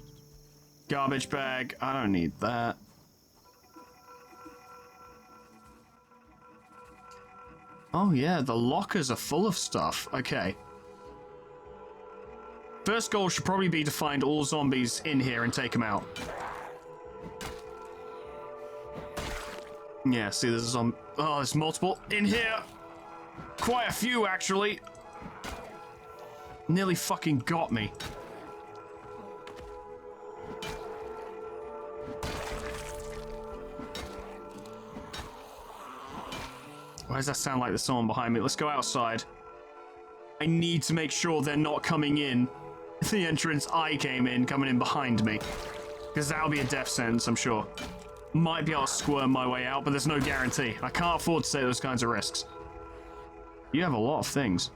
Garbage bag. I don't need that. Oh yeah, the lockers are full of stuff. Okay. First goal should probably be to find all zombies in here and take them out. Yeah, see, there's oh, there's multiple in here. Quite a few, actually. Nearly fucking got me. Why does that sound like there's someone behind me? Let's go outside. I need to make sure they're not coming in the entrance I came in, coming in behind me. Because that'll be a death sentence, I'm sure. Might be able to squirm my way out, but there's no guarantee. I can't afford to take those kinds of risks. You have a lot of things.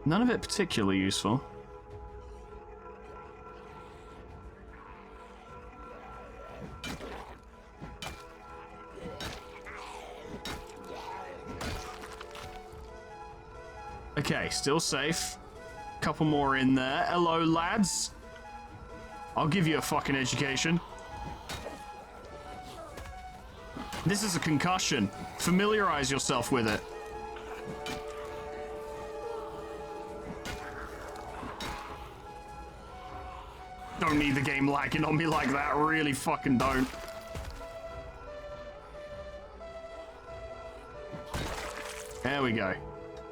None of it particularly useful. Okay, still safe. Couple more in there. Hello, lads. I'll give you a fucking education. This is a concussion. Familiarize yourself with it. Don't need the game lagging on me like that. Really fucking don't. There we go.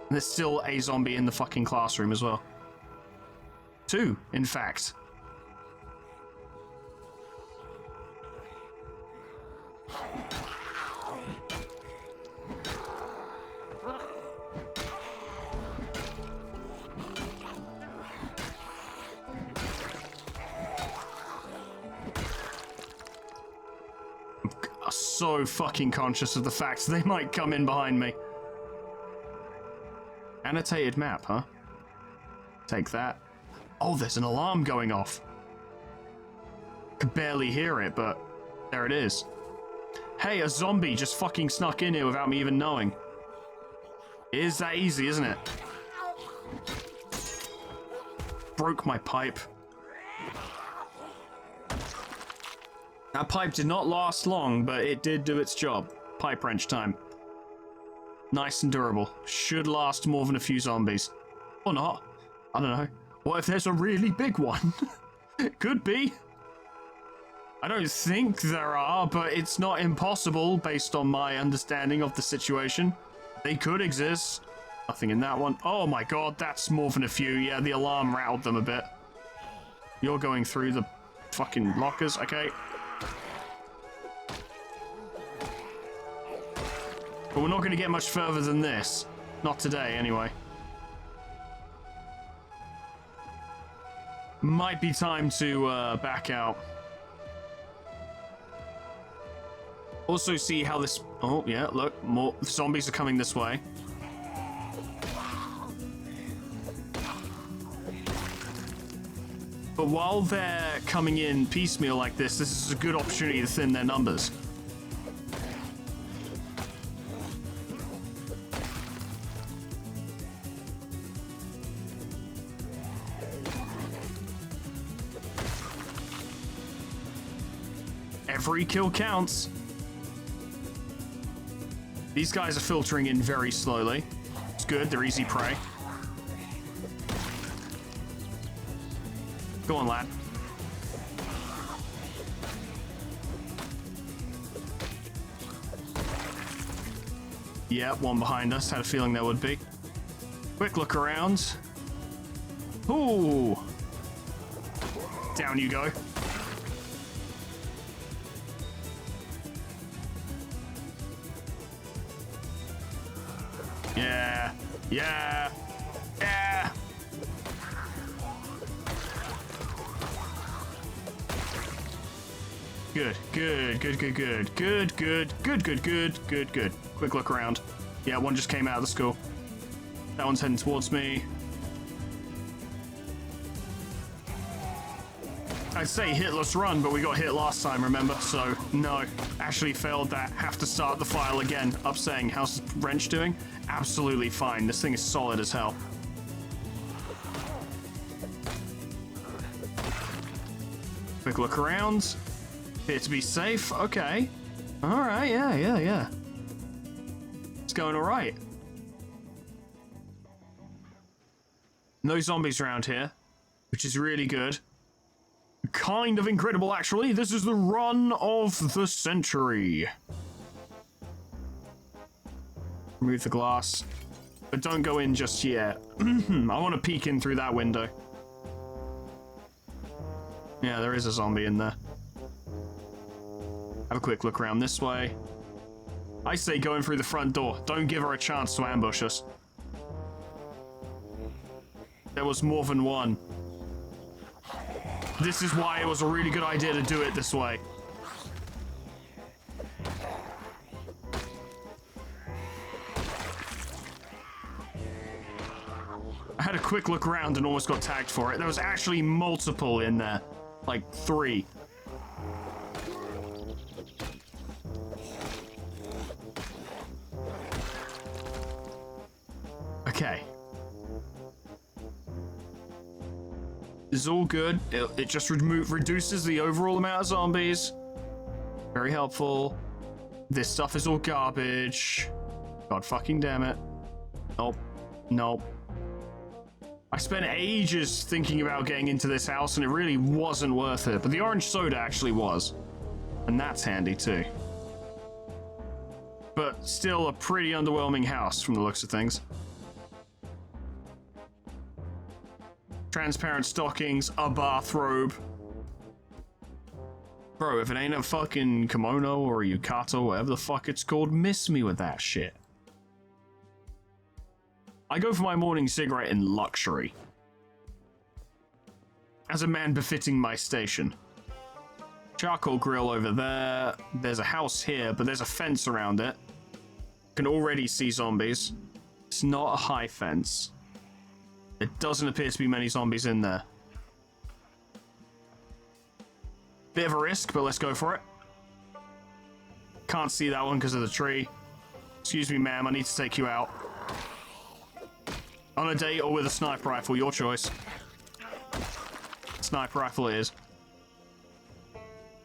And there's still a zombie in the fucking classroom as well. 2, in fact. I'm so fucking conscious of the fact they might come in behind me. Annotated map, huh? Take that. Oh, there's an alarm going off. Could barely hear it, but there it is. Hey, a zombie just fucking snuck in here without me even knowing. It is that easy, isn't it? Broke my pipe. That pipe did not last long, but it did do its job. Pipe wrench time. Nice and durable. Should last more than a few zombies. Or not. I don't know. What if there's a really big one? Could be. I don't think there are, but it's not impossible based on my understanding of the situation. They could exist. Nothing in that one. Oh my god, that's more than a few. Yeah, the alarm rattled them a bit. You're going through the fucking lockers, okay. But we're not going to get much further than this. Not today, anyway. Might be time to back out. Also see how this... Oh, yeah, look. More zombies are coming this way. But while they're coming in piecemeal like this is a good opportunity to thin their numbers. Every kill counts. These guys are filtering in very slowly. It's good, they're easy prey. Go on, lad. Yeah, one behind us. Had a feeling there would be. Quick look around. Ooh. Down you go. Yeah. Yeah. Yeah. Good, good, good, good, good, good, good, good, good, good, good, good. Quick look around. Yeah, one just came out of the school. That one's heading towards me. I'd say hitless run, but we got hit last time, remember? So, no. Actually failed that. Have to start the file again. Up saying, how's the wrench doing? Absolutely fine. This thing is solid as hell. Quick look around. Appear to be safe. Okay. Alright, yeah. It's going alright. No zombies around here, which is really good. Kind of incredible, actually. This is the run of the century. Remove the glass. But don't go in just yet. I want to peek in through that window. Yeah, there is a zombie in there. Have a quick look around this way. I say go in through the front door. Don't give her a chance to ambush us. There was more than one. This is why it was a really good idea to do it this way. I had a quick look around and almost got tagged for it. There was actually multiple in there. Like 3. Okay. This is all good. It just reduces the overall amount of zombies. Very helpful. This stuff is all garbage. God fucking damn it. Nope. Nope. I spent ages thinking about getting into this house and it really wasn't worth it. But the orange soda actually was. And that's handy too. But still a pretty underwhelming house from the looks of things. Transparent stockings, a bathrobe. Bro, if it ain't a fucking kimono or a yukata, whatever the fuck it's called, miss me with that shit. I go for my morning cigarette in luxury. As a man befitting my station. Charcoal grill over there. There's a house here, but there's a fence around it. Can already see zombies. It's not a high fence. There doesn't appear to be many zombies in there. Bit of a risk, but let's go for it. Can't see that one because of the tree. Excuse me, ma'am, I need to take you out. On a date or with a sniper rifle, your choice. Sniper rifle it is.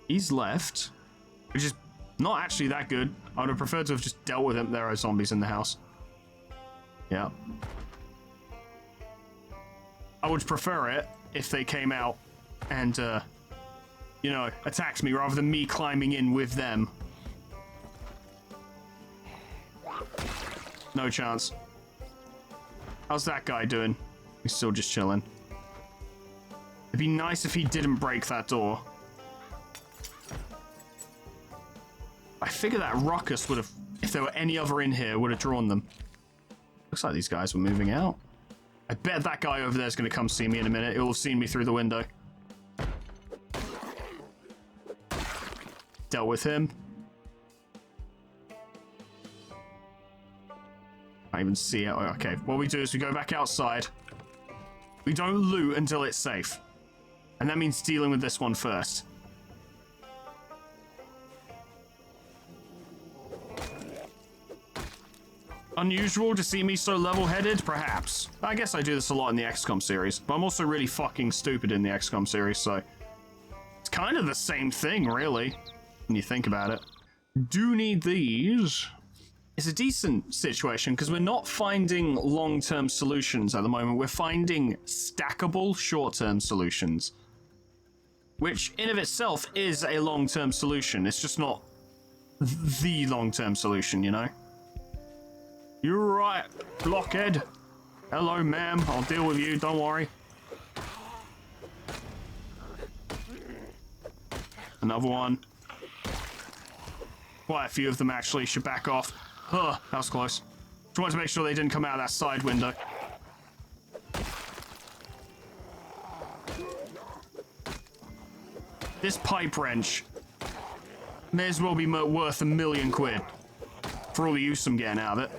He's left, which is not actually that good. I would have preferred to have just dealt with him. There are zombies in the house. Yeah. I would prefer it if they came out and, you know, attacked me rather than me climbing in with them. No chance. How's that guy doing? He's still just chilling. It'd be nice if he didn't break that door. I figure that ruckus would have, if there were any other in here, would have drawn them. Looks like these guys were moving out. I bet that guy over there is going to come see me in a minute. He'll have seen me through the window. Dealt with him. I even see it. Okay, what we do is we go back outside. We don't loot until it's safe. And that means dealing with this one first. Unusual to see me so level-headed? Perhaps. I guess I do this a lot in the XCOM series, but I'm also really fucking stupid in the XCOM series, so... It's kind of the same thing, really, when you think about it. Do need these. It's a decent situation, because we're not finding long-term solutions at the moment. We're finding stackable short-term solutions. Which, in of itself, is a long-term solution. It's just not the long-term solution, you know? You're right, blockhead. Hello, ma'am. I'll deal with you, don't worry. Another one. Quite a few of them, actually. Should back off. Huh, that was close. Just wanted to make sure they didn't come out of that side window. This pipe wrench may as well be worth £1 million for all the use I'm getting out of it.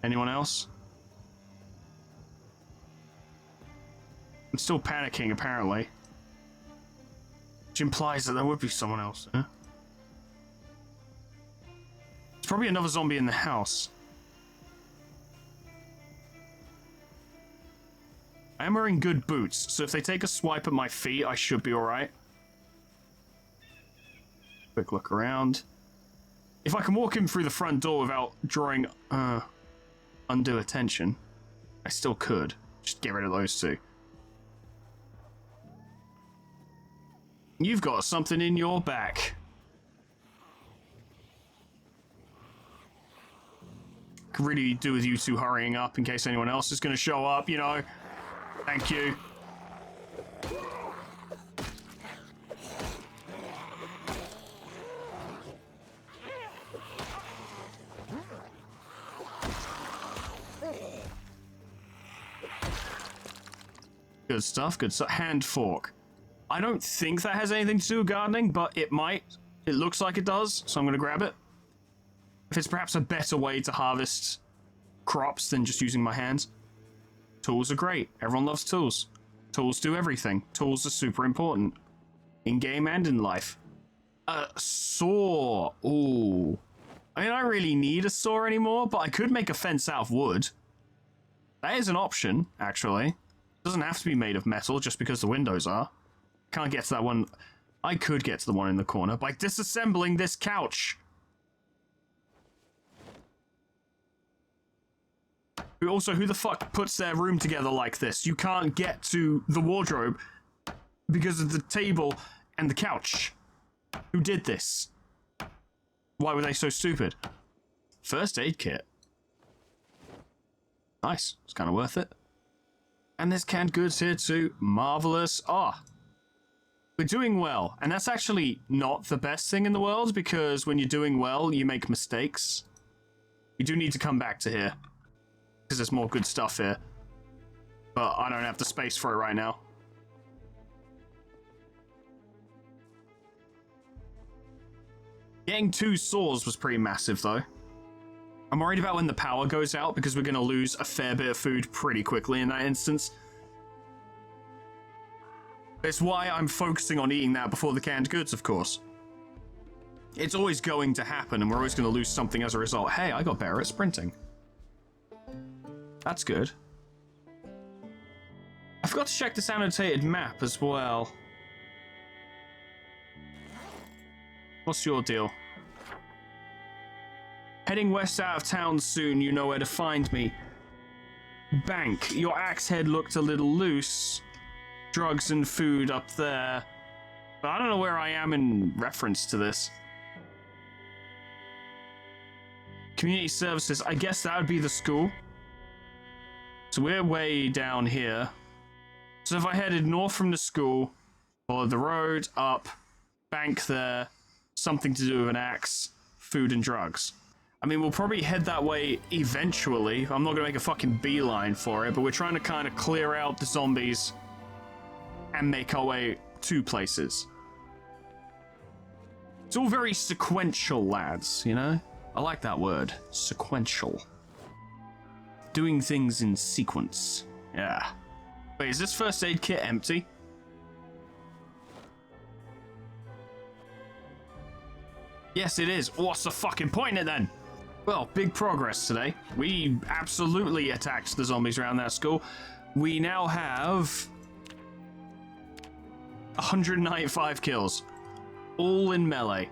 Anyone else? I'm still panicking, apparently. Which implies that there would be someone else, huh? There's probably another zombie in the house. I am wearing good boots, so if they take a swipe at my feet, I should be alright. Quick look around. If I can walk in through the front door without drawing undue attention, I still could. Just get rid of those two. You've got something in your back. Could really do with you two hurrying up in case anyone else is going to show up, you know. Thank you. Good stuff, good stuff. Hand fork. I don't think that has anything to do with gardening, but it might. It looks like it does, so I'm going to grab it. If it's perhaps a better way to harvest crops than just using my hands. Tools are great. Everyone loves tools. Tools do everything. Tools are super important. In-game and in life. A saw. Ooh. I mean, I don't really need a saw anymore, but I could make a fence out of wood. That is an option, actually. It doesn't have to be made of metal just because the windows are. Can't get to that one. I could get to the one in the corner by disassembling this couch. Also, who the fuck puts their room together like this? You can't get to the wardrobe because of the table and the couch. Who did this? Why were they so stupid? First aid kit. Nice. It's kind of worth it. And there's canned goods here too. Marvelous. Ah. We're doing well. And that's actually not the best thing in the world, because when you're doing well, you make mistakes. You do need to come back to here, because there's more good stuff here. But I don't have the space for it right now. Getting 2 saws was pretty massive, though. I'm worried about when the power goes out, because we're going to lose a fair bit of food pretty quickly in that instance. It's why I'm focusing on eating that before the canned goods, of course. It's always going to happen, and we're always going to lose something as a result. Hey, I got better at sprinting. That's good. I forgot to check this annotated map as well. What's your deal? Heading west out of town soon, you know where to find me. Bank. Your axe head looked a little loose. Drugs and food up there. But I don't know where I am in reference to this. Community services. I guess that would be the school. So we're way down here. So if I headed north from the school, follow the road, up, bank there, something to do with an axe, food and drugs. I mean, we'll probably head that way eventually. I'm not going to make a fucking beeline for it, but we're trying to kind of clear out the zombies and make our way to places. It's all very sequential, lads, you know? I like that word. Sequential. doing things in sequence. Yeah. Wait, is this first aid kit empty? Yes, it is. What's the fucking point in it then? Well, big progress today. We absolutely attacked the zombies around that school. We now have 195 kills, all in melee.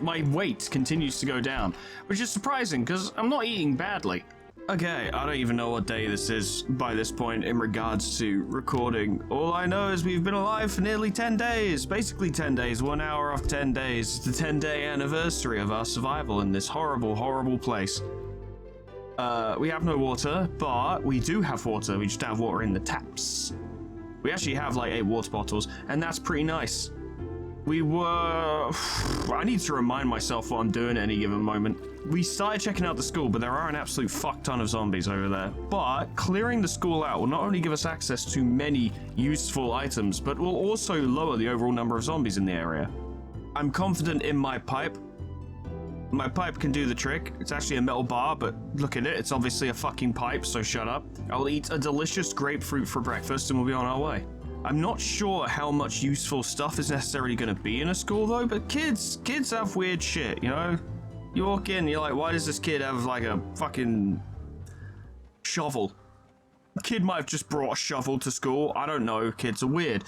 My weight continues to go down, which is surprising because I'm not eating badly. Okay, I don't even know what day this is by this point in regards to recording. All I know is we've been alive for nearly 10 days. Basically 10 days, 1 hour off 10 days. It's the 10-day anniversary of our survival in this horrible, horrible place. We have no water, but we do have water. We just have water in the taps. We actually have like 8 water bottles, and that's pretty nice. I need to remind myself what I'm doing at any given moment. We started checking out the school, but there are an absolute fuck ton of zombies over there. But clearing the school out will not only give us access to many useful items, but will also lower the overall number of zombies in the area. I'm confident in my pipe. My pipe can do the trick. It's actually a metal bar, but look at it. It's obviously a fucking pipe, so shut up. I'll eat a delicious grapefruit for breakfast and we'll be on our way. I'm not sure how much useful stuff is necessarily going to be in a school though, but kids have weird shit, you know? You walk in, you're like, why does this kid have like a fucking shovel? The kid might have just brought a shovel to school. I don't know, kids are weird.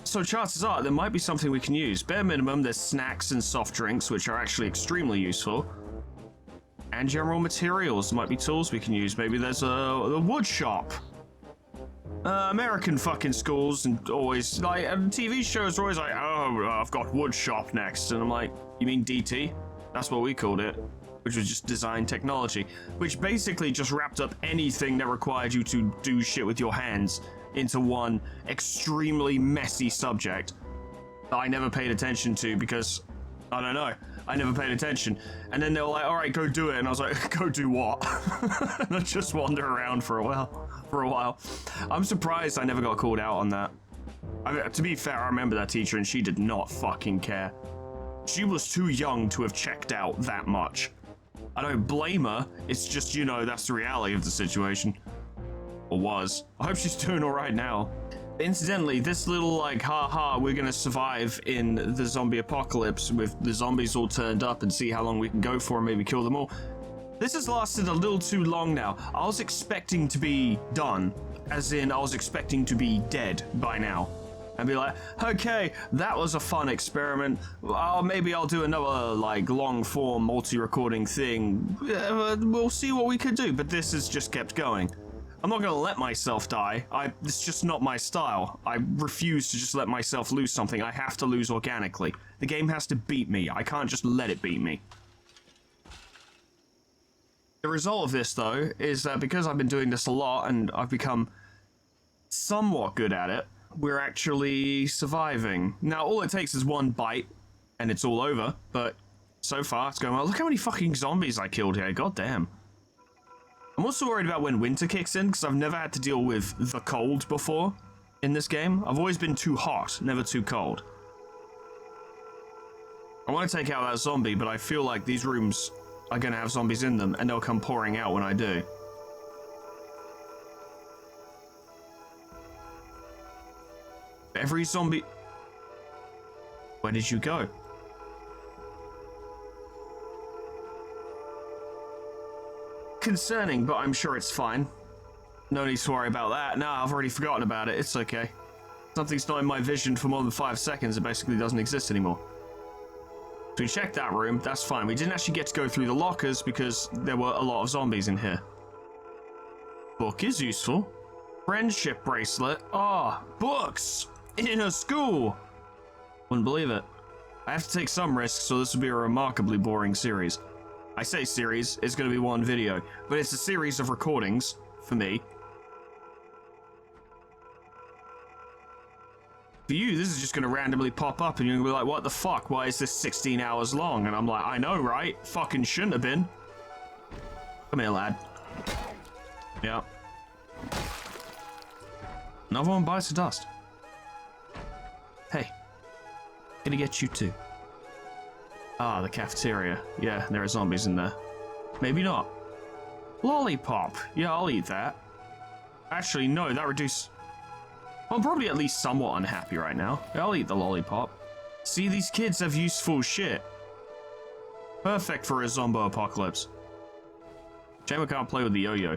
So chances are there might be something we can use. Bare minimum, there's snacks and soft drinks, which are actually extremely useful. And general materials, might be tools we can use. Maybe there's a wood shop. American fucking schools and always, like, TV shows are always like, oh, I've got wood shop next. And I'm like, you mean DT? That's what we called it, which was just design technology, which basically just wrapped up anything that required you to do shit with your hands into one extremely messy subject that I never paid attention to because, I don't know, I never paid attention. And then they were like, all right, go do it. And I was like, go do what? And I just wander around for a while. I'm surprised I never got called out on that. To be fair, I remember that teacher and she did not fucking care. She was too young to have checked out that much. I don't blame her. It's just, you know, that's the reality of the situation. Or was. I hope she's doing all right now. Incidentally, this little like, haha, we're gonna survive in the zombie apocalypse with the zombies all turned up and see how long we can go for and maybe kill them all. This has lasted a little too long now. I was expecting to be done, as in I was expecting to be dead by now. And be like, okay, that was a fun experiment. Maybe I'll do another like long form multi-recording thing. We'll see what we could do, but this has just kept going. I'm not gonna let myself die. It's just not my style. I refuse to just let myself lose something. I have to lose organically. The game has to beat me. I can't just let it beat me. The result of this, though, is that because I've been doing this a lot and I've become somewhat good at it, we're actually surviving. Now, all it takes is one bite and it's all over, but so far it's going well. Look how many fucking zombies I killed here. God damn. I'm also worried about when winter kicks in, because I've never had to deal with the cold before in this game. I've always been too hot, never too cold. I want to take out that zombie, but I feel like these rooms are going to have zombies in them, and they'll come pouring out when I do. Every zombie... Where did you go? Concerning, but I'm sure it's fine. No need to worry about that. No, I've already forgotten about it. It's okay. Something's not in my vision for more than 5 seconds. It basically doesn't exist anymore. So we checked that room. That's fine. We didn't actually get to go through the lockers because there were a lot of zombies in here. Book is useful. Friendship bracelet. Ah, books in a school. Wouldn't believe it. I have to take some risks, so this will be a remarkably boring series. I say series, it's going to be one video, but it's a series of recordings, for me. For you, this is just going to randomly pop up and you're going to be like, what the fuck, why is this 16 hours long? And I'm like, I know, right? Fucking shouldn't have been. Come here, lad. Yeah. Another one bites the dust. Hey. Gonna get you too. Ah, the cafeteria. Yeah, there are zombies in there. Maybe not. Lollipop. Yeah, I'll eat that. Actually, no, that reduces... I'm probably at least somewhat unhappy right now. Yeah, I'll eat the lollipop. See, these kids have useful shit. Perfect for a zombo apocalypse. Shame I can't play with the yo-yo.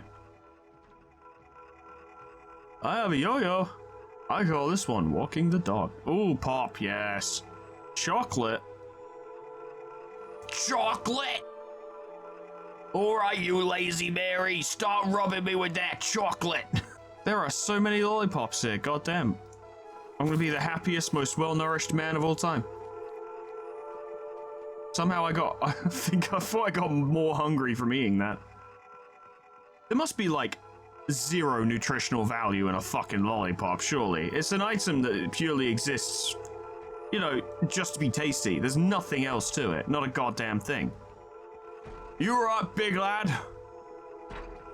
I have a yo-yo. I call this one walking the dog. Ooh, pop, yes. Chocolate. Chocolate! Alright, you lazy Mary, start rubbing me with that chocolate. There are so many lollipops here, goddamn. I'm gonna be the happiest, most well-nourished man of all time. Somehow I thought I got more hungry from eating that. There must be like zero nutritional value in a fucking lollipop, surely. It's an item that purely exists, you know, just to be tasty. There's nothing else to it, not a goddamn thing. You alright, big lad?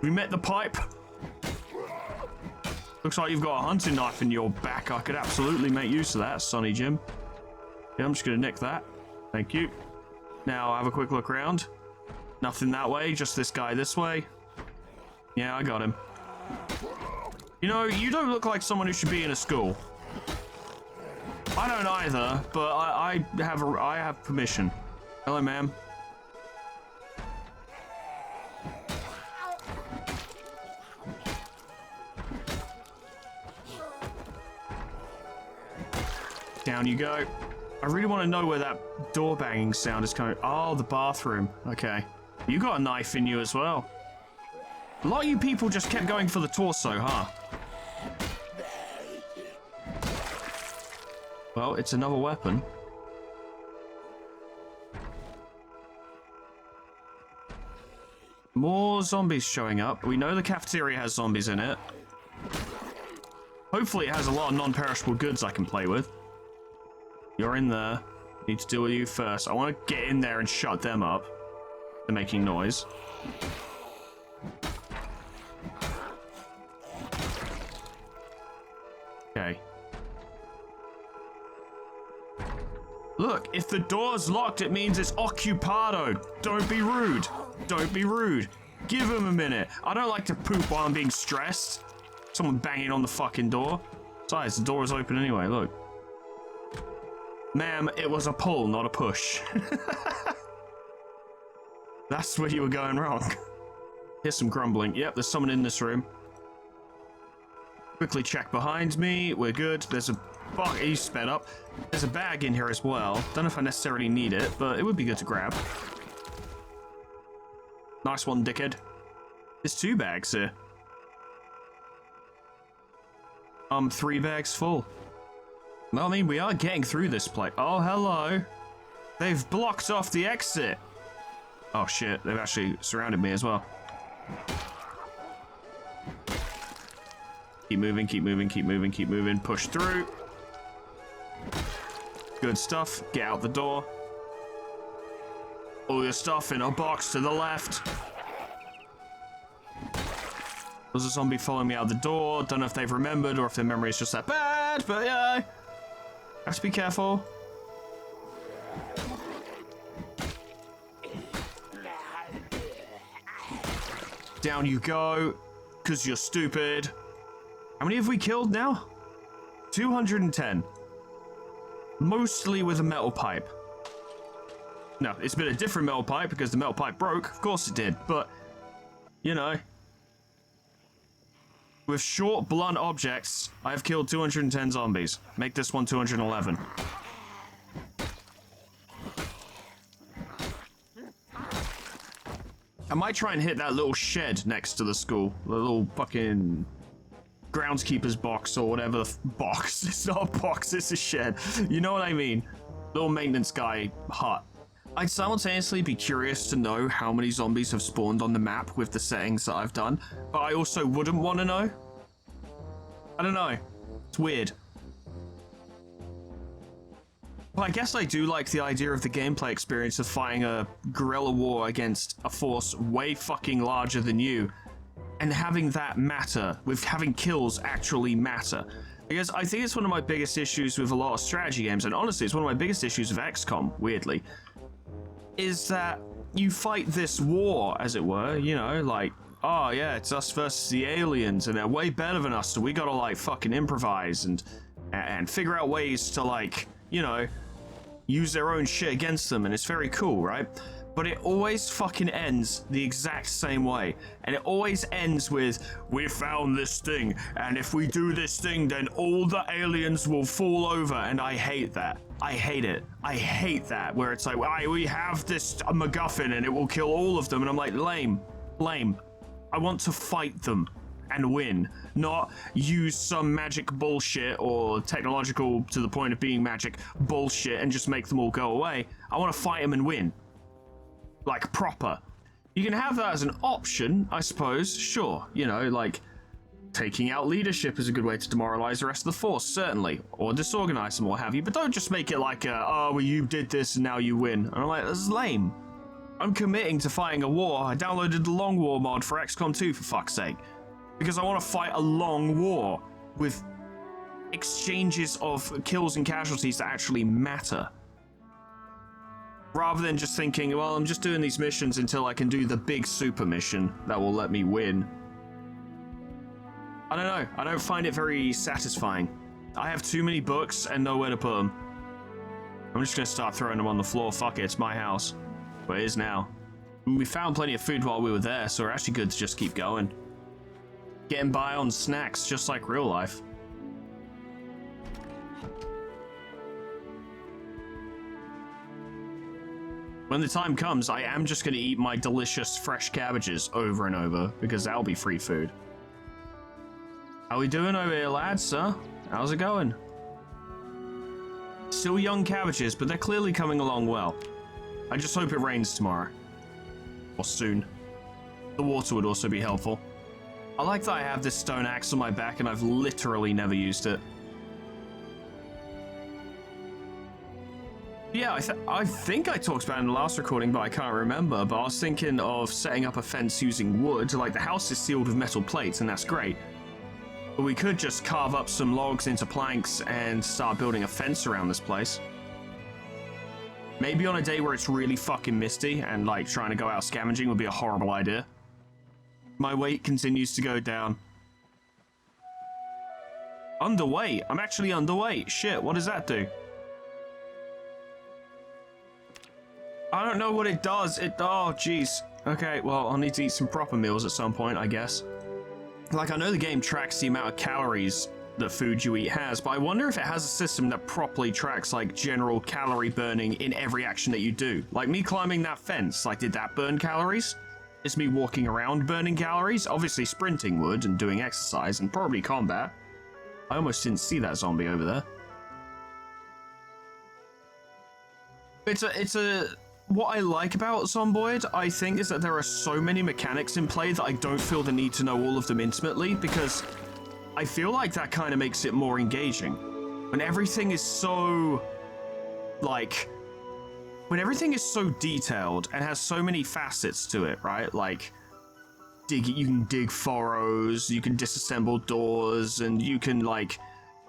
We met the pipe? Looks like you've got a hunting knife in your back. I could absolutely make use of that, Sonny Jim. Yeah, I'm just gonna nick that. Thank you. Now, have a quick look around. Nothing that way, just this guy this way. Yeah, I got him. You know, you don't look like someone who should be in a school. I don't either, but I have permission. Hello, ma'am. Down you go. I really want to know where that door banging sound is coming. Oh, the bathroom. Okay. You got a knife in you as well. A lot of you people just kept going for the torso, huh? Well, it's another weapon. More zombies showing up. We know the cafeteria has zombies in it. Hopefully it has a lot of non-perishable goods I can play with. You're in there. Need to deal with you first. I want to get in there and shut them up. They're making noise. Okay. Look, if the door's locked, it means it's occupado. Don't be rude. Don't be rude. Give him a minute. I don't like to poop while I'm being stressed. Someone banging on the fucking door. Besides, the door is open anyway, look. Ma'am, it was a pull, not a push. That's where you were going wrong. Here's some grumbling. Yep, there's someone in this room. Quickly check behind me. We're good. There's a... Fuck, he's sped up. There's a bag in here as well. Don't know if I necessarily need it, but it would be good to grab. Nice one, dickhead. There's 2 bags here. 3 bags full. Well, I mean, we are getting through this place. Oh, hello. They've blocked off the exit. Oh, shit. They've actually surrounded me as well. Keep moving, keep moving, keep moving, keep moving. Push through. Good stuff. Get out the door. All your stuff in a box to the left. There's a zombie following me out the door. Don't know if they've remembered or if their memory is just that bad, but yeah. Have to be careful. Down you go, because you're stupid. How many have we killed now? 210. Mostly with a metal pipe. No, it's been a different metal pipe because the metal pipe broke. Of course it did, but, you know. With short, blunt objects, I have killed 210 zombies. Make this one 211. I might try and hit that little shed next to the school. The little fucking groundskeeper's box or whatever the box. It's not a box, it's a shed. You know what I mean? Little maintenance guy hut. I'd simultaneously be curious to know how many zombies have spawned on the map with the settings that I've done, but I also wouldn't want to know. I don't know. It's weird. But I guess I do like the idea of the gameplay experience of fighting a guerrilla war against a force way fucking larger than you, and having that matter, with having kills actually matter. Because I think it's one of my biggest issues with a lot of strategy games, and honestly, it's one of my biggest issues with XCOM, weirdly, is that you fight this war, as it were, you know, like, oh yeah, it's us versus the aliens, and they're way better than us, so we gotta like fucking improvise and figure out ways to like, you know, use their own shit against them, and it's very cool, right? But it always fucking ends the exact same way. And it always ends with, we found this thing, and if we do this thing, then all the aliens will fall over. And I hate that. I hate it. I hate that, where it's like, well, we have this MacGuffin and it will kill all of them. And I'm like, lame. I want to fight them and win, not use some magic bullshit or technological to the point of being magic bullshit and just make them all go away. I want to fight them and win. Like, proper. You can have that as an option, I suppose, sure. You know, like, taking out leadership is a good way to demoralize the rest of the force, certainly. Or disorganize them, or what have you. But don't just make it like, oh, well, you did this and now you win. And I'm like, this is lame. I'm committing to fighting a war. I downloaded the Long War mod for XCOM 2, for fuck's sake. Because I want to fight a long war with exchanges of kills and casualties that actually matter. Rather than just thinking, well, I'm just doing these missions until I can do the big super mission that will let me win. I don't know. I don't find it very satisfying. I have too many books and nowhere to put them. I'm just going to start throwing them on the floor. Fuck it, it's my house. Well, it is now. We found plenty of food while we were there, so we're actually good to just keep going. Getting by on snacks, just like real life. When the time comes, I am just going to eat my delicious fresh cabbages over and over, because that'll be free food. How we doing over here, lads, huh? How's it going? Still young cabbages, but they're clearly coming along well. I just hope it rains tomorrow. Or soon. The water would also be helpful. I like that I have this stone axe on my back and I've literally never used it. Yeah, I think I talked about it in the last recording, but I can't remember. But I was thinking of setting up a fence using wood. Like, the house is sealed with metal plates, and that's great. But we could just carve up some logs into planks and start building a fence around this place. Maybe on a day where it's really fucking misty and, like, trying to go out scavenging would be a horrible idea. My weight continues to go down. Underweight? I'm actually underweight. Shit, what does that do? I don't know what it does. Oh, jeez. Okay, well, I'll need to eat some proper meals at some point, I guess. Like, I know the game tracks the amount of calories that food you eat has, but I wonder if it has a system that properly tracks, like, general calorie burning in every action that you do. Like, me climbing that fence, like, did that burn calories? Is me walking around burning calories? Obviously sprinting would, and doing exercise, and probably combat. I almost didn't see that zombie over there. What I like about Zomboid, I think, is that there are so many mechanics in play that I don't feel the need to know all of them intimately, because I feel like that kind of makes it more engaging. When everything is so, like, when everything is so detailed and has so many facets to it, right? Like, you can dig furrows, you can disassemble doors, and you can, like,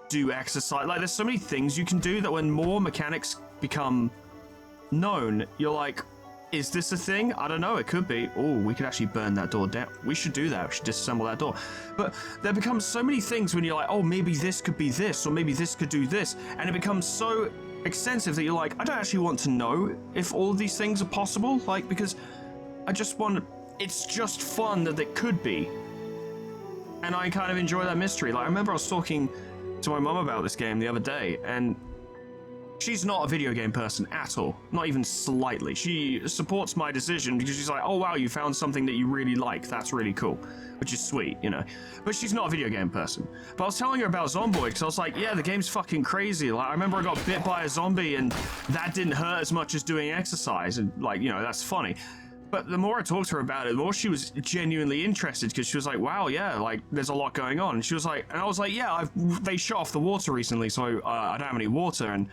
do exercise. Like, there's so many things you can do that when more mechanics become known, you're like, is this a thing? I don't know, it could be. Oh, we could actually burn that door down. We should do that. We should disassemble that door. But there becomes so many things when you're like, oh, maybe this could be this, or maybe this could do this. And it becomes so extensive that you're like, I don't actually want to know if all of these things are possible. Like, because I just want, it's just fun that it could be. And I kind of enjoy that mystery. Like, I remember I was talking to my mum about this game the other day, and she's not a video game person at all, not even slightly. She supports my decision because she's like, oh wow, you found something that you really like, that's really cool, which is sweet, you know. But she's not a video game person. But I was telling her about Zomboid because I was like, yeah, the game's fucking crazy. Like, I remember I got bit by a zombie and that didn't hurt as much as doing exercise, and like, you know, that's funny. But the more I talked to her about it, the more she was genuinely interested, because she was like, wow, yeah, like, there's a lot going on. And she was like, and I was like, yeah, they shut off the water recently, so I don't have any water, and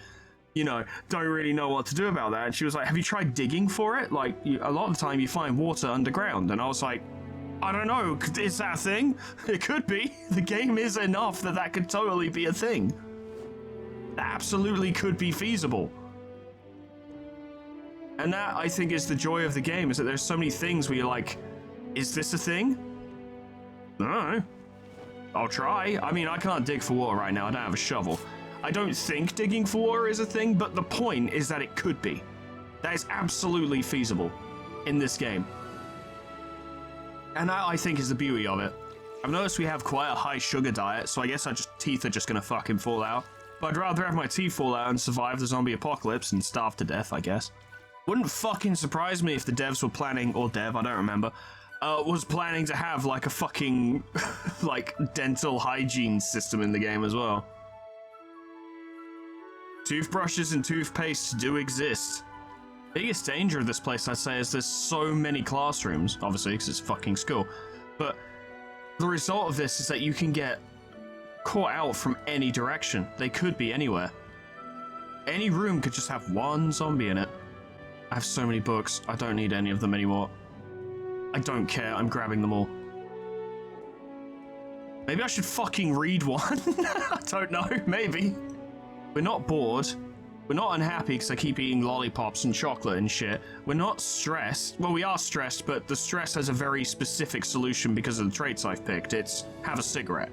you know, don't really know what to do about that. And she was like, have you tried digging for it? Like, a lot of the time you find water underground. And I was like, I don't know, is that a thing? It could be. The game is enough that that could totally be a thing. That absolutely could be feasible. And that, I think, is the joy of the game, is that there's so many things where you're like, is this a thing? I don't know. I'll try. I mean, I can't dig for water right now. I don't have a shovel. I don't think digging for water is a thing, but the point is that it could be. That is absolutely feasible in this game. And that, I think, is the beauty of it. I've noticed we have quite a high sugar diet, so I guess our teeth are just gonna fucking fall out. But I'd rather have my teeth fall out and survive the zombie apocalypse and starve to death, I guess. Wouldn't fucking surprise me if the devs were planning, or dev, I don't remember, was planning to have like a fucking, like, dental hygiene system in the game as well. Toothbrushes and toothpaste do exist. Biggest danger of this place, I'd say, is there's so many classrooms, obviously, because it's fucking school. But the result of this is that you can get caught out from any direction. They could be anywhere. Any room could just have one zombie in it. I have so many books. I don't need any of them anymore. I don't care. I'm grabbing them all. Maybe I should fucking read one. I don't know. Maybe. We're not bored. We're not unhappy because I keep eating lollipops and chocolate and shit. We're not stressed. Well, we are stressed, but the stress has a very specific solution because of the traits I've picked. It's have a cigarette.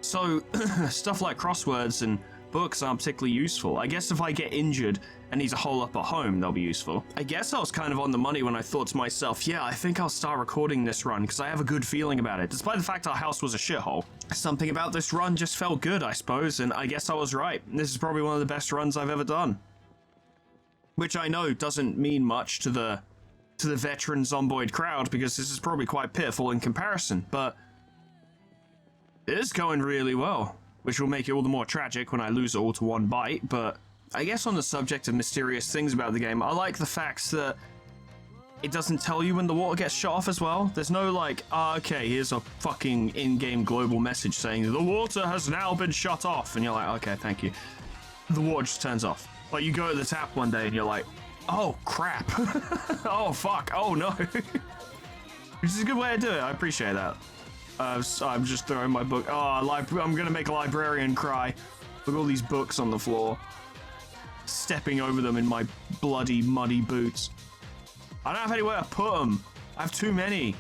So, stuff like crosswords and books aren't particularly useful. I guess if I get injured and need to hole up at home, they'll be useful. I guess I was kind of on the money when I thought to myself, yeah, I think I'll start recording this run because I have a good feeling about it, despite the fact our house was a shithole. Something about this run just felt good, I suppose, and I guess I was right. This is probably one of the best runs I've ever done. Which I know doesn't mean much to the veteran Zomboid crowd, because this is probably quite pitiful in comparison, but it is going really well, which will make it all the more tragic when I lose it all to one bite. But I guess on the subject of mysterious things about the game, I like the fact that it doesn't tell you when the water gets shut off as well. There's no like, okay, here's a fucking in-game global message saying the water has now been shut off, and you're like, okay, thank you. The water just turns off. Like, you go to the tap one day and you're like, oh crap. Oh fuck, oh no. Which is a good way to do it. I appreciate that. I'm just throwing my book. Oh, I'm gonna make a librarian cry. Look at all these books on the floor. Stepping over them in my bloody, muddy boots. I don't have anywhere to put them. I have too many.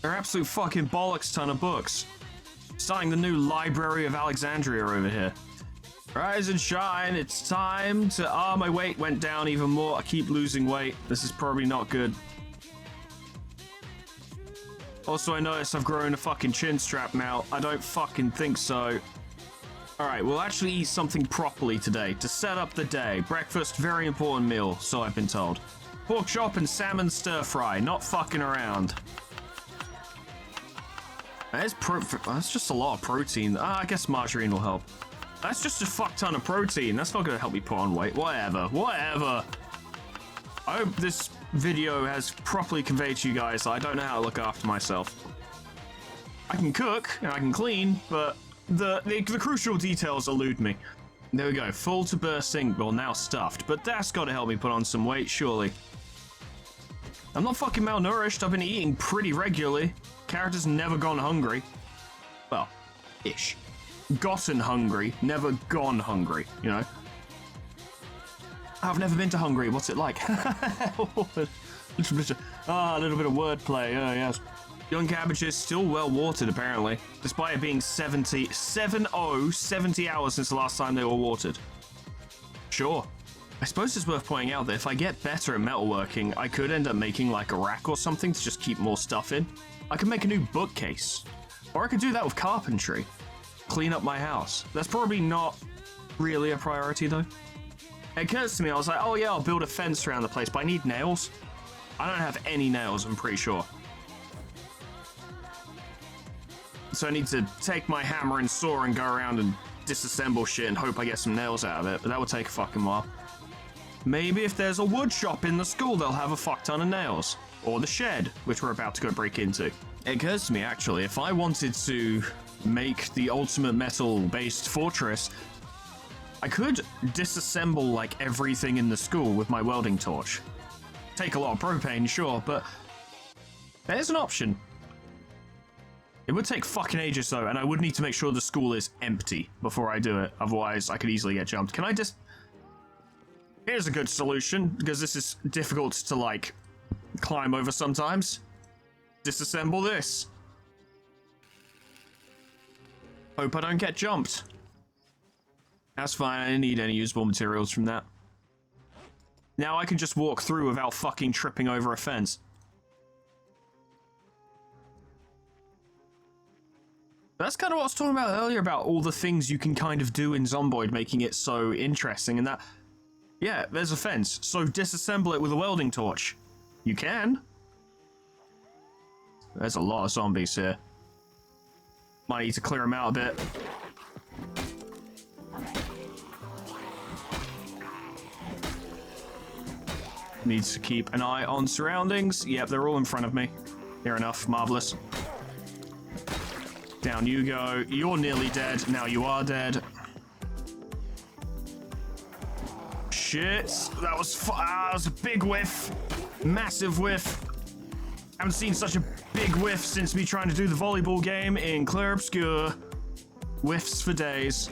They're absolute fucking bollocks ton of books. Starting the new Library of Alexandria over here. Rise and shine, it's time to... Oh, my weight went down even more. I keep losing weight. This is probably not good. Also, I noticed I've grown a fucking chin strap now. I don't fucking think so. Alright, we'll actually eat something properly today to set up the day. Breakfast, very important meal, so I've been told. Pork chop and salmon stir fry, not fucking around. That's just a lot of protein. I guess margarine will help. That's just a fuck ton of protein. That's not gonna help me put on weight. Whatever. I hope this video has properly conveyed to you guys that I don't know how to look after myself. I can cook and I can clean, but the crucial details elude me. There we go, full to bursting, well now stuffed, but that's gotta help me put on some weight, surely. I'm not fucking malnourished, I've been eating pretty regularly. Character's never gone hungry. Well, ish. Gotten hungry, never gone hungry, you know? I've never been to Hungary. What's it like? A little bit of wordplay. Oh, yes. Young cabbages still well watered, apparently, despite it being 70 hours since the last time they were watered. Sure. I suppose it's worth pointing out that if I get better at metalworking, I could end up making like a rack or something to just keep more stuff in. I could make a new bookcase. Or I could do that with carpentry. Clean up my house. That's probably not really a priority, though. It occurs to me, I was like, oh yeah, I'll build a fence around the place, but I need nails. I don't have any nails, I'm pretty sure. So I need to take my hammer and saw and go around and disassemble shit and hope I get some nails out of it, but that would take a fucking while. Maybe if there's a wood shop in the school, they'll have a fuck ton of nails. Or the shed, which we're about to go break into. It occurs to me, actually, if I wanted to make the ultimate metal-based fortress, I could disassemble, like, everything in the school with my welding torch. Take a lot of propane, sure, but there's an option. It would take fucking ages, though, and I would need to make sure the school is empty before I do it. Otherwise, I could easily get jumped. Can I just... Here's a good solution, because this is difficult to, like, climb over sometimes. Disassemble this. Hope I don't get jumped. That's fine, I didn't need any usable materials from that. Now I can just walk through without fucking tripping over a fence. That's kind of what I was talking about earlier, about all the things you can kind of do in Zomboid, making it so interesting, and that... Yeah, there's a fence, so disassemble it with a welding torch. You can. There's a lot of zombies here. Might need to clear them out a bit. Needs to keep an eye on surroundings. Yep, they're all in front of me. Near enough. Marvelous. Down you go. You're nearly dead. Now you are dead. Shit. That was a big whiff. Massive whiff. Haven't seen such a big whiff since me trying to do the volleyball game in Clair Obscur. Whiffs for days.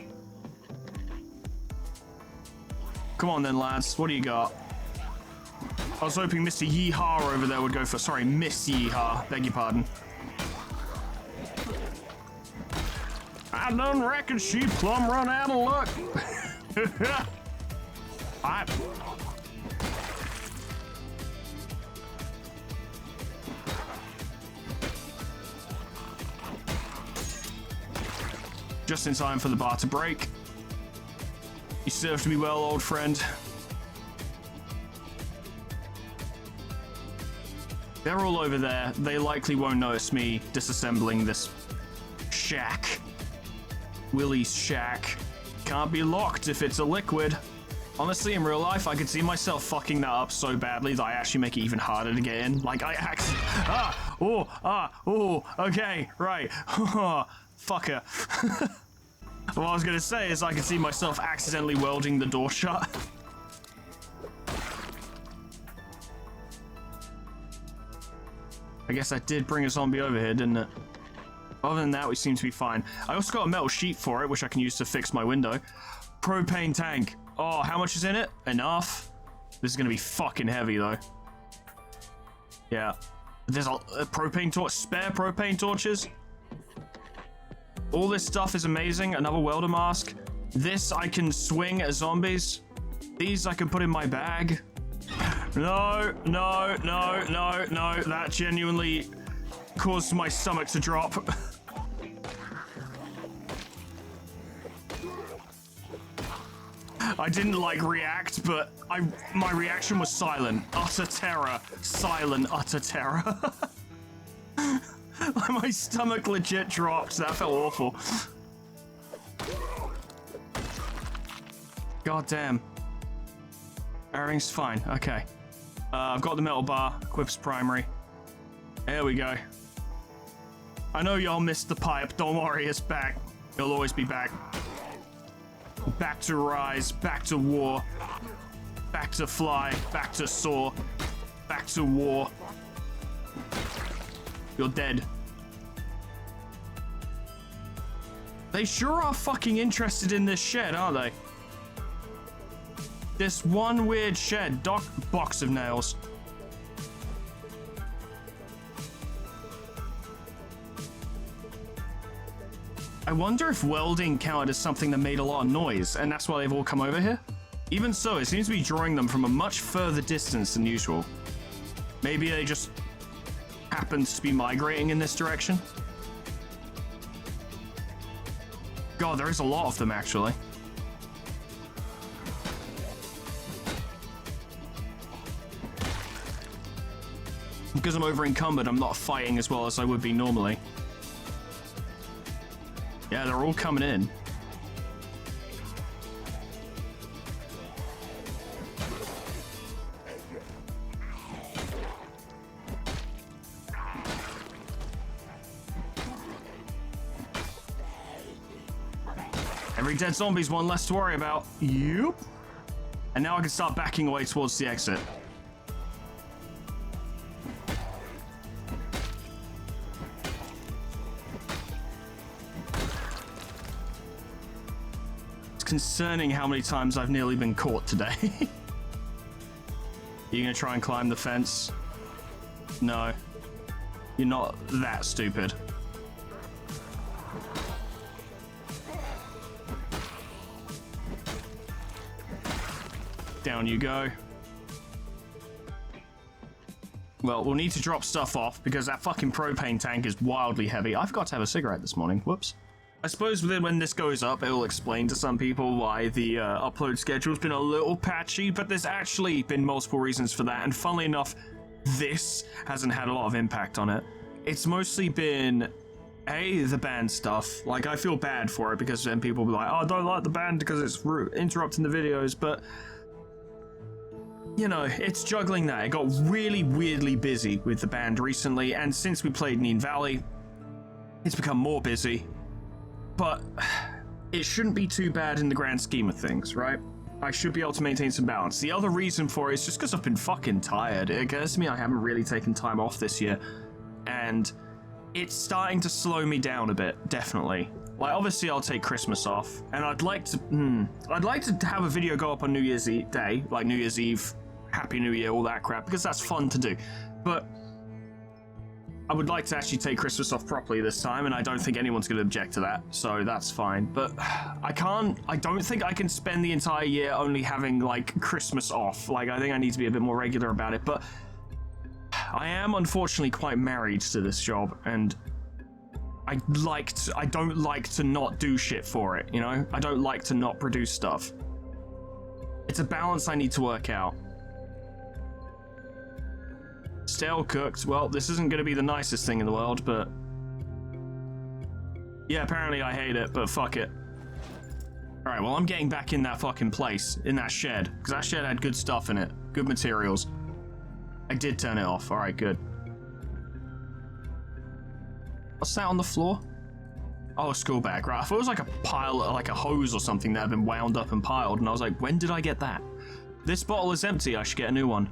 Come on then, lads. What do you got? I was hoping Mr. Yeehaw over there would go for... Sorry, Miss Yeehaw. Beg your pardon. I done reckon she plumb run out of luck. Just in time for the bar to break. You served me well, old friend. They're all over there. They likely won't notice me disassembling this shack. Willie's shack. Can't be locked if it's a liquid. Honestly, in real life, I could see myself fucking that up so badly that I actually make it even harder to get in. Like, I actually... okay, right. Fucker. What I was gonna say is I could see myself accidentally welding the door shut. I guess that did bring a zombie over here, didn't it? Other than that, we seem to be fine. I also got a metal sheet for it, which I can use to fix my window. Propane tank. Oh, how much is in it? Enough. This is gonna be fucking heavy, though. Yeah. There's a propane torch, spare propane torches. All this stuff is amazing. Another welder mask. This I can swing at zombies. These I can put in my bag. No. That genuinely caused my stomach to drop. I didn't react, but my reaction was silent. Utter terror. Silent, utter terror. My stomach legit dropped. That felt awful. God damn. Everything's fine. Okay. I've got the metal bar. Equips primary. There we go. I know y'all missed the pipe. Don't worry, it's back. It'll always be back. Back to rise. Back to war. Back to fly. Back to soar. Back to war. You're dead. They sure are fucking interested in this shed, aren't they? This one weird shed. Box of nails. I wonder if welding counted as something that made a lot of noise, and that's why they've all come over here. Even so, it seems to be drawing them from a much further distance than usual. Maybe they just happens to be migrating in this direction. God, there is a lot of them, actually. Because I'm over encumbered, I'm not fighting as well as I would be normally. Yeah, they're all coming in. Every dead zombie's one less to worry about. Yup. And now I can start backing away towards the exit. It's concerning how many times I've nearly been caught today. You gonna try and climb the fence? No. You're not that stupid. Down you go. Well, we'll need to drop stuff off because that fucking propane tank is wildly heavy. I forgot to have a cigarette this morning. Whoops. I suppose when this goes up, it'll explain to some people why the upload schedule's been a little patchy, but there's actually been multiple reasons for that, and funnily enough, this hasn't had a lot of impact on it. It's mostly been, the band stuff. Like, I feel bad for it because then people will be like, oh, I don't like the band because it's interrupting the videos, but you know, it's juggling that. It got really weirdly busy with the band recently, and since we played Neen Valley, it's become more busy. But it shouldn't be too bad in the grand scheme of things, right? I should be able to maintain some balance. The other reason for it is just because I've been fucking tired. It occurs to me I haven't really taken time off this year, and it's starting to slow me down a bit, definitely. Like, obviously I'll take Christmas off, and I'd like to have a video go up on New Year's Day, like New Year's Eve, Happy New Year, all that crap, because that's fun to do. But I would like to actually take Christmas off properly this time, and I don't think anyone's going to object to that, so that's fine. But I don't think I can spend the entire year only having, like, Christmas off. Like, I think I need to be a bit more regular about it, but I am unfortunately quite married to this job, and I don't like to not do shit for it, you know? I don't like to not produce stuff. It's a balance I need to work out. Stale cooked. Well, this isn't going to be the nicest thing in the world, but yeah, apparently I hate it, but fuck it. Alright, well, I'm getting back in that fucking place, in that shed, because that shed had good stuff in it, good materials. I did turn it off. Alright, good. What's that on the floor? Oh, a school bag, right. I thought it was like a pile, like a hose or something that had been wound up and piled, and I was like, when did I get that? This bottle is empty, I should get a new one.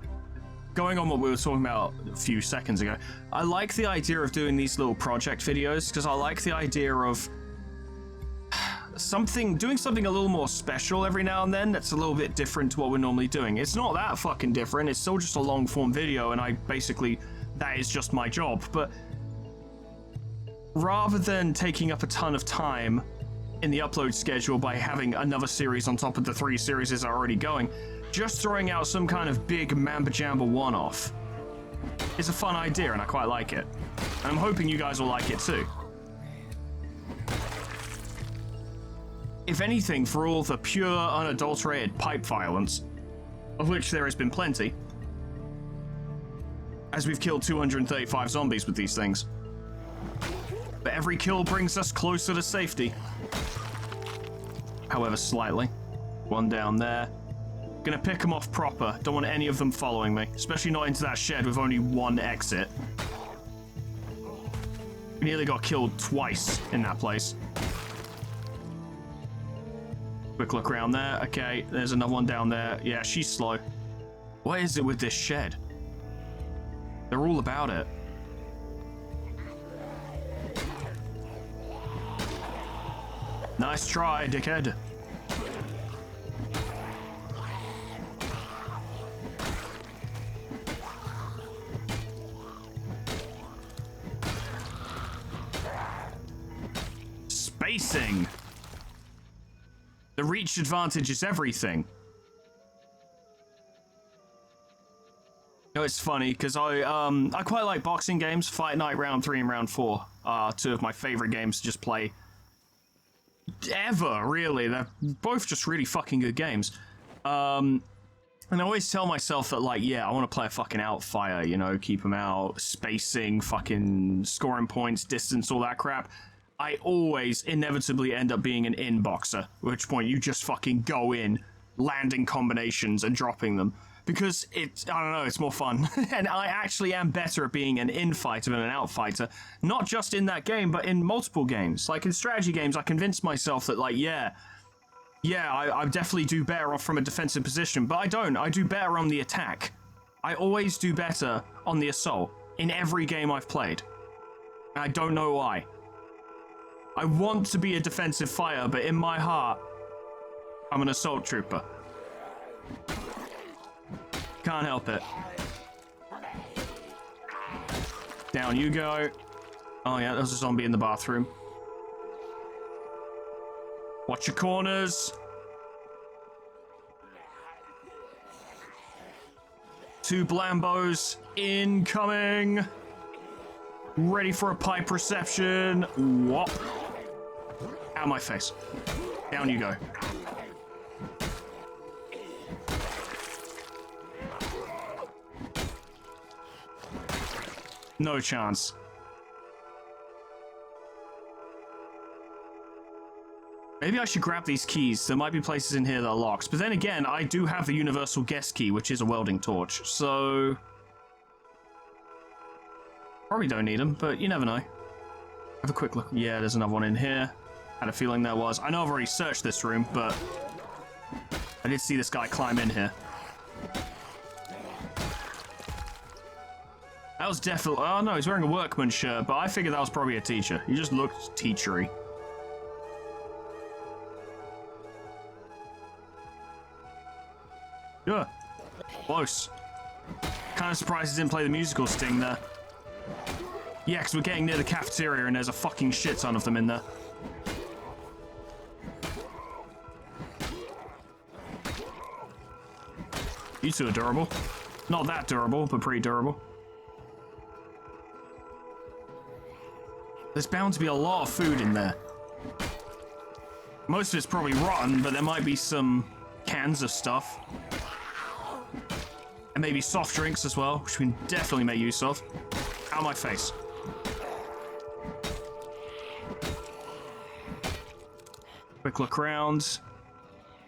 Going on what we were talking about a few seconds ago, I like the idea of doing these little project videos, because I like the idea of doing something a little more special every now and then that's a little bit different to what we're normally doing. It's not that fucking different, it's still just a long form video, and that is just my job, but rather than taking up a ton of time in the upload schedule by having another series on top of the 3 series that are already going, just throwing out some kind of big mamba-jamba one-off is a fun idea, and I quite like it. And I'm hoping you guys will like it too. If anything, for all the pure, unadulterated pipe violence, of which there has been plenty, as we've killed 235 zombies with these things. But every kill brings us closer to safety. However, slightly. One down there. Gonna pick them off proper. Don't want any of them following me, especially not into that shed with only one exit. We nearly got killed twice in that place. Quick look around there. Okay, there's another one down there. Yeah, she's slow. What is it with this shed? They're all about it. Nice try, dickhead. Spacing. The reach advantage is everything. You know, it's funny because I quite like boxing games. Fight Night Round 3 and Round 4 are 2 of my favorite games to just play ever, really. They're both just really fucking good games. And I always tell myself that, like, yeah, I want to play a fucking outfire, you know, keep them out, spacing, fucking scoring points, distance, all that crap. I always inevitably end up being an in boxer, at which point you just fucking go in, landing combinations and dropping them. Because I don't know, it's more fun. And I actually am better at being an in fighter than an out fighter. Not just in that game, but in multiple games. Like in strategy games, I convince myself that, like, I definitely do better off from a defensive position, but I don't. I do better on the attack. I always do better on the assault in every game I've played. And I don't know why. I want to be a defensive fighter, but in my heart, I'm an assault trooper. Can't help it. Down you go. Oh yeah, there's a zombie in the bathroom. Watch your corners. 2 Blambos incoming. Ready for a pipe reception. Whop. Out of my face. Down you go. No chance. Maybe I should grab these keys. There might be places in here that are locked. But then again, I do have the universal guest key, which is a welding torch. So... probably don't need them, but you never know. Have a quick look. Yeah, there's another one in here. Had a feeling there was. I know I've already searched this room, but... I did see this guy climb in here. That was definitely... oh no, he's wearing a workman shirt, but I figured that was probably a teacher. He just looked teachery. Yeah, close. Kind of surprised he didn't play the musical sting there. Yeah, because we're getting near the cafeteria and there's a fucking shit ton of them in there. You two are durable. Not that durable, but pretty durable. There's bound to be a lot of food in there. Most of it's probably rotten, but there might be some cans of stuff. And maybe soft drinks as well, which we can definitely make use of. Out of my face. Quick look around.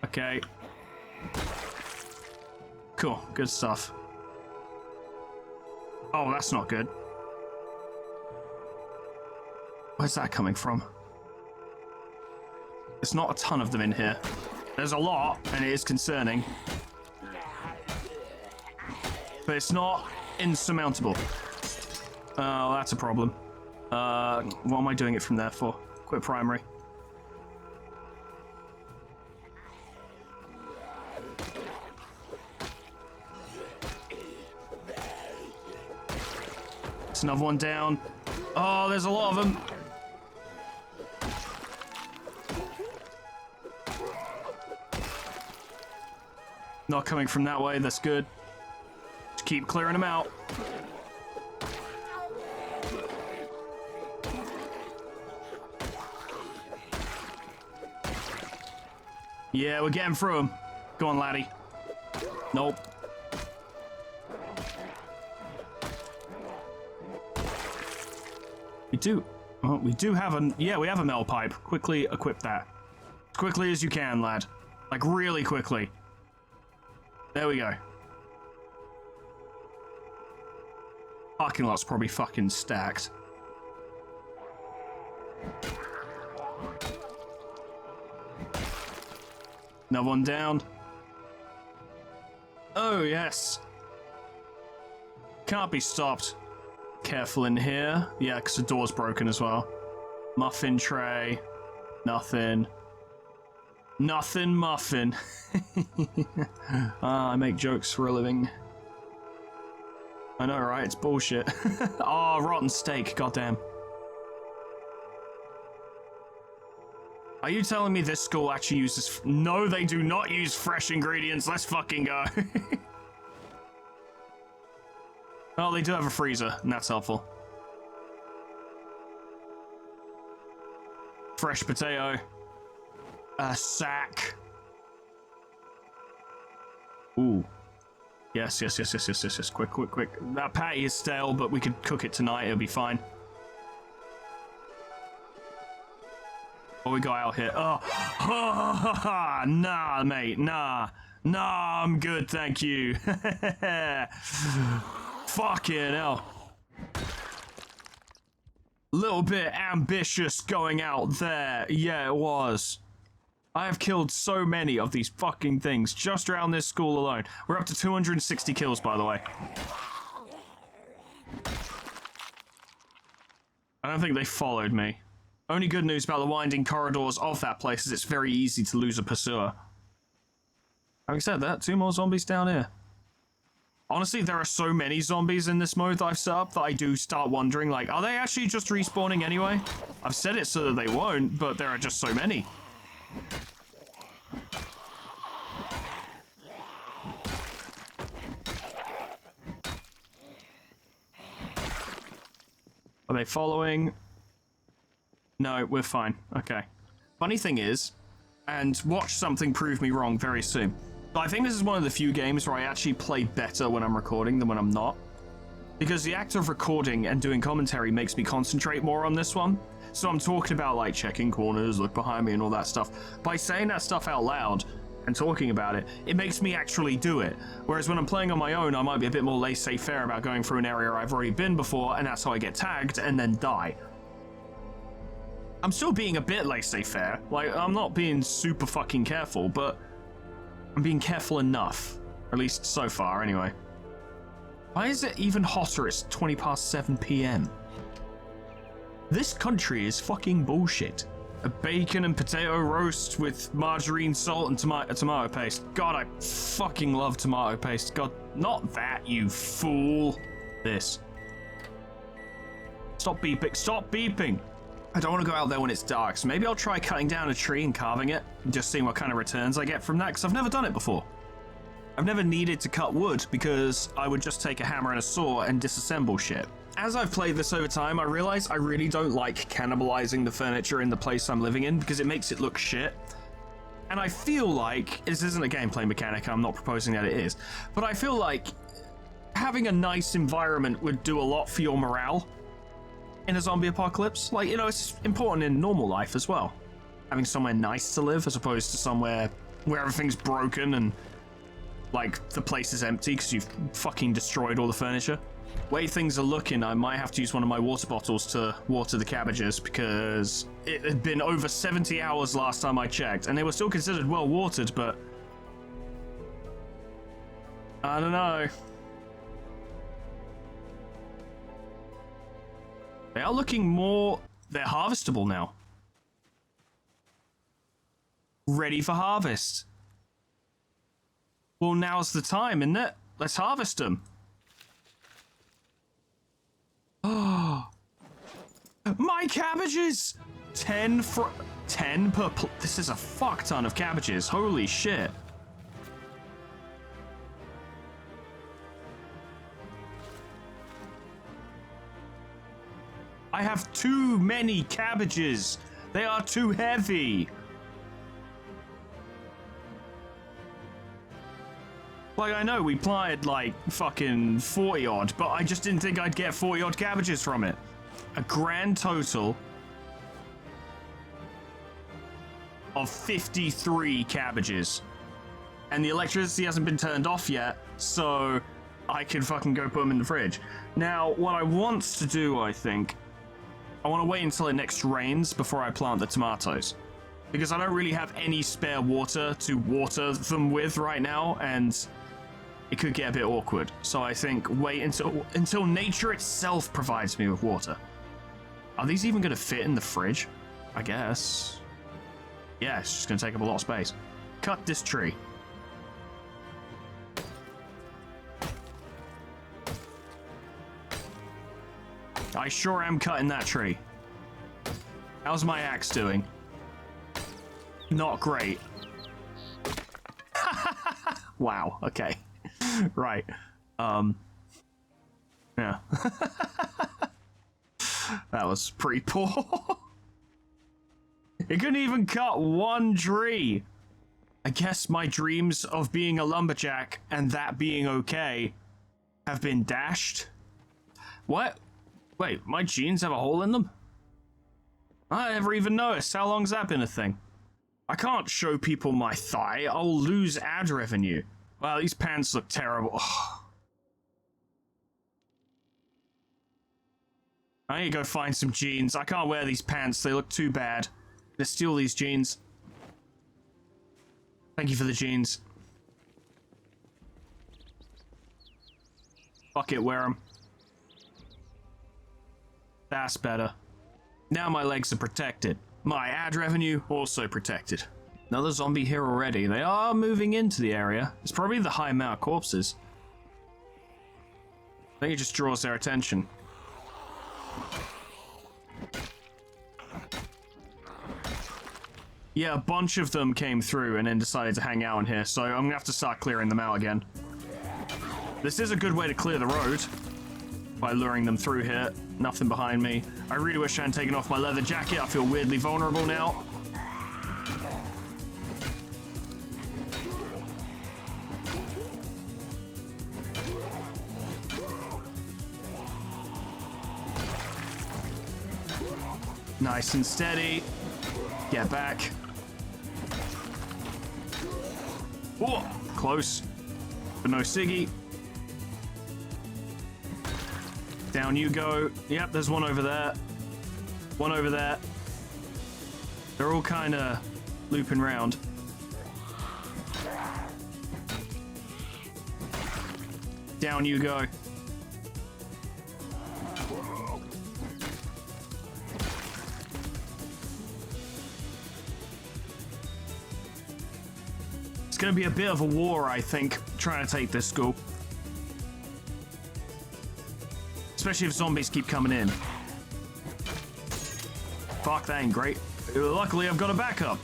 Okay. Cool, good stuff. Oh, that's not good. Where's that coming from? There's not a ton of them in here. There's a lot, and it is concerning. But it's not insurmountable. Oh, that's a problem. What am I doing it from there for? Quit primary. There's another one down. Oh, there's a lot of them. Not coming from that way, that's good. Just keep clearing them out. Yeah, we're getting through them. Go on, laddie. Nope. We do have a... yeah, we have a metal pipe. Quickly equip that. As quickly as you can, lad. Like, really quickly. There we go. Parking lot's probably fucking stacked. Another one down. Oh, yes. Can't be stopped. Careful in here. Yeah, because the door's broken as well. Muffin tray. Nothing. Nothing muffin. I make jokes for a living. I know, right? It's bullshit. Oh, rotten steak. Goddamn. Are you telling me this school actually uses... no, they do not use fresh ingredients. Let's fucking go. Well, they do have a freezer, and that's helpful. Fresh potato. A sack. Ooh. Yes. Quick. That patty is stale, but we could cook it tonight. It'll be fine. What we got out here? Oh. Nah, mate. Nah, I'm good, thank you. Fucking hell. Little bit ambitious going out there. Yeah, it was. I have killed so many of these fucking things just around this school alone. We're up to 260 kills, by the way. I don't think they followed me. Only good news about the winding corridors of that place is it's very easy to lose a pursuer. Having said that, 2 more zombies down here. Honestly, there are so many zombies in this mode that I've set up that I do start wondering, like, are they actually just respawning anyway? I've set it so that they won't, but there are just so many. they following? No, we're fine. Okay. Funny thing is, and watch something prove me wrong very soon, but I think this is one of the few games where I actually play better when I'm recording than when I'm not. Because the act of recording and doing commentary makes me concentrate more on this one. So I'm talking about like checking corners, look behind me and all that stuff. By saying that stuff out loud and talking about it, it makes me actually do it. Whereas when I'm playing on my own, I might be a bit more laissez-faire about going through an area I've already been before, and that's how I get tagged and then die. I'm still being a bit laissez-faire. Like, I'm not being super fucking careful, but I'm being careful enough. At least so far, anyway. Why is it even hotter? It's 20 past 7 p.m. This country is fucking bullshit. A bacon and potato roast with margarine, salt, and tomato paste. God, I fucking love tomato paste. God, not that, you fool. This. Stop beeping. Stop beeping. I don't want to go out there when it's dark, so maybe I'll try cutting down a tree and carving it, and just seeing what kind of returns I get from that, because I've never done it before. I've never needed to cut wood because I would just take a hammer and a saw and disassemble shit. As I've played this over time, I realize I really don't like cannibalizing the furniture in the place I'm living in because it makes it look shit. And I feel like, this isn't a gameplay mechanic, I'm not proposing that it is, but I feel like having a nice environment would do a lot for your morale in a zombie apocalypse. Like, you know, it's important in normal life as well. Having somewhere nice to live as opposed to somewhere where everything's broken and like the place is empty because you've fucking destroyed all the furniture. Way things are looking, I might have to use one of my water bottles to water the cabbages because it had been over 70 hours last time I checked and they were still considered well watered, but I don't know. They are looking more, they're harvestable now. Ready for harvest. Well, now's the time, isn't it? Let's harvest them. Oh, my cabbages! 10 per this is a fuck ton of cabbages. Holy shit. I have too many cabbages. They are too heavy. Like, I know we planted like fucking 40 odd, but I just didn't think I'd get 40 odd cabbages from it. A grand total of 53 cabbages. And the electricity hasn't been turned off yet, so I can fucking go put them in the fridge. Now, what I want to do, I think, I want to wait until it next rains before I plant the tomatoes. Because I don't really have any spare water to water them with right now, and it could get a bit awkward. So I think wait until nature itself provides me with water. Are these even going to fit in the fridge? I guess. Yeah, it's just going to take up a lot of space. Cut this tree. I sure am cutting that tree. How's my axe doing? Not great. Wow, okay. Right. Yeah. That was pretty poor. It couldn't even cut one tree. I guess my dreams of being a lumberjack and that being okay have been dashed. What? Wait, my jeans have a hole in them? I never even noticed. How long's that been a thing? I can't show people my thigh. I'll lose ad revenue. Wow, these pants look terrible. Ugh. I need to go find some jeans. I can't wear these pants. They look too bad. Let's steal these jeans. Thank you for the jeans. Fuck it, wear them. That's better. Now my legs are protected. My ad revenue also protected. Another zombie here already. They are moving into the area. It's probably the high amount of corpses. I think it just draws their attention. Yeah, a bunch of them came through and then decided to hang out in here, so I'm gonna have to start clearing them out again. This is a good way to clear the road. by luring them through here. Nothing behind me. I really wish I hadn't taken off my leather jacket. I feel weirdly vulnerable now. Nice and steady. Get back. Whoa, close. But no Siggy. Down you go. Yep, there's one over there. One over there. They're all kind of looping round. Down you go. It's going to be a bit of a war, I think, trying to take this school. Especially if zombies keep coming in. Fuck, that ain't great. Luckily, I've got a backup.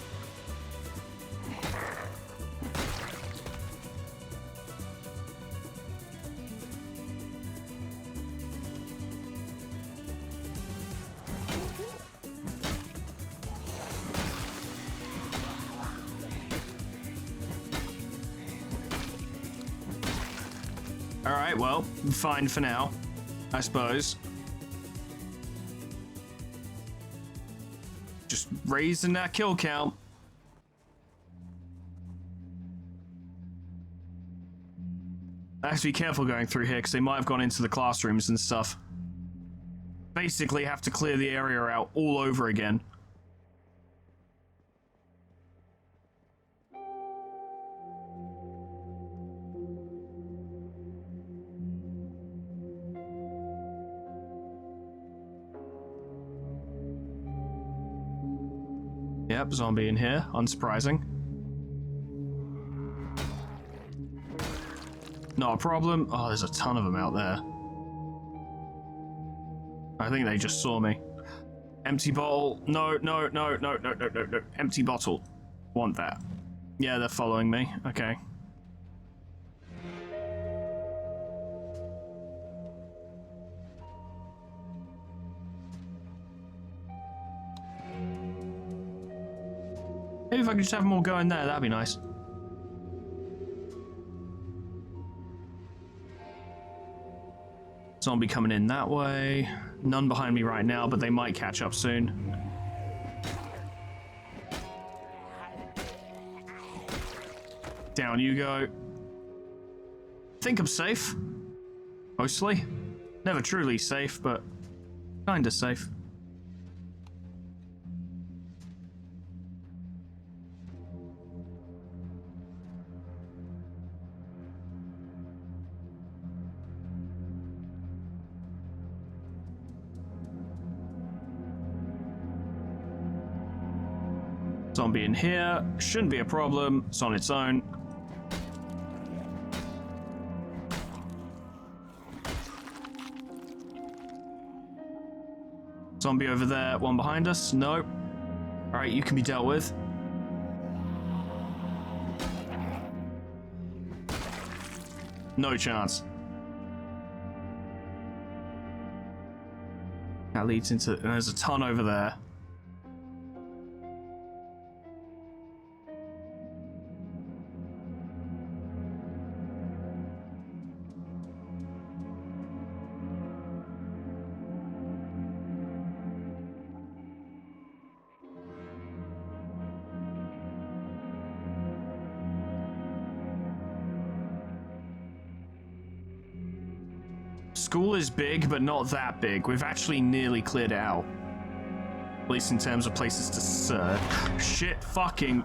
Alright, well, fine for now, I suppose. Just raising that kill count. I have to be careful going through here because they might have gone into the classrooms and stuff. Basically have to clear the area out all over again. Yep, zombie in here, unsurprising. Not a problem. Oh, there's a ton of them out there. I think they just saw me. Empty bottle. No. Empty bottle. Want that. Yeah, they're following me. Okay. Maybe if I could just have them all go in there, that'd be nice. Zombie coming in that way. None behind me right now, but they might catch up soon. Down you go. Think I'm safe. Mostly. Never truly safe, but kinda safe. Zombie in here. Shouldn't be a problem. It's on its own. Zombie over there. One behind us. Nope. Alright, you can be dealt with. No chance. That leads into... There's a ton over there. School is big, but not that big. We've actually nearly cleared it out. At least in terms of places to serve. Shit fucking...